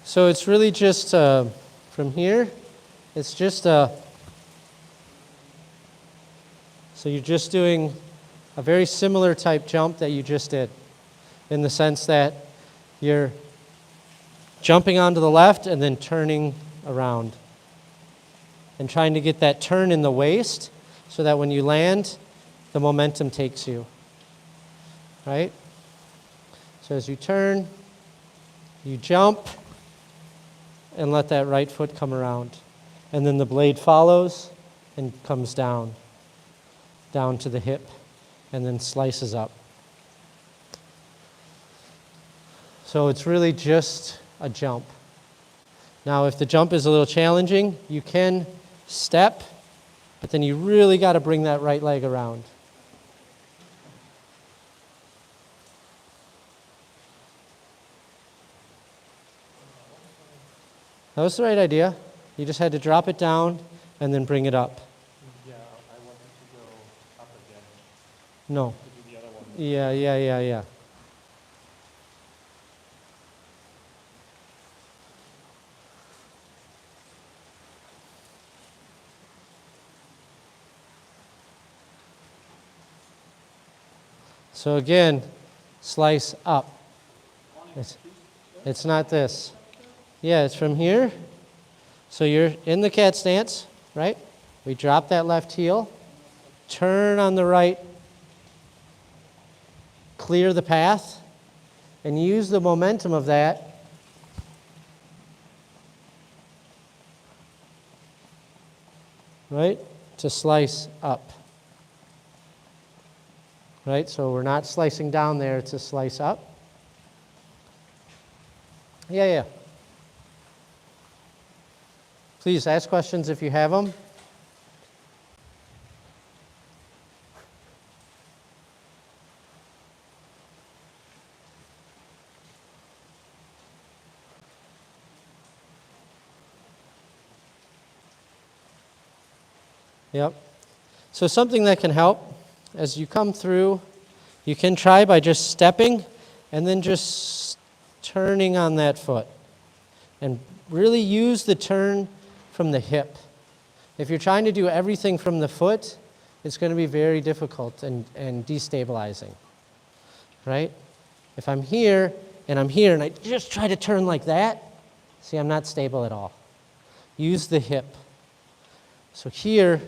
So it's really just from here, it's just so you're just doing a very similar type jump that you just did, in the sense that you're jumping onto the left and then turning around and trying to get that turn in the waist so that when you land, the momentum takes you, right? So as you turn, you jump, and let that right foot come around. And then the blade follows and comes down to the hip, and then slices up. So it's really just a jump. Now, if the jump is a little challenging, you can step But then you really got to bring that right leg around. That was the right idea. You just had to drop it down and then bring it up. Yeah, I wanted to go up again No. to do the other one. Yeah. So again, slice up. It's not this. Yeah, it's from here. So you're in the cat stance, right? We drop that left heel, turn on the right, clear the path, and use the momentum of that right, to slice up. Right, so we're not slicing down there, it's a slice up. Yeah. Please ask questions if you have them. Yep. So something that can help as you come through, you can try by just stepping and then just turning on that foot. And really use the turn from the hip. If you're trying to do everything from the foot, it's going to be very difficult and destabilizing. Right? If I'm here and I just try to turn like that, see, I'm not stable at all. Use the hip. So here,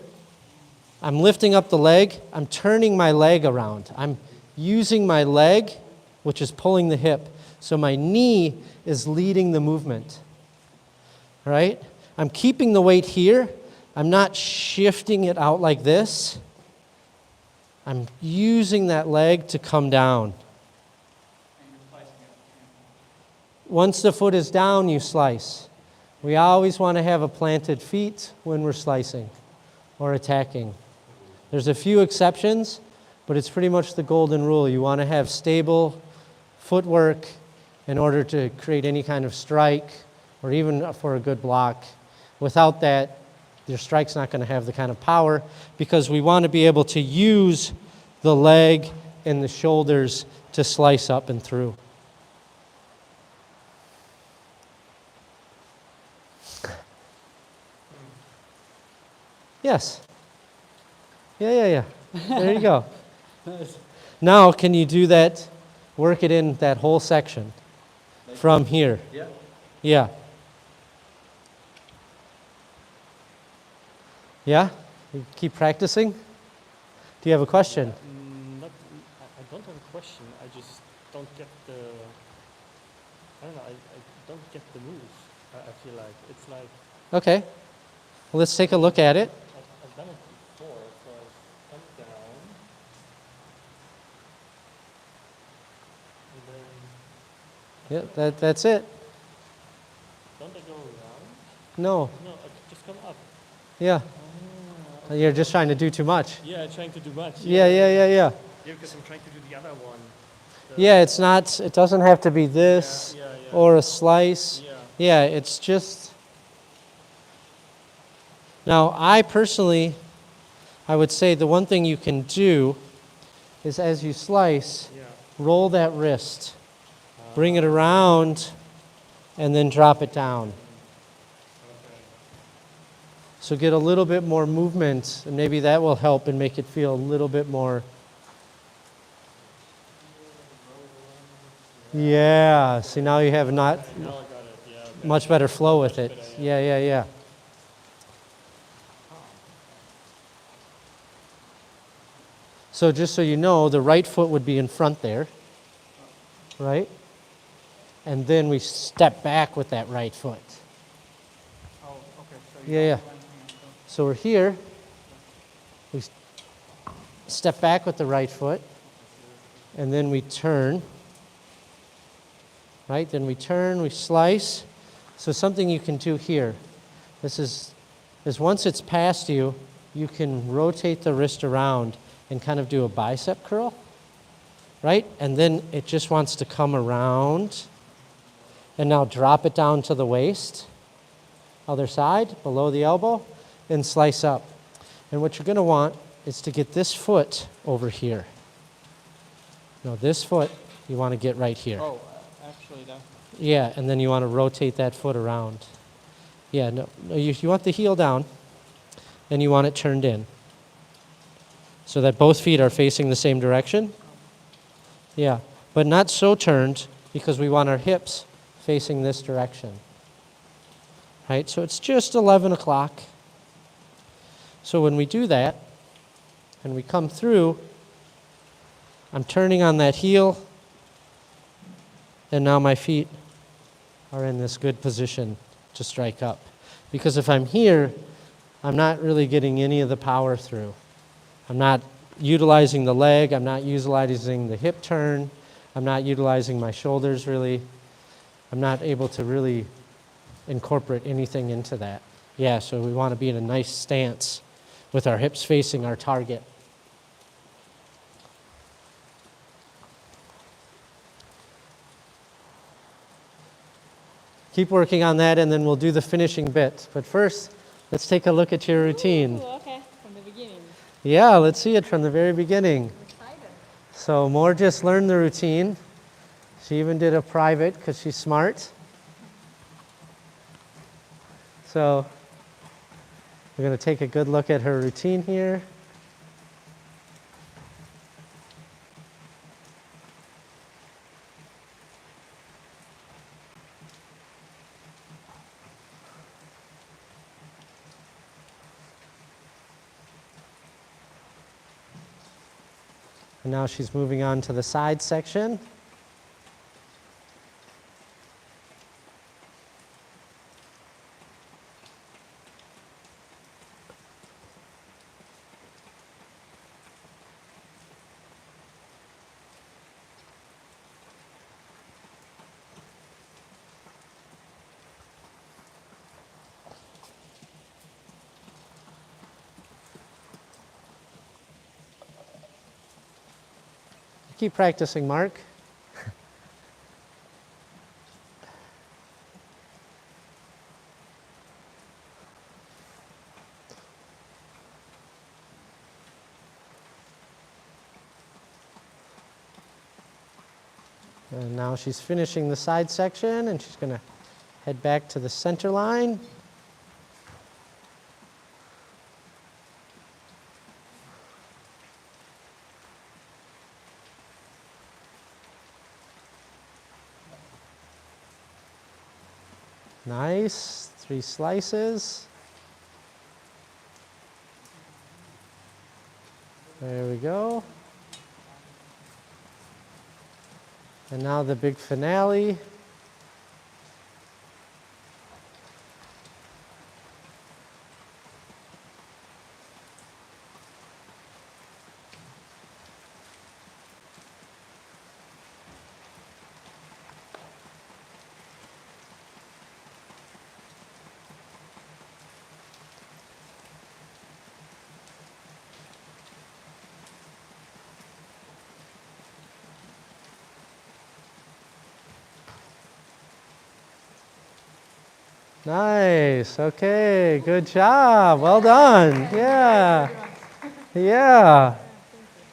I'm lifting up the leg, I'm turning my leg around. I'm using my leg, which is pulling the hip. So my knee is leading the movement. Right? I'm keeping the weight here. I'm not shifting it out like this. I'm using that leg to come down. Once the foot is down, you slice. We always want to have a planted feet when we're slicing or attacking. There's a few exceptions, but it's pretty much the golden rule. You want to have stable footwork in order to create any kind of strike or even for a good block. Without that, your strike's not going to have the kind of power because we want to be able to use the leg and the shoulders to slice up and through. Yes. Yeah. There you go. Now, can you do that, work it in that whole section from here? Yeah. Yeah? You keep practicing? Do you have a question? I don't have a question. I just don't get the. I don't know. I don't get the move. I feel like it's like Okay. Well, let's take a look at it. I've done it before. So I come down, and then Yeah, that's it. don't I go around? No. No, I just come up. Yeah. You're just trying to do too much. Yeah, trying to do much. Yeah. Yeah, because I'm trying to do the other one. Yeah, it's not, it doesn't have to be this Yeah. or a slice. Yeah. Yeah, it's just. Now, I personally, I would say the one thing you can do is as you slice, Yeah. roll that wrist, bring it around, and then drop it down. So get a little bit more movement, and maybe that will help and make it feel a little bit more. Yeah, see now you have not Now I got it. Yeah. much better flow with it. Yeah. So just so you know, the right foot would be in front there, right? And then we step back with that right foot. Oh, okay. So Yeah. So we're here. We step back with the right foot, and then we turn. Right? Then we turn, we slice. So something you can do here. This is once it's past you, you can rotate the wrist around and kind of do a bicep curl, right? And then it just wants to come around. And now drop it down to the waist. Other side, below the elbow, and slice up. And what you're going to want is to get this foot over here. No, this foot you want to get right here. Oh, actually, that. Yeah, and then you want to rotate that foot around. Yeah, no, you want the heel down, and you want it turned in. So that both feet are facing the same direction. Yeah, but not so turned because we want our hips facing this direction. Right, so it's just 11 o'clock. So when we do that, and we come through, I'm turning on that heel, and now my feet are in this good position to strike up. Because if I'm here, I'm not really getting any of the power through. I'm not utilizing the leg, I'm not utilizing the hip turn, I'm not utilizing my shoulders really. I'm not able to really incorporate anything into that. Yeah, so we want to be in a nice stance with our hips facing our target. Keep working on that and then we'll do the finishing bit. But first, let's take a look at your routine. Ooh, okay, from the beginning. Yeah, let's see it from the very beginning. I'm excited. So Moore just learned the routine. She even did a private because she's smart. So we're going to take a good look at her routine here. And now she's moving on to the side section. Keep practicing, Mark. And now she's finishing the side section and she's going to head back to the center line. Nice, 3 slices. There we go. And now the big finale. Nice. Okay. Good job. Well done. Yeah. Yeah.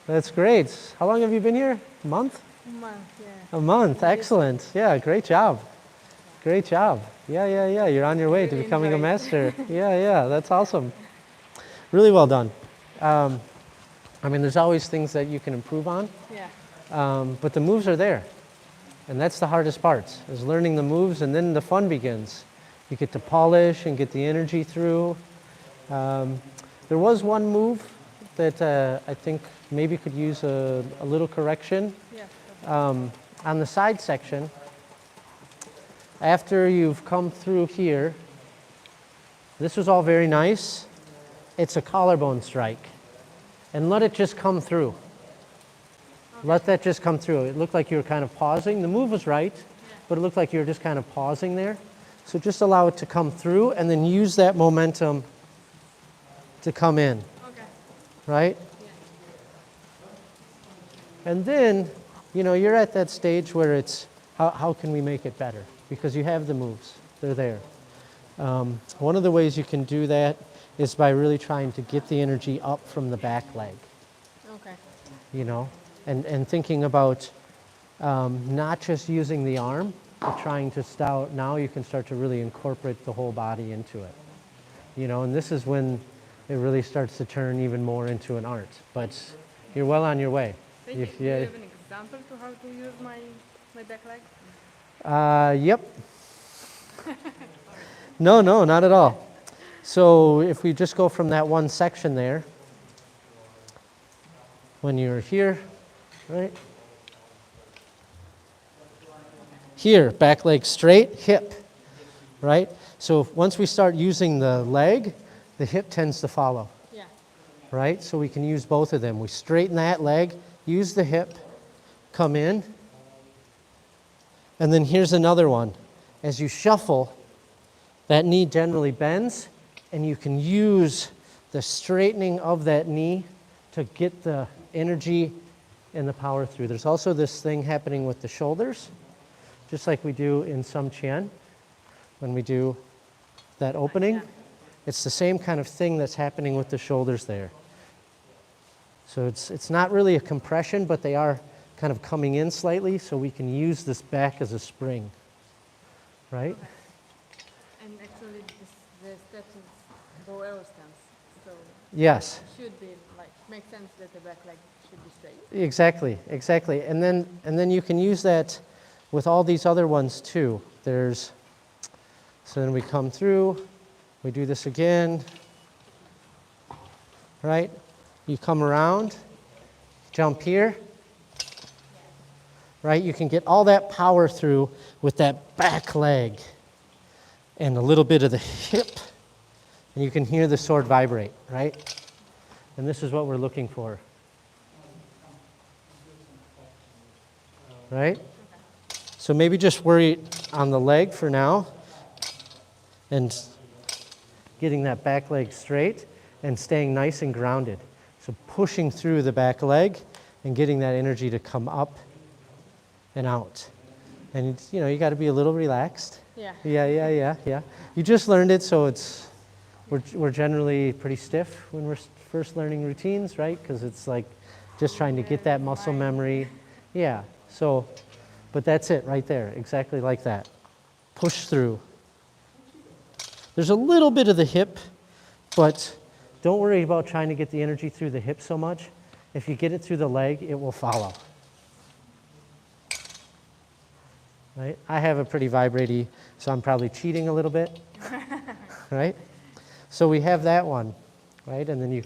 That's great. How long have you been here? A month? Month, yeah. A month. Excellent. Yeah. Great job. Great job. Yeah. You're on your way to Really becoming a enjoyed. master. Yeah. That's awesome. Really well done. I mean, there's always things that you can improve on, Yeah. but the moves are there. And that's the hardest part, is learning the moves, and then the fun begins. You get to polish and get the energy through. There was one move that I think maybe could use a little correction. Yeah. On the side section, after you've come through here, this was all very nice. It's a collarbone strike. And let it just come through. Let that just come through. It looked like you were kind of pausing. The move was right, but it looked like you were just kind of pausing there. So just allow it to come through and then use that momentum to come in, Okay. right? And then, you know, you're at that stage where it's, how can we make it better? Because you have the moves, they're there. One of the ways you can do that is by really trying to get the energy up from the back leg, Okay. you know, and thinking about not just using the arm, but trying to start, now you can start to really incorporate the whole body into it, you know, and this is when it really starts to turn even more into an art, but you're well on your way. Thank you. Do you have an example to how to use my back leg? Yep. No, not at all. So if we just go from that one section there, when you're here, right? Here, back leg straight, hip, right? So once we start using the leg, the hip tends to follow, Yeah. right? So we can use both of them. We straighten that leg, use the hip, come in, and then here's another one. As you shuffle, that knee generally bends, and you can use the straightening of that knee to get the energy and the power through. There's also this thing happening with the shoulders, just like we do in some Qian when we do that opening. It's the same kind of thing that's happening with the shoulders there. So it's not really a compression, but they are kind of coming in slightly, so we can use this back as a spring, right? And actually, the steps is bow arrow stance. So Yes, it should be like, makes sense that the back leg should be straight. exactly. And then you can use that with all these other ones too. So then we come through, we do this again, right? You come around, jump here, right? You can get all that power through with that back leg and a little bit of the hip, and you can hear the sword vibrate, right? And this is what we're looking for, right? So maybe just worry on the leg for now and getting that back leg straight and staying nice and grounded. So pushing through the back leg and getting that energy to come up and out. And you know, you got to be a little relaxed. Yeah. Yeah. You just learned it, so we're generally pretty stiff when we're first learning routines, right? Because it's like just trying to get that muscle memory. Yeah. So, but that's it right there, exactly like that. Push through. There's a little bit of the hip, but don't worry about trying to get the energy through the hip so much. If you get it through the leg, it will follow. Right? I have a pretty vibraty, so I'm probably cheating a little bit. Right? So we have that one, right? And then you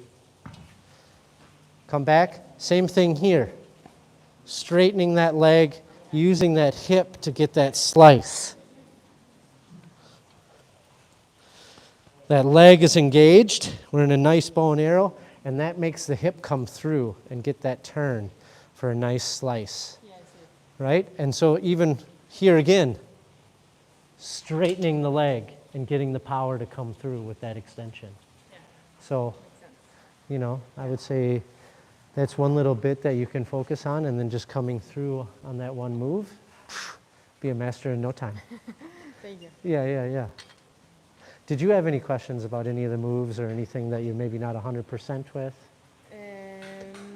come back. Same thing here. Straightening that leg, using that hip to get that slice. That leg is engaged. We're in a nice bow and arrow, and that makes the hip come through and get that turn for a nice slice. Yeah, I see. Right? And so even here again, straightening the leg and getting the power to come through with that extension. Yeah. So, you know, I would say that's one little bit that you can focus on, and then just coming through on that one move, be a master in no time. Thank you. Yeah. Did you have any questions about any of the moves or anything that you're maybe not 100% with?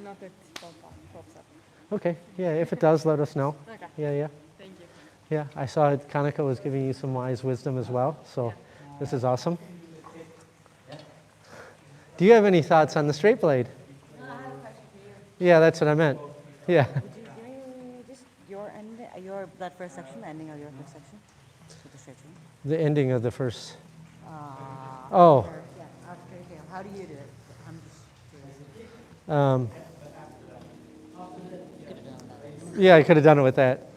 Not that pops up. Okay, yeah, if it does, let us know. Okay. Yeah. Thank you. Yeah, I saw Kanaka was giving you some wise wisdom as well, so this is awesome. Do you have any thoughts on the straight blade? I have a question for you. Yeah, that's what I meant. Yeah. Would you give me just that first section, the ending of your first section, with the stretching? The ending of the first. Uh, Oh. Yeah, okay. How do you do it? I'm just curious. Yeah, I could have done it with that.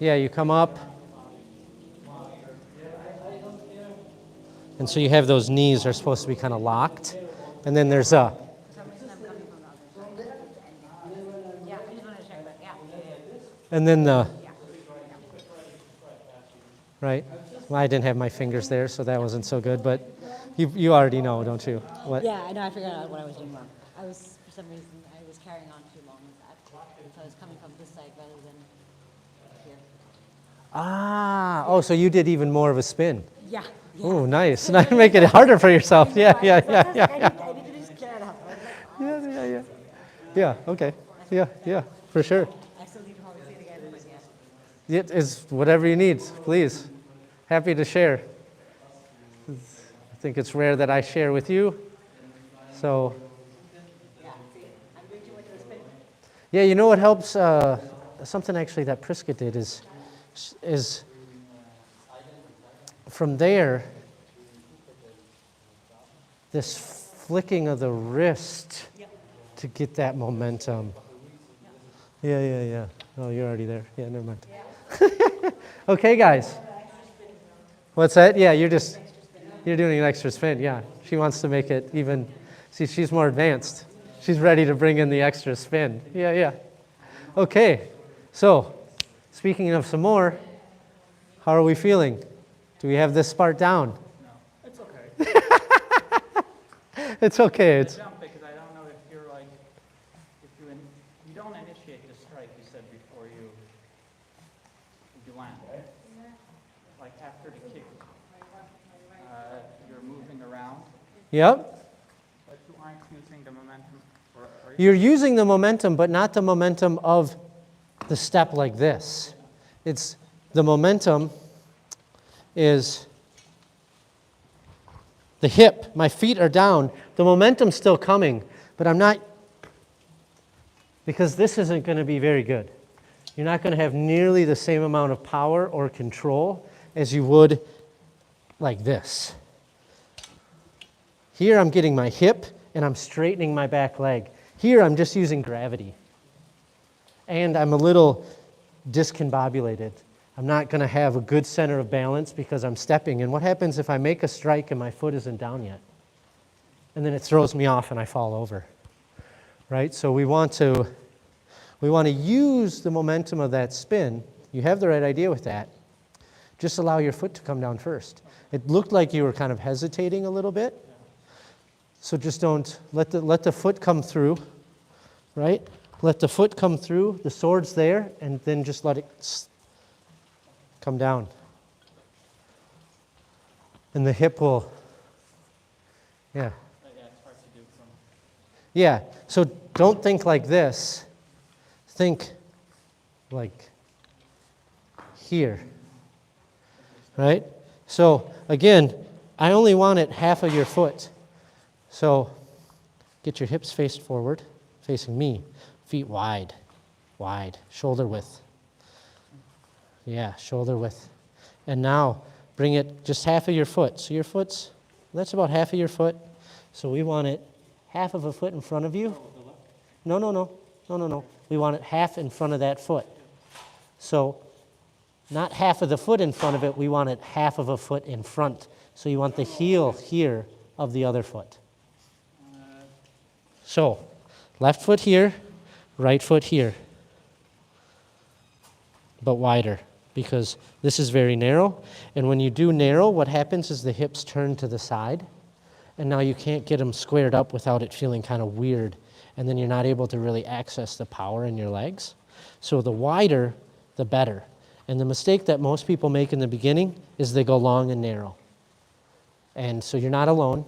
Yeah, you come up. And so you have those knees are supposed to be kind of locked. And then there's a, Yeah, I just want to check that. Yeah. and then the, right? Well, I didn't have my fingers there, so that wasn't so good. But You already know, don't you? What? Yeah, I know, I figured out what I was doing wrong. I was, for some reason, I was carrying on too long with that. So I was coming from this side rather than here. Ah, oh, so you did even more of a spin. Yeah. Oh, nice. Now you make it harder for yourself. Yeah. I need to just clear it up. I was like, Yeah. Yeah, okay. Yeah, for sure. I still need to probably see it again, but yeah. It is whatever you need, please. Happy to share. I think it's rare that I share with you. So, Yeah, see, I'm doing too much of the spin. yeah, you know what helps? Something actually that Priska did is from there, this flicking of the wrist to get that momentum. Yeah. Oh, you're already there. Yeah, never mind. Okay, guys. What's that? Yeah, you're doing an extra spin. Yeah, she wants to make it even. See, she's more advanced. She's ready to bring in the extra spin. Yeah. Okay, so speaking of some more, how are we feeling? Do we have this part down? No, it's okay. It's okay. It's Jump because I don't know if you're like, if you don't initiate the strike, you said before you land. Like after the kick, you're moving around, yep. but you aren't using the momentum. Or You're using the momentum, but not the momentum of the step like this. It's the momentum is the hip. My feet are down. The momentum's still coming, but I'm not, because this isn't going to be very good. You're not going to have nearly the same amount of power or control as you would like this. Here I'm getting my hip and I'm straightening my back leg. Here I'm just using gravity. And I'm a little discombobulated. I'm not going to have a good center of balance because I'm stepping. And what happens if I make a strike and my foot isn't down yet? And then it throws me off and I fall over. Right? So we want to use the momentum of that spin. You have the right idea with that. Just allow your foot to come down first. It looked like you were kind of hesitating a little bit. So just don't let the foot come through, right? Let the foot come through, the sword's there, and then just let it come down. And the hip will, yeah. yeah, it's hard to do from. Yeah, so don't think like this. Think like here, right? So again, I only want it half of your foot. So get your hips faced forward, facing me. Feet wide, shoulder width. Yeah, shoulder width. And now bring it just half of your foot. So your foot's, that's about half of your foot. So we want it half of a foot in front of you. No. We want it half in front of that foot. So not half of the foot in front of it, we want it half of a foot in front. So you want the heel here of the other foot. So left foot here, right foot here, but wider, because this is very narrow. And when you do narrow, what happens is the hips turn to the side, and now you can't get them squared up without it feeling kind of weird, and then you're not able to really access the power in your legs. So the wider, the better. And the mistake that most people make in the beginning is they go long and narrow. And so you're not alone.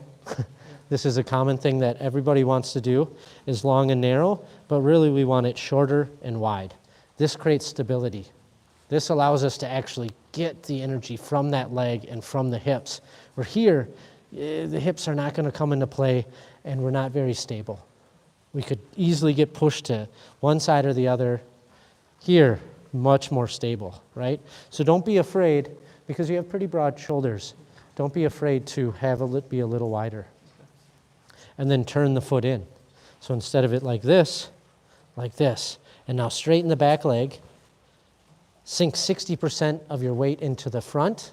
This is a common thing that everybody wants to do, is long and narrow, but really we want it shorter and wide. This creates stability. This allows us to actually get the energy from that leg and from the hips. Where here, the hips are not going to come into play, and we're not very stable. We could easily get pushed to one side or the other. Here, much more stable, right? So don't be afraid, because you have pretty broad shoulders. Don't be afraid to have it be a little wider. And then turn the foot in. So instead of it like this. And now straighten the back leg. Sink 60% of your weight into the front.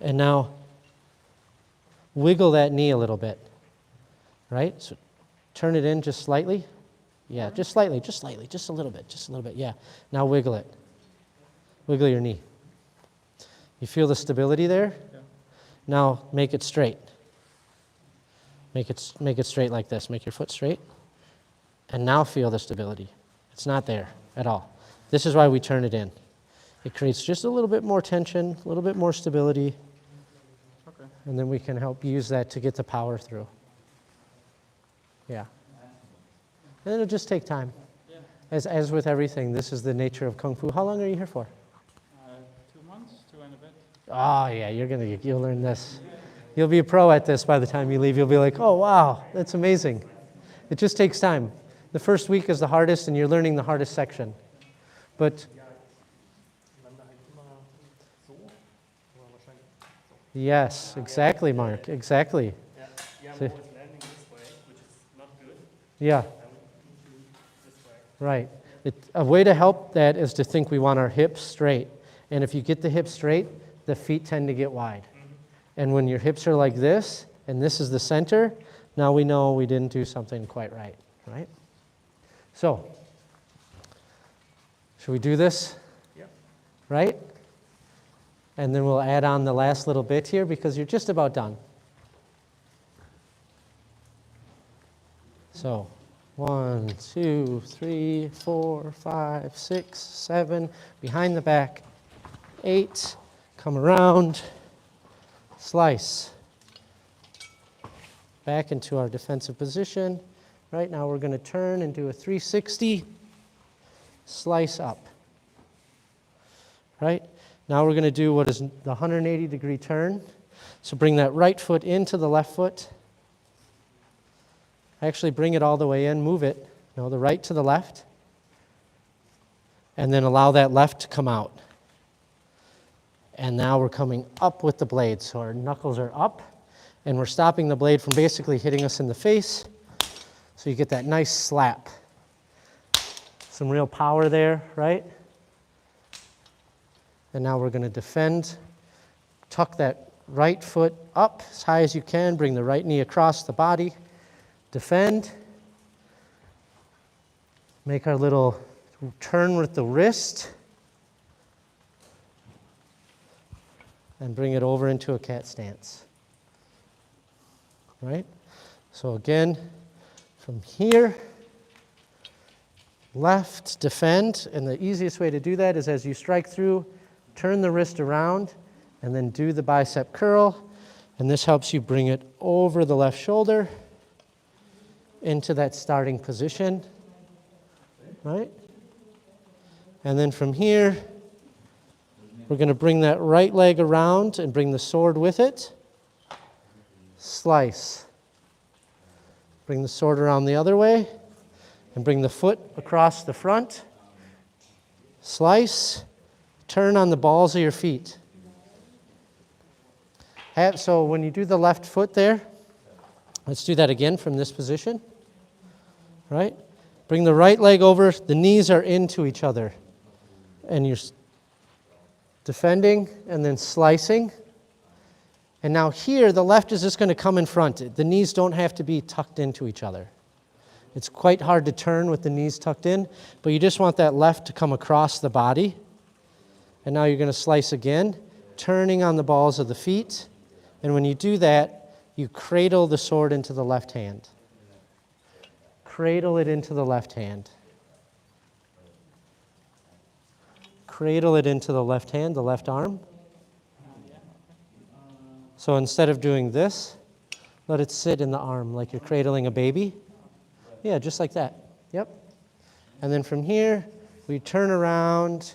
And now wiggle that knee a little bit. Right? So turn it in just slightly. Yeah, just a little bit, yeah. Now wiggle it. Wiggle your knee. You feel the stability there? Yeah. Now make it straight. Make it straight like this. Make your foot straight. And now feel the stability. It's not there at all. This is why we turn it in. It creates just a little bit more tension, a little bit more stability. Okay. And then we can help use that to get the power through. Yeah. And it'll just take time. Yeah. As with everything, this is the nature of Kung Fu. How long are you here for? 2 months, 2 and a bit. Oh yeah, you'll learn this. You'll be a pro at this by the time you leave. You'll be like, oh wow, that's amazing. It just takes time. The first week is the hardest and you're learning the hardest section. But yes, exactly, Mark, exactly. Yeah, I'm So- always landing this way, which is not good. Yeah, I would do this way. right. A way to help that is to think we want our hips straight. And if you get the hips straight, the feet tend to get wide. And when your hips are like this, and this is the center, now we know we didn't do something quite right, right? So, should we do this? Yep. Right? And then we'll add on the last little bit here because you're just about done. So, 1, 2, 3, 4, 5, 6, 7, behind the back, 8, come around, slice. Back into our defensive position. Right now we're going to turn and do a 360, slice up. Right? Now we're going to do what is the 180-degree turn. So bring that right foot into the left foot. Actually bring it all the way in, move it. No, the right to the left. And then allow that left to come out. And now we're coming up with the blade. So our knuckles are up, and we're stopping the blade from basically hitting us in the face. So you get that nice slap. Some real power there, right? And now we're going to defend. Tuck that right foot up as high as you can. Bring the right knee across the body. Defend. Make our little turn with the wrist. And bring it over into a cat stance. Right? So again, from here, left, defend, and the easiest way to do that is as you strike through, turn the wrist around, and then do the bicep curl, and this helps you bring it over the left shoulder into that starting position, right? And then from here, we're going to bring that right leg around and bring the sword with it. Slice. Bring the sword around the other way and bring the foot across the front. Slice. Turn on the balls of your feet. So when you do the left foot there, let's do that again from this position. Right? Bring the right leg over. The knees are into each other. And you're defending and then slicing. And now here, the left is just going to come in front. The knees don't have to be tucked into each other. It's quite hard to turn with the knees tucked in, but you just want that left to come across the body. And now you're going to slice again, turning on the balls of the feet. And when you do that, you cradle the sword into the left hand. Cradle it into the left hand. Cradle it into the left hand, the left arm. So instead of doing this, let it sit in the arm like you're cradling a baby. Yeah, just like that. Yep. And then from here, we turn around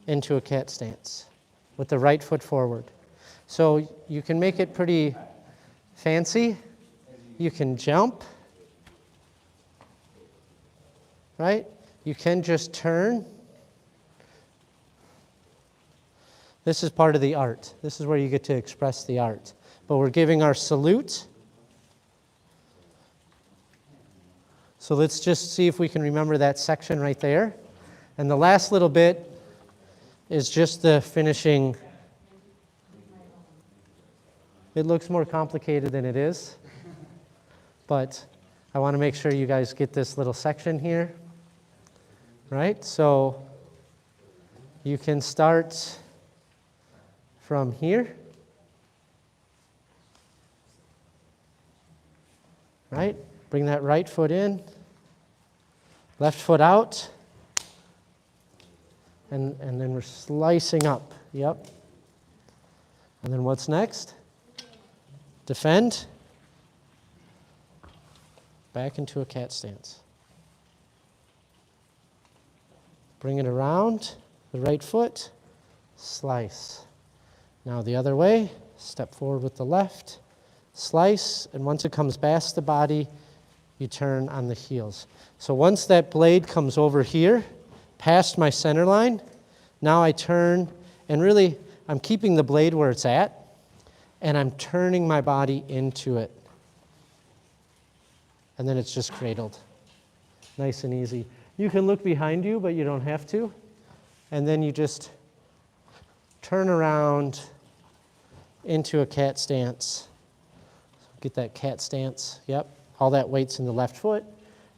into a cat stance with the right foot forward. So you can make it pretty fancy. You can jump, right? You can just turn. This is part of the art. This is where you get to express the art. But we're giving our salute. So let's just see if we can remember that section right there. And the last little bit is just the finishing. It looks more complicated than it is. But I want to make sure you guys get this little section here. Right? So you can start from here, right? Bring that right foot in, left foot out, and then we're slicing up. Yep. And then what's next? Defend. Back into a cat stance. Bring it around the right foot, slice. Now the other way, step forward with the left, slice, and once it comes past the body, you turn on the heels. So once that blade comes over here, past my center line, now I turn, and really I'm keeping the blade where it's at, and I'm turning my body into it. And then it's just cradled. Nice and easy. You can look behind you, but you don't have to. And then you just turn around into a cat stance. Get that cat stance, yep. All that weight's in the left foot,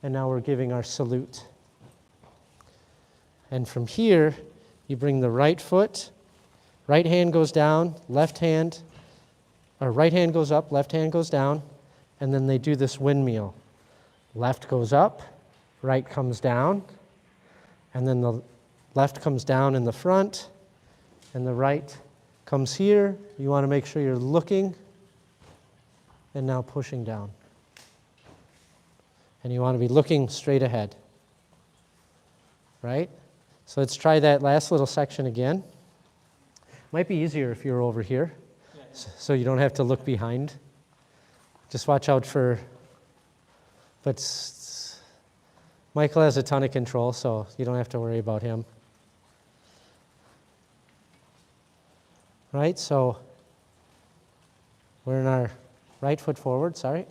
and now we're giving our salute. And from here, you bring the right foot, right hand goes down, left hand, or right hand goes up, left hand goes down, and then they do this windmill. Left goes up, right comes down, and then the left comes down in the front, and the right comes here. You want to make sure you're looking, and now pushing down. And you want to be looking straight ahead, right? So let's try that last little section again. Might be easier if you're over here, so you don't have to look behind. Just watch out for, but Michael has a ton of control, so you don't have to worry about him. Right, so we're in our right foot forward, sorry.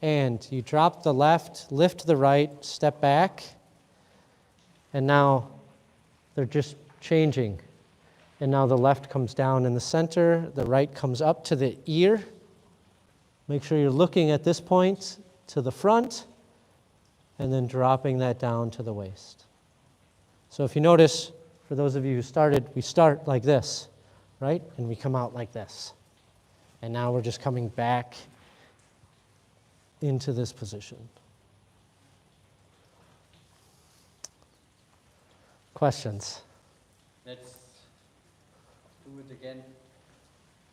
And you drop the left, lift the right, step back, and now they're just changing. And now the left comes down in the center, the right comes up to the ear. Make sure you're looking at this point to the front, and then dropping that down to the waist. So if you notice, for those of you who started, we start like this, right? And we come out like this. And now we're just coming back into this position. Questions? Let's do it again.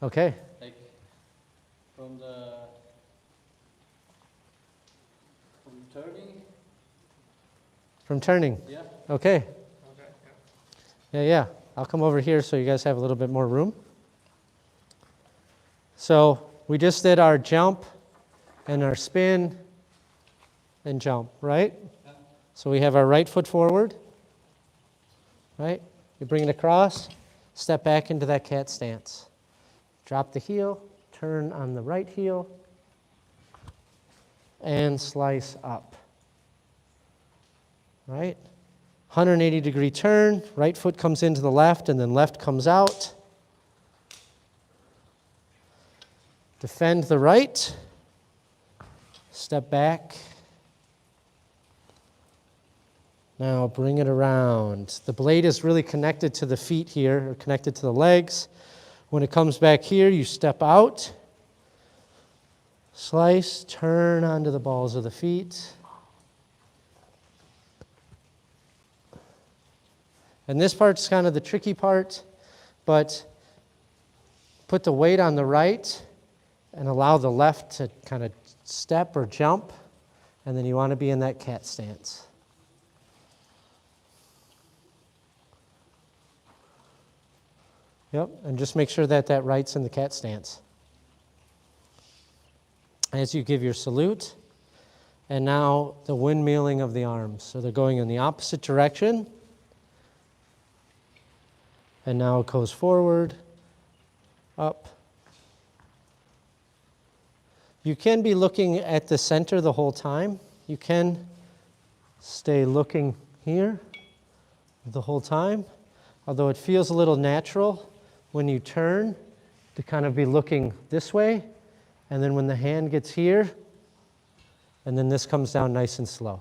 Okay. Like from turning. From turning? Yeah. Okay. Yeah. I'll come over here so you guys have a little bit more room. So we just did our jump and our spin and jump, right? Yeah. So we have our right foot forward, right? You bring it across, step back into that cat stance. Drop the heel, turn on the right heel, and slice up. Right? 180-degree turn, right foot comes into the left, and then left comes out. Defend the right, step back. Now bring it around. The blade is really connected to the feet here, or connected to the legs. When it comes back here, you step out, slice, turn onto the balls of the feet. And this part's kind of the tricky part, but put the weight on the right and allow the left to kind of step or jump, and then you want to be in that cat stance. Yep, and just make sure that that right's in the cat stance. As you give your salute, and now the windmilling of the arms. So they're going in the opposite direction. And now it goes forward, up. You can be looking at the center the whole time. You can stay looking here the whole time, although it feels a little natural when you turn to kind of be looking this way, and then when the hand gets here, and then this comes down nice and slow.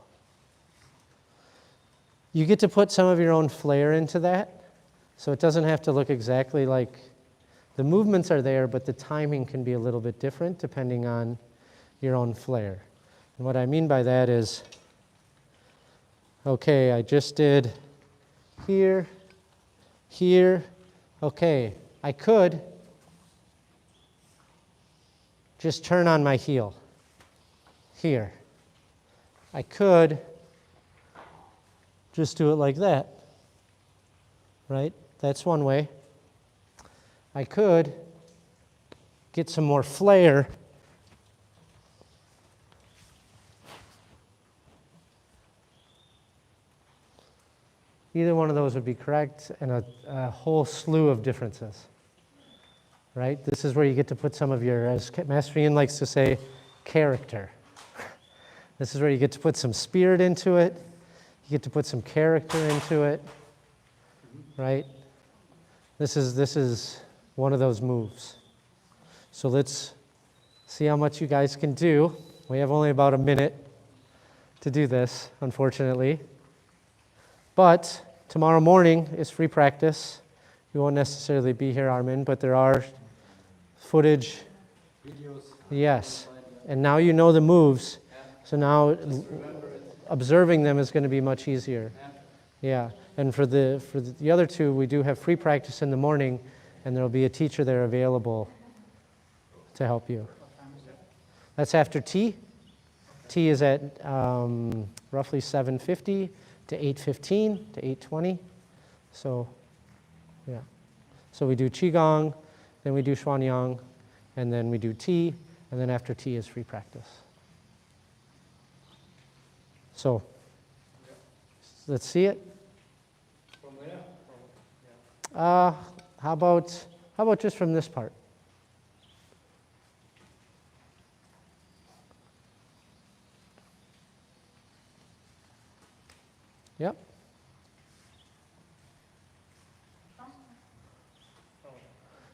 You get to put some of your own flair into that. So it doesn't have to look exactly like, the movements are there, but the timing can be a little bit different depending on your own flair. And what I mean by that is, okay, I just did here, here. Okay, I could just turn on my heel here. I could just do it like that, right? That's one way. I could get some more flair either one of those would be correct, and a whole slew of differences, right? This is where you get to put some of your, as Master Ian likes to say, character. This is where you get to put some spirit into it. You get to put some character into it, right? This is one of those moves. So let's see how much you guys can do. We have only about a minute to do this, unfortunately. But tomorrow morning is free practice. You won't necessarily be here, Armin, but there are footage. Videos. Yes. And now you know the moves. So now observing them is going to be much easier. Yeah. And for the other two, we do have free practice in the morning, and there will be a teacher there available to help you. That's after tea. Tea is at roughly 7:50 to 8:15 to 8:20. So, yeah. So we do Qigong, then we do Xuanyang, and then we do tea, and then after tea is free practice. So, let's see it. From where? How about just from this part? Yep.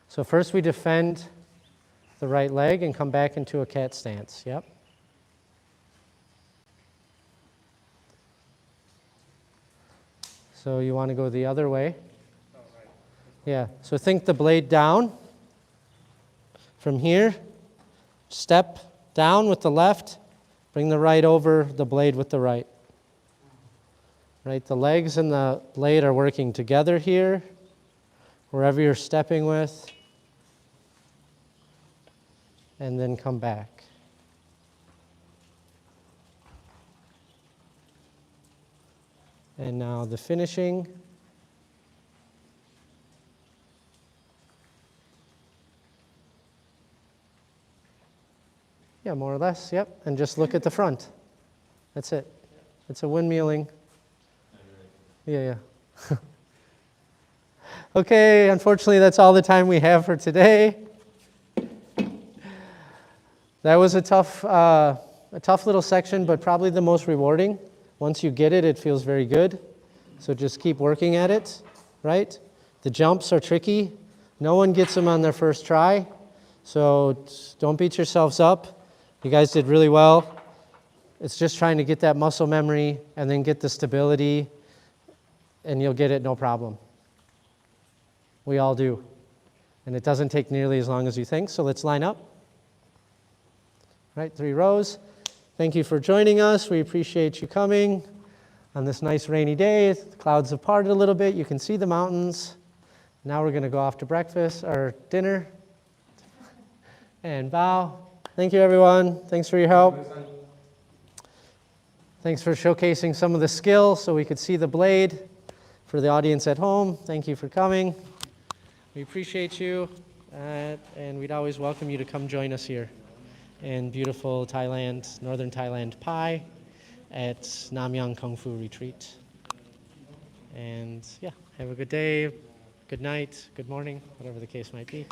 So first we defend the right leg and come back into a cat stance. Yep. So you want to go the other way. Yeah. So think the blade down. From here, step down with the left, bring the right over the blade with the right. Right, the legs and the blade are working together here, wherever you're stepping with, and then come back. And now the finishing. Yeah, more or less, yep, and just look at the front. That's it. It's a windmilling. Yeah. Okay, unfortunately, that's all the time we have for today. That was a tough little section, but probably the most rewarding. Once you get it, it feels very good. So just keep working at it, right? The jumps are tricky. No one gets them on their first try. So don't beat yourselves up. You guys did really well. It's just trying to get that muscle memory and then get the stability, and you'll get it no problem. We all do. And it doesn't take nearly as long as you think, so let's line up. Right, 3 rows. Thank you for joining us. We appreciate you coming on this nice rainy day. The clouds have parted a little bit. You can see the mountains. Now we're going to go off to breakfast or dinner and bow. Thank you, everyone. Thanks for your help. Thanks for showcasing some of the skill so we could see the blade. For the audience at home, thank you for coming. We appreciate you, and we'd always welcome you to come join us here in beautiful Thailand, northern Thailand, Pai, at Namyang Kung Fu Retreat. And yeah, have a good day, good night, good morning, whatever the case might be.